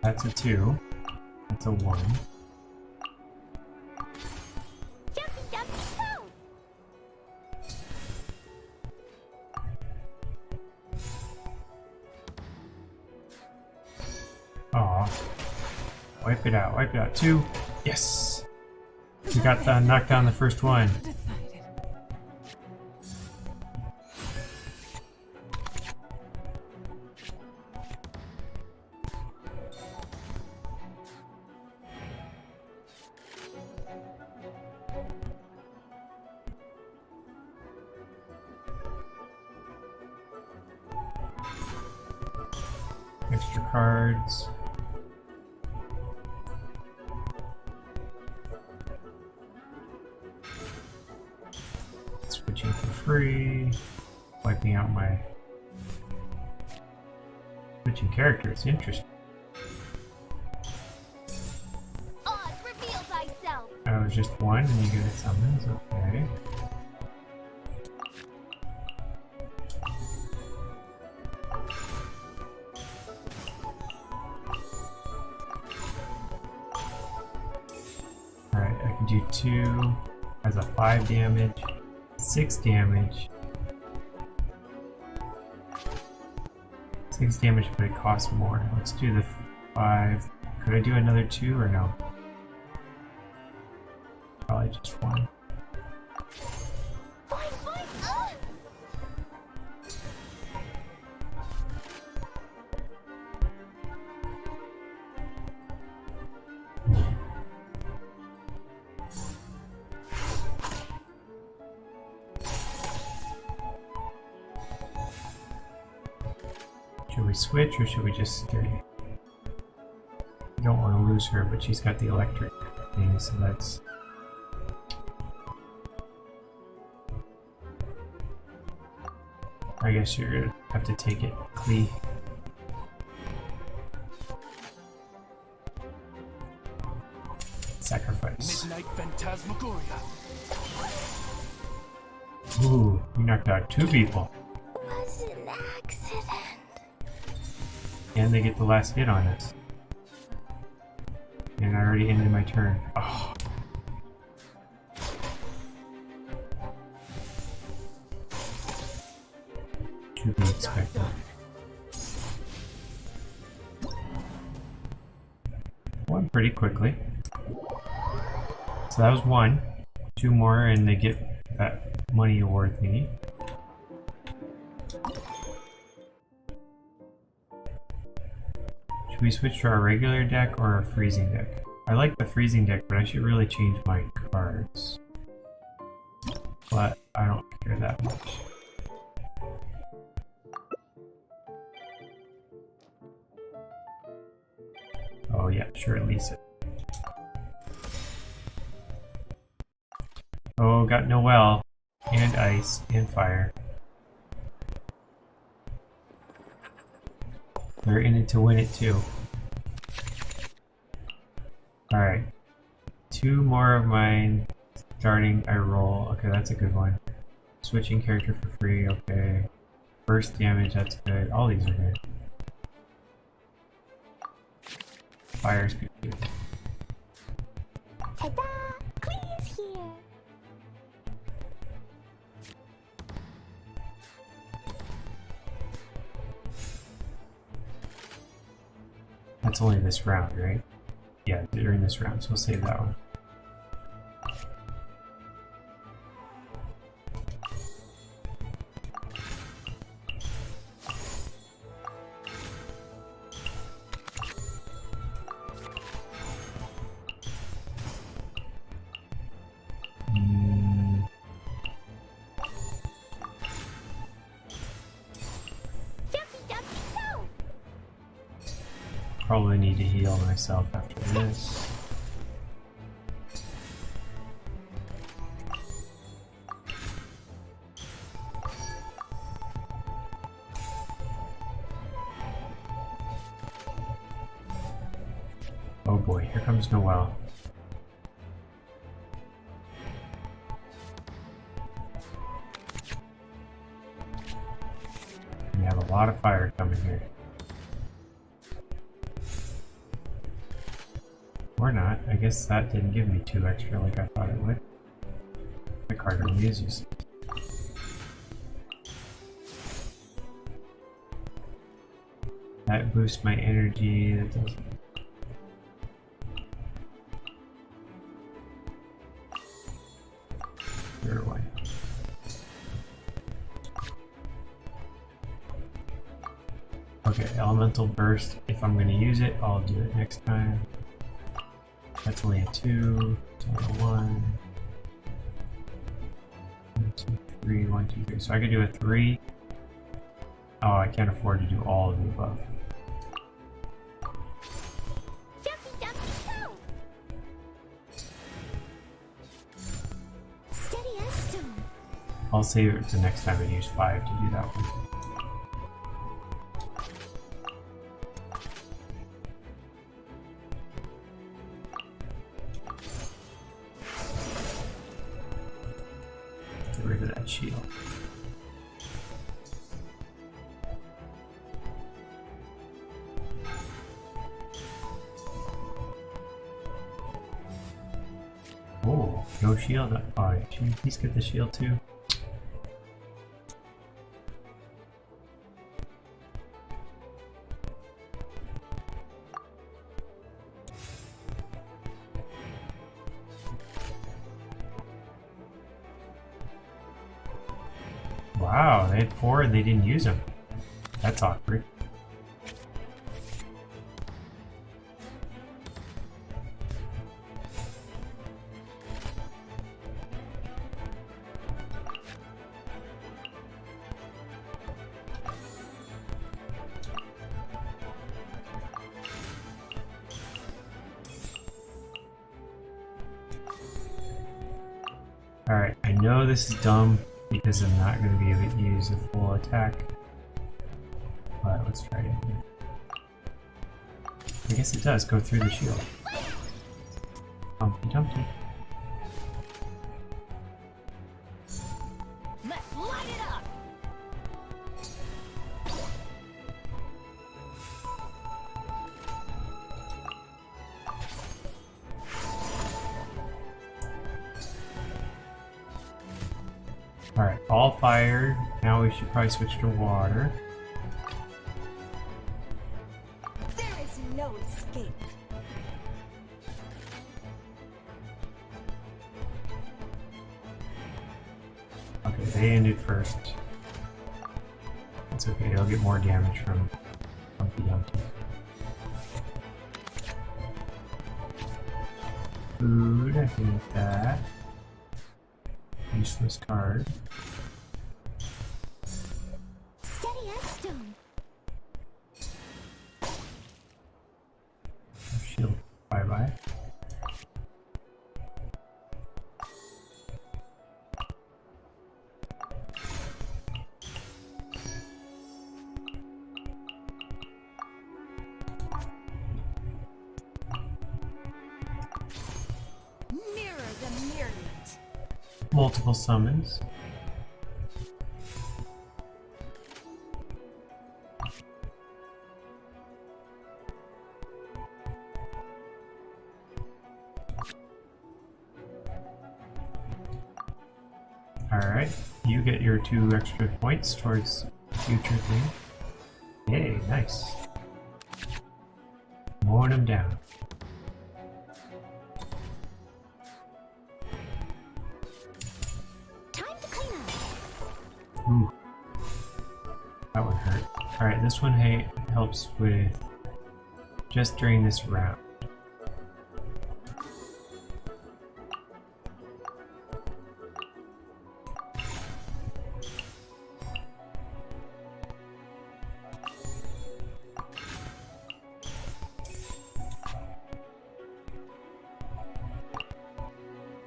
That's a 2. That's a 1. Aw. Wipe it out, wipe it out. 2. Yes! We got the knocked down the first one. Extra cards. Switching for free. Wiping out my... Switching characters, interesting. Oz, reveal thyself. I was just 1 and you get a summons, okay. Alright, I can do 2 as a 5 damage, 6 damage. 6 damage, but it costs more. Let's do the 5. Could I do another 2 or no? Probably just 1. Should we switch or should we just stay? I don't want to lose her, but she's got the electric thing, so that's... I guess you're gonna have to take it, Collei. Sacrifice. Midnight Phantasmagoria. Ooh, you knocked out 2 people. Was an accident. And they get the last hit on us. And I already ended my turn. Oh. To be expected. Won pretty quickly. So that was 1. 2 more and they get that money award thingy. Should we switch to our regular deck or our freezing deck? I like the freezing deck, but I should really change my cards. But I don't care that much. Oh yeah, sure, release it. Oh, got Noelle, and ice, and fire. They're in it to win it too. Alright. 2 more of mine. Starting, I roll. Okay, that's a good one. Switching character for free, okay. Burst damage, that's good. All these are good. Fire's good too. Ta-da! Clee's here. That's only this round, right? Yeah, during this round, so we'll save that one. Probably need to heal myself after this. Oh boy, here comes Noelle. a lot of fire coming here. Or not. I guess that didn't give me 2 extra like I thought it would. The card only is useless. That boosts my energy. That doesn't. Sure, why not? Okay, elemental burst. If I'm going to use it, I'll do it next time. That's only a 2. It's only a 1. 1, 2, 3, 1, 2, 3. So I could do a 3. Oh, I can't afford to do all of the above. Jumpy, jumpy, go! Steady as stone. I'll save it to next time and use 5 to do that one. Get rid of that shield. Oh, no shield. Alright, should you please get the shield too? Wow, they had 4 and they didn't use them. That's awkward. Alright, I know this is dumb because I'm not going to be able to use a full attack. But let's try it again. I guess it does go through the shield. Humpty Dumpty. Let's light it up! Alright, all fired. Now we should probably switch to water. There is no escape. Okay, they ended first. It's okay, they'll get more damage from Humpty Dumpty. Food, I can eat that. Useless card. Steady as stone. Shield. Bye bye. Mirror the myriad. Multiple summons. Alright, you get your 2 extra points towards future thing. Yay, nice. Mowing them down. Time to clean up. Ooh. That one hurt. Alright, this one helps with just during this round.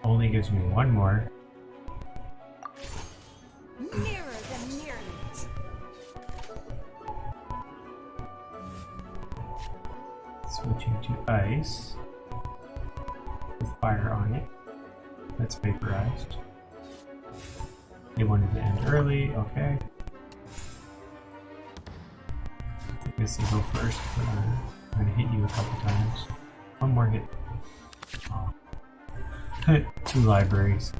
Only gives me 1 more. Mirror the myriad. Switching to ice with fire on it. That's vaporized. They wanted to end early, okay. guess you go first. But I'm gonna hit you a couple times. One more hit. Oh. 2 libraries.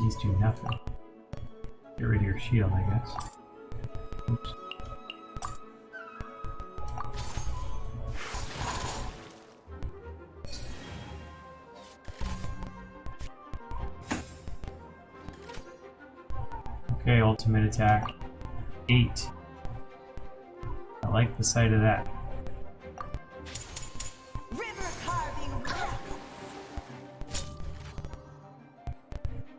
These do nothing. Get rid of your shield, I guess. Oops. Okay, ultimate attack. 8. I like the sight of that.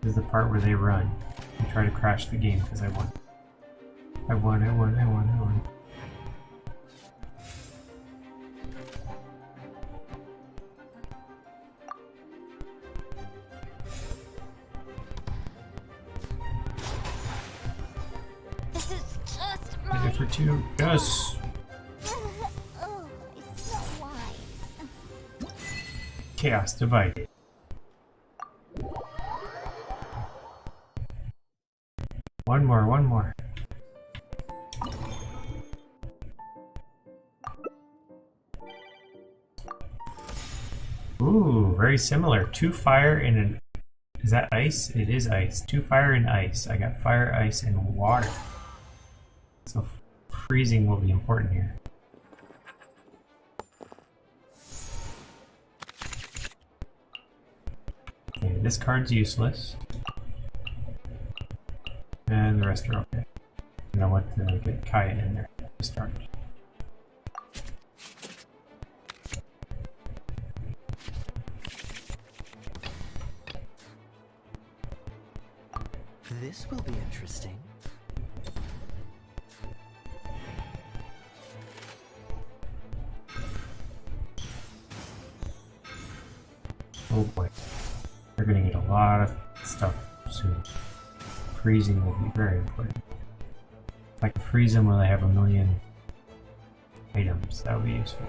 This is the part where they run and try to crash the game because I won. I won. This is just Hit it for 2. Yes! Oh, I smell wine. Chaos divided. One more. Ooh, very similar. 2 fire and an... Is that ice? It is ice. 2 fire and ice. I got fire, ice, and water. So freezing will be important here. Okay, this card's useless. And the rest are okay. And I want to get Kaya in there to start. This will be interesting. Oh boy. They're gonna get a lot of stuff soon. Freezing will be very important. If I can freeze them when I have 1,000,000 items, that would be useful.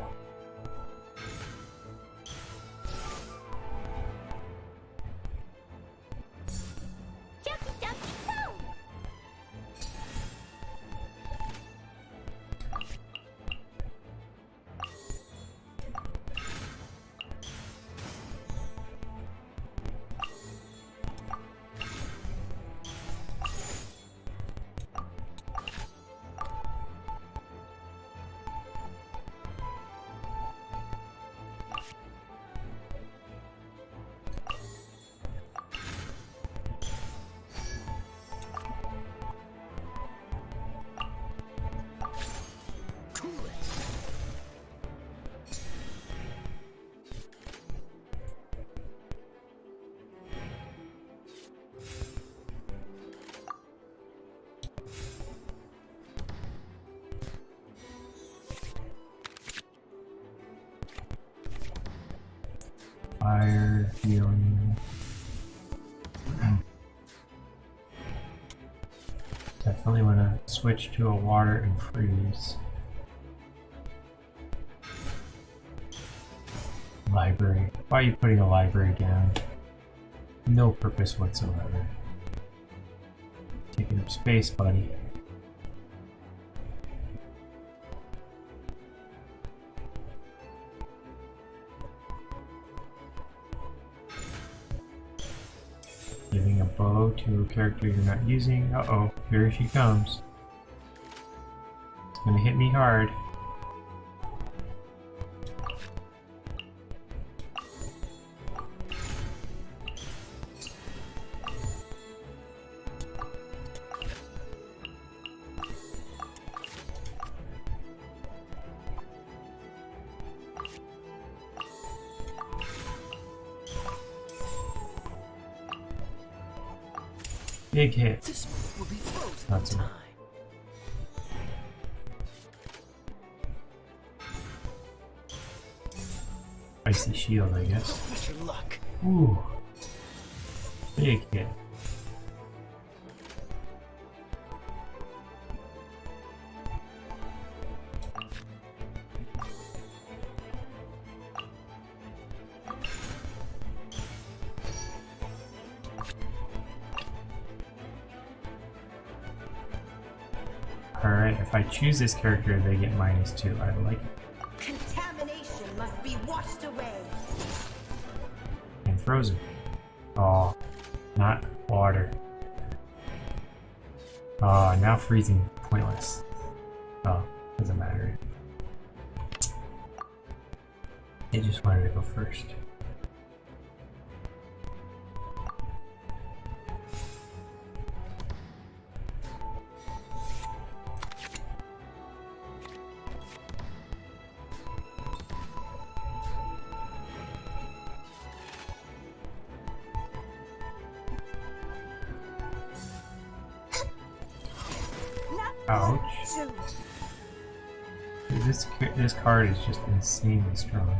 Fire, healing. Definitely want to switch to a water and freeze. Library. Why are you putting a library down? No purpose whatsoever. Taking up space, buddy. Giving a bow to a character you're not using. Uh-oh, here she comes. It's gonna hit me hard. Big hit. This will be frozen Not in so time. Icy shield, I guess. Wish your luck. Ooh. Big hit. Alright, if I choose this character, they get -2. I like it. Contamination must be washed away. And frozen. Oh, not water. Oh, now freezing. Pointless. Oh, doesn't matter. I just wanted to go first. Ouch. This card is just insanely strong.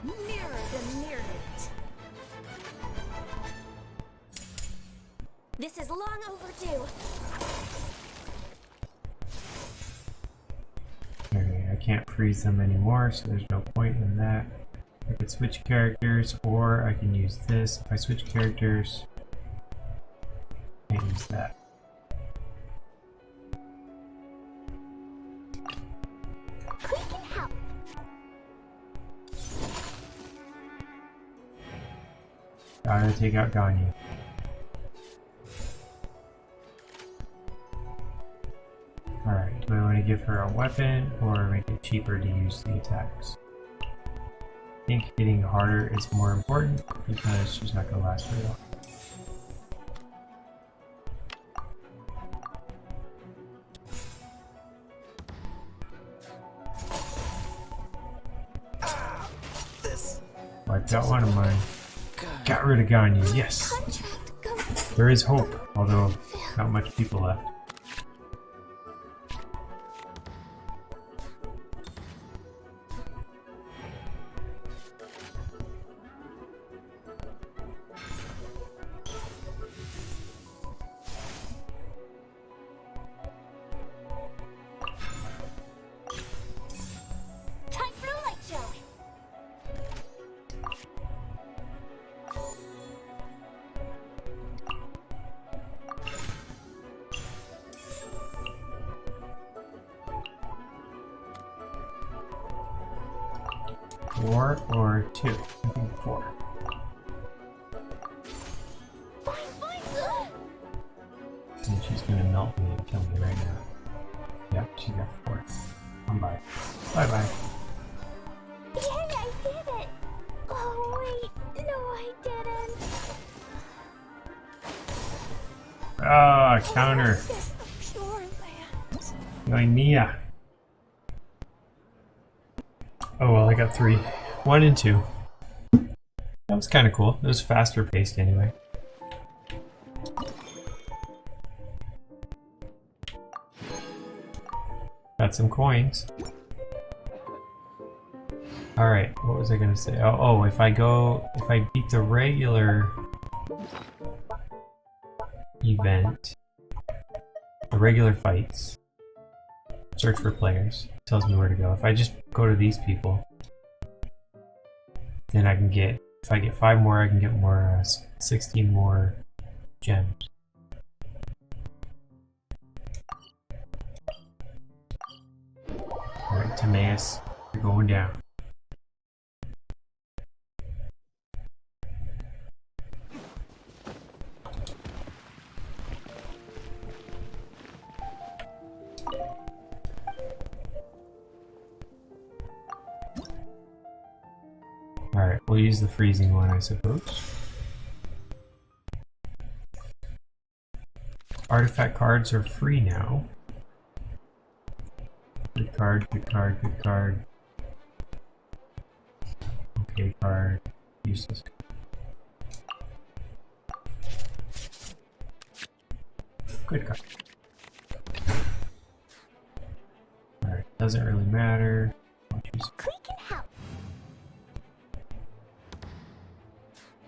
Nearer than nearness. This is long overdue. Okay, I can't freeze them anymore, so there's no point in that. I could switch characters, or I can use this. If I switch characters, I can't use that. We can help. Gotta take out Ganyu. Alright, do I want to give her a weapon or make it cheaper to use the attacks? I think hitting harder is more important because she's not going to last very long. Wiped out one of mine. Got rid of Ganyu, yes! There is hope, although not much people left. Time for a light show. Four or two? I think 4. And she's gonna melt me and kill me right now. Yep, she got 4. I'm bye. Bye bye. Yay, I did it! Oh wait, no I didn't. Ah, counter. This the pure land. Going Mia. Oh well, I got 3. 1 and 2. That was kind of cool. It was faster paced anyway. Got some coins. Alright, what was I gonna say? Oh, if I beat the regular event, the regular fights, search for players, tells me where to go. If I just go to these people, then I can get, if I get 5 more, I can get more, 16 more gems. Alright, Timaeus, you're going down. Alright, we'll use the freezing one, I suppose. Artifact cards are free now. Good card, good card, good card. Okay card, useless. Good card. Alright, doesn't really matter. I'll choose. We can help.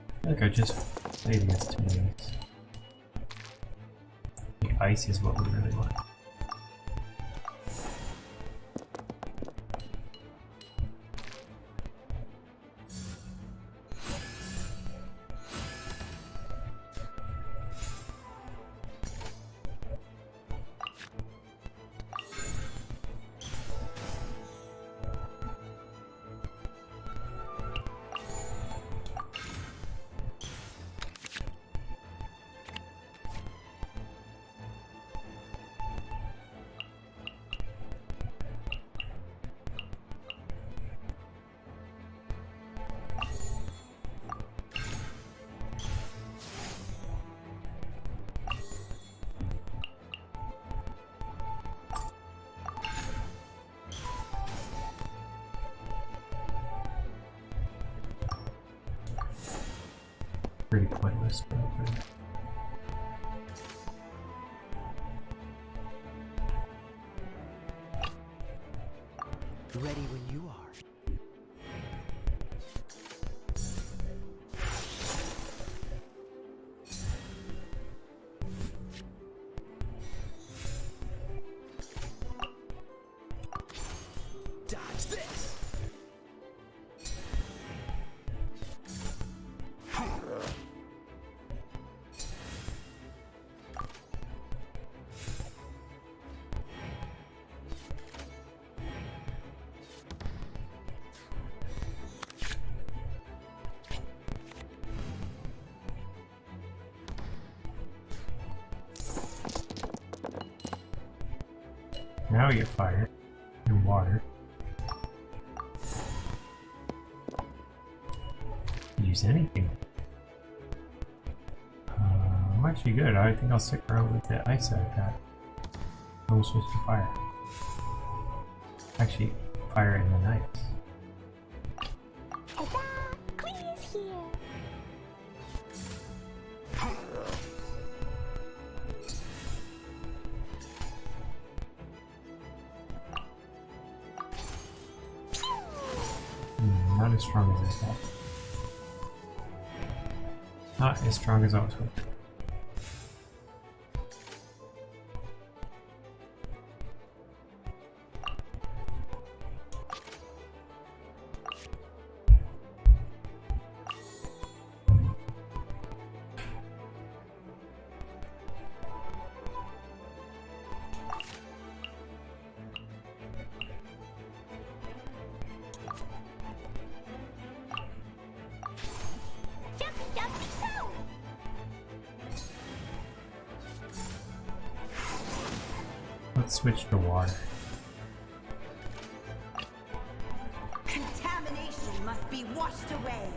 I feel like I just played against 2 minutes. Yeah. think ice is what we really want. Pretty pointless, but okay. Ready when you are. Dodge this! Now you get fire and water. Use anything. I'm actually good. I think I'll stick around with the ice that I've got. Then we'll switch to fire. Actually, fire and then ice. Ta-da! Clee's here. Not as strong as I thought. Not as strong as I was hoping. Let's switch to water. Contamination must be washed away.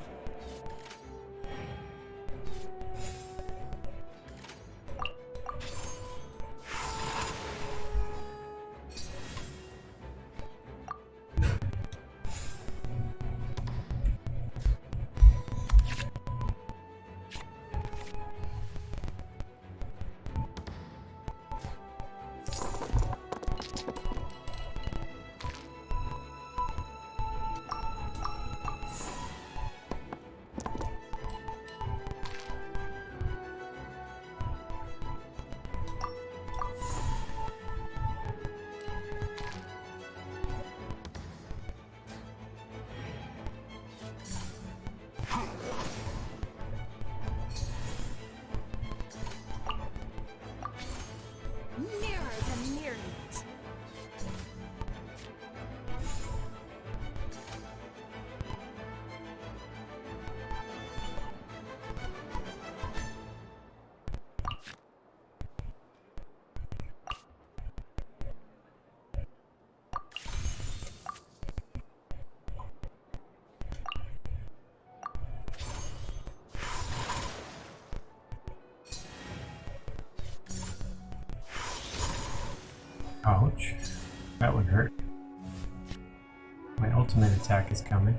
Mirrors and myriads. Ouch. That would hurt. My ultimate attack is coming.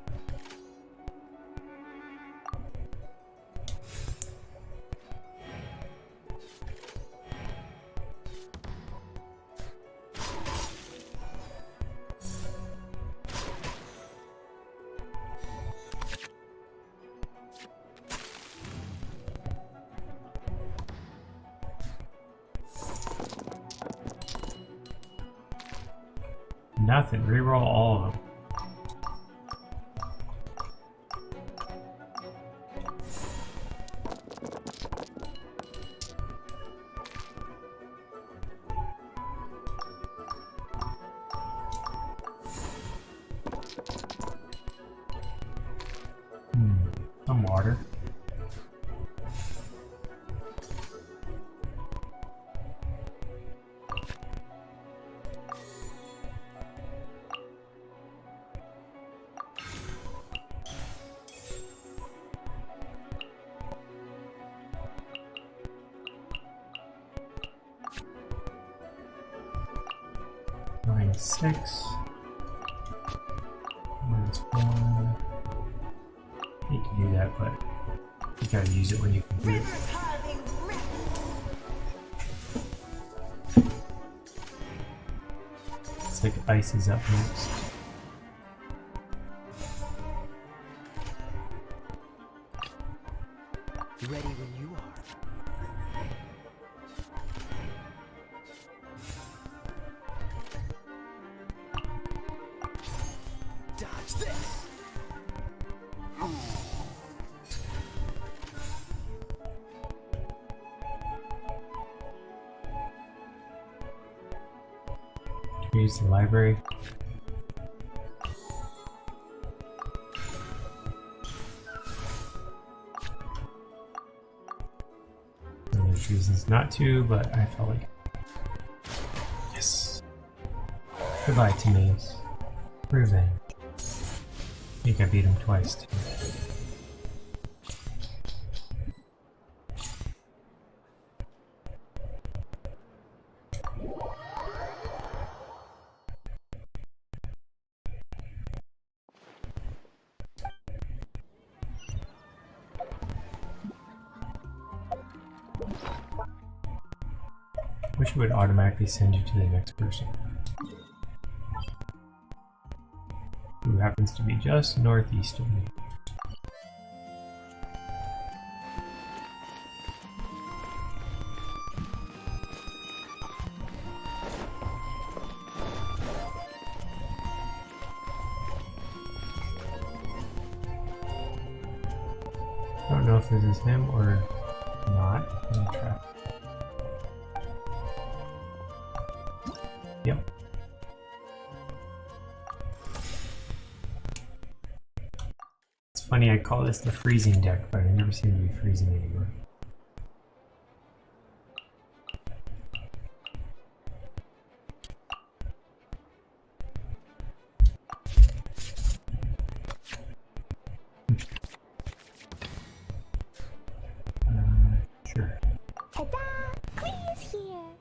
Nothing. Reroll all of them. Some water. -6. -1. Hate to do that, but you gotta use it when you can do it. It's like ice is up next. Ready when you are. Dodge this! Use the library. There's reasons not to, but I felt like yes. Goodbye, teammates. Revenge. I think I beat him twice too. Wish it would automatically send you to the next person. Who happens to be just northeast of me. I don't know if this is him or not. I'm gonna try. Yep. It's funny, I call this the freezing deck, but I never seem to be freezing anymore. Sure. Ta-da! Collei is here!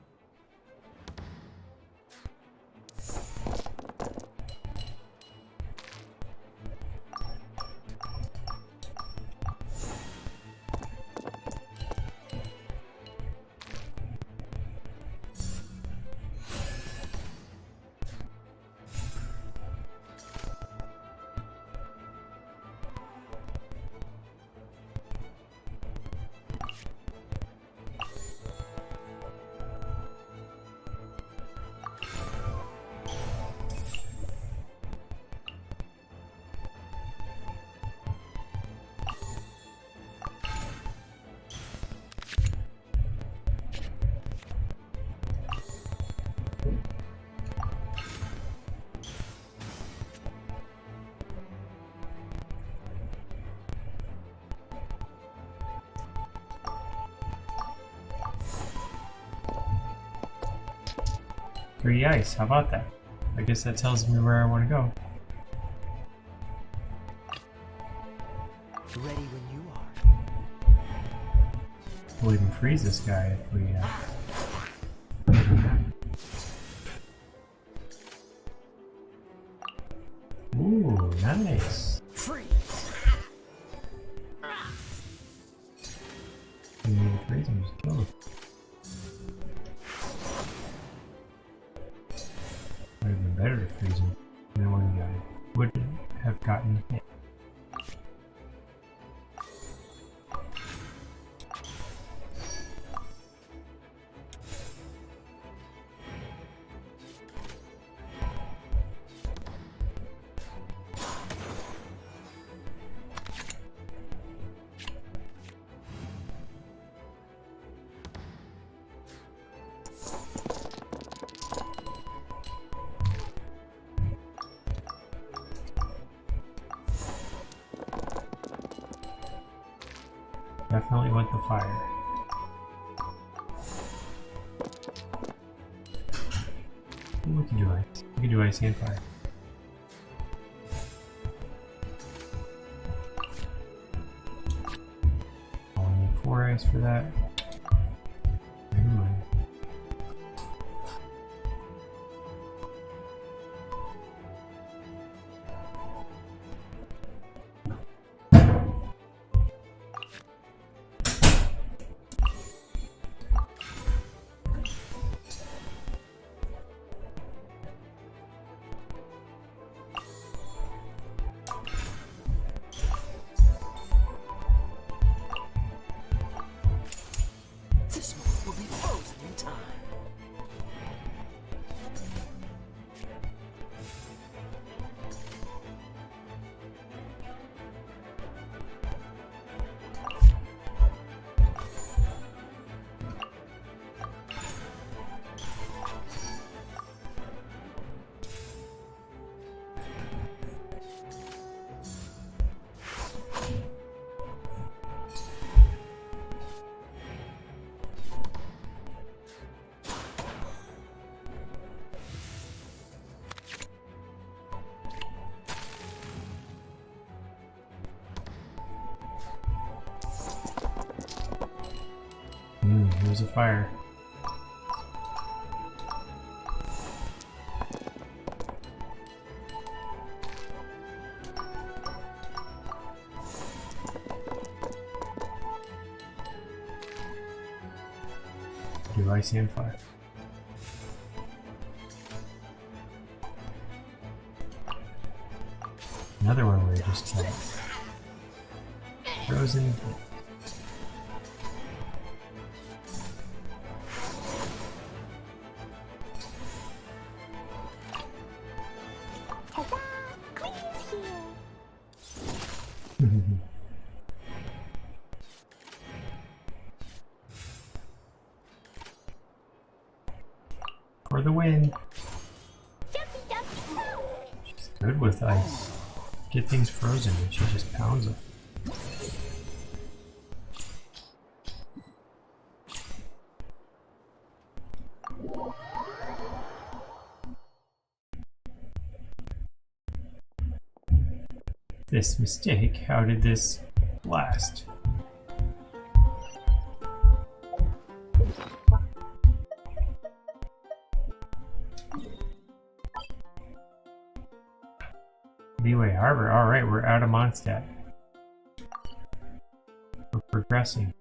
Free ice, how about that? I guess that tells me where I want to go. Ready when you are. We'll even freeze this guy if we Ooh, nice. You need to freeze him, just kill him. Might have been better to freeze him. No one wouldn't have gotten hit. definitely want the fire. Ooh, we can do ice. We can do ice and fire. I'll need 4 ice for that. Never mind. This one will be frozen in time. Here's a fire. Do ice and fire. Another one where you just like frozen. Ta-da! Clay's here. For the win. Jumpy, jumpy, She's good with ice. Get things frozen and she just pounds them. This mistake, how did this blast? Leeway Harbor, alright, we're out of Mondstadt. We're progressing.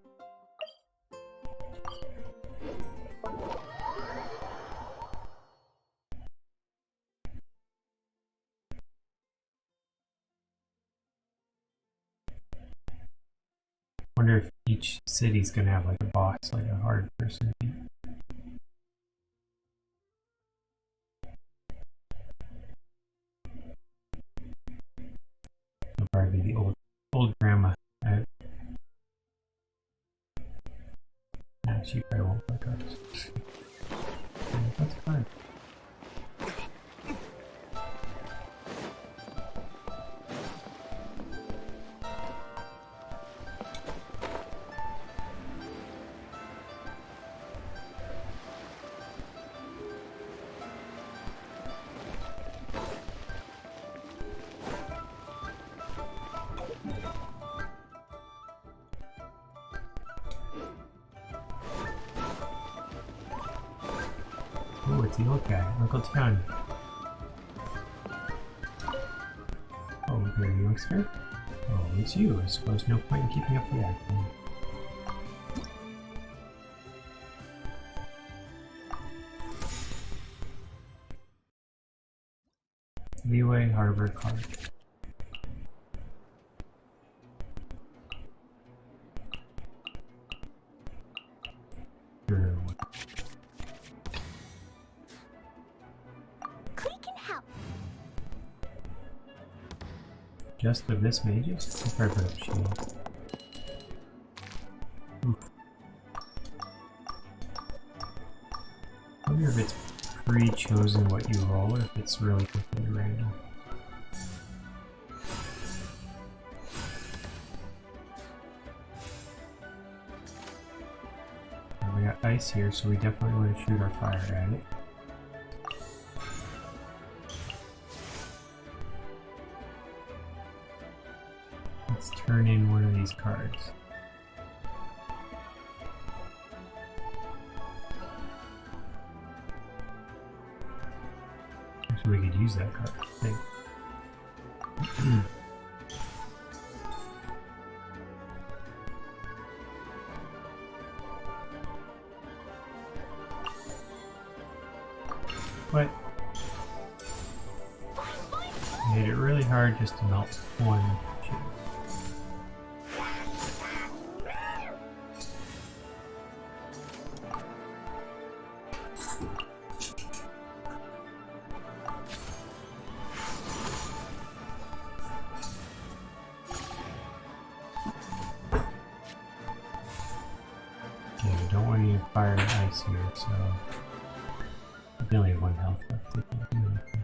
Wonder if each city's gonna have like a boss, like a hard person to beat. It'll probably be the old grandma. Nah, she probably won't play cards. That's a card. Oh, it's the old guy, Uncle Tian. Oh, you're a youngster? Oh, it's you. I suppose no point in keeping up the act. Leeway Harbor card. Sure. Clay can help. Just of this mages? I'll probably put up shield. Oof. I wonder if it's pre-chosen what you roll or if it's really completely random. got ice here, so we definitely want to shoot our fire at it. Let's turn in one of these cards. Actually, we could use that card, I think. What? I hit it really hard just to melt one chip. Okay, I don't want any fire and ice here, so I only have 1 health left. I can't do anything.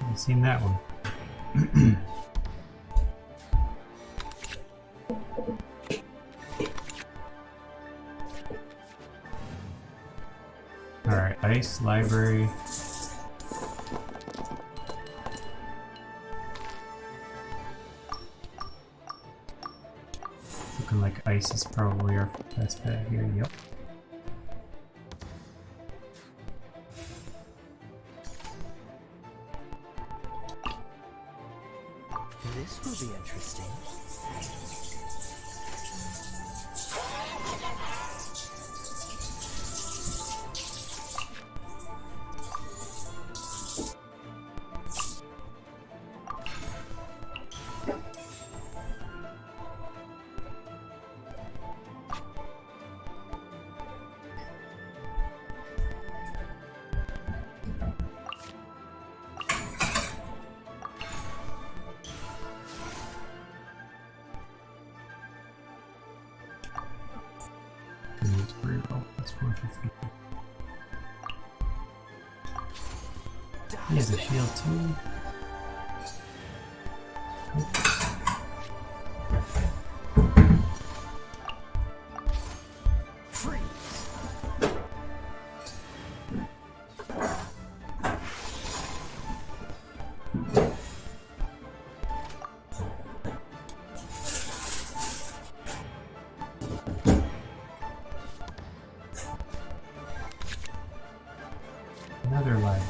Haven't seen that one. Alright, ice, library. Looking like ice is probably our best bet here, yep. This will be interesting. It's pretty well. It's 450. He has a shield too. Another library.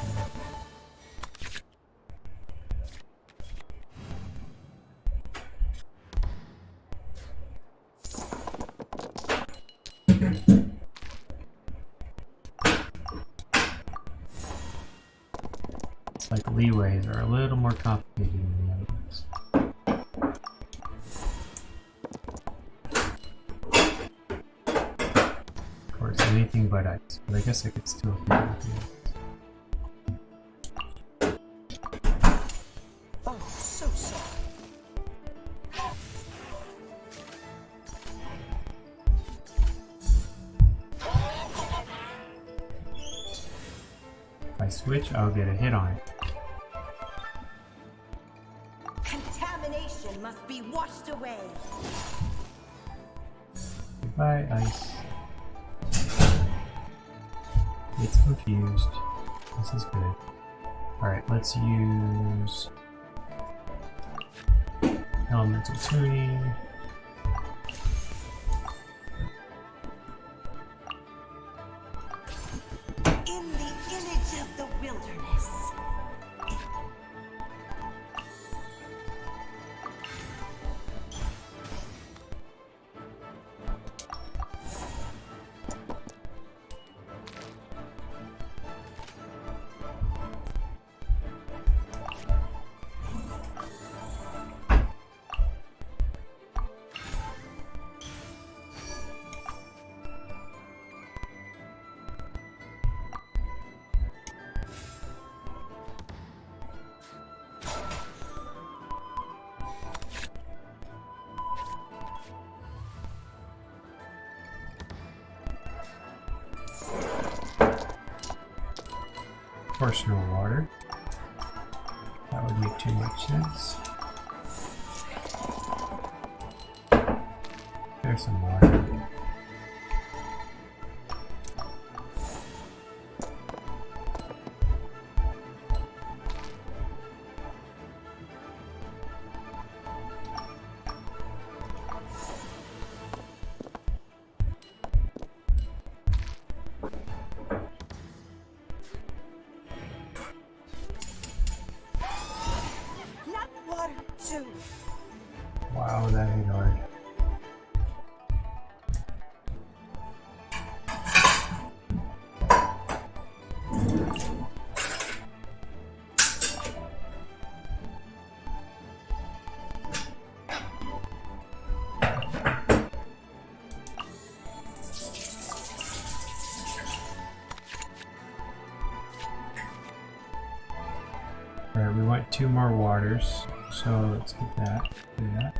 It's like leeways are a little more complicated than the other ones. Of course, anything but ice, but I guess I could still hit it with the ice. Oh, so sorry. If I switch, I'll get a hit on it. Contamination must be washed away. Goodbye, ice. It's confused. This is good. Alright, let's use elemental tuning. In the image of the wilderness. course, no water. That would make too much sense. There's some water. Wow, that hit hard. Alright, we want 2 more waters, so let's get that. Do that.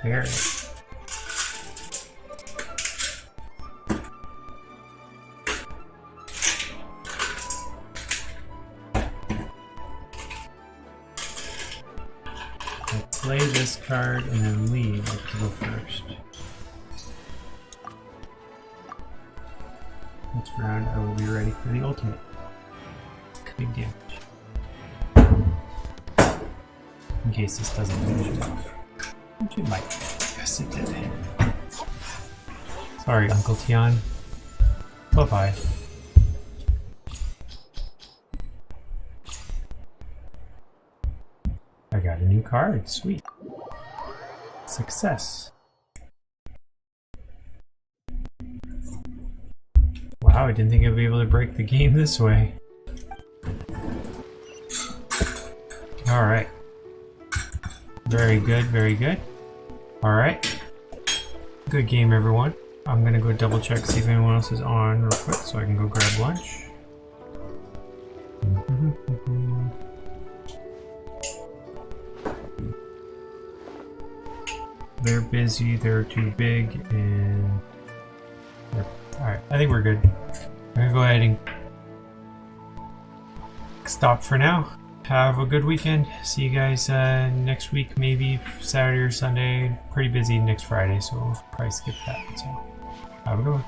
There. Play this card and then leave. I have to go first. Next round, I will be ready for the ultimate. Big damage. In case this doesn't finish it off. Which it might. Yes, it did. Sorry, Uncle Tian. Bye-bye. I got a new card. Sweet. Success. Wow, I didn't think I'd be able to break the game this way. Alright. Very good, very good. Alright. Good game, everyone. I'm gonna go double check, see if anyone else is on real quick so I can go grab lunch. They're busy, they're too big, and... Alright, I think we're good. I'm gonna go ahead and stop for now. Have a good weekend. See you guys next week, maybe Saturday or Sunday. Pretty busy next Friday, so we'll probably skip that. So, have a good one.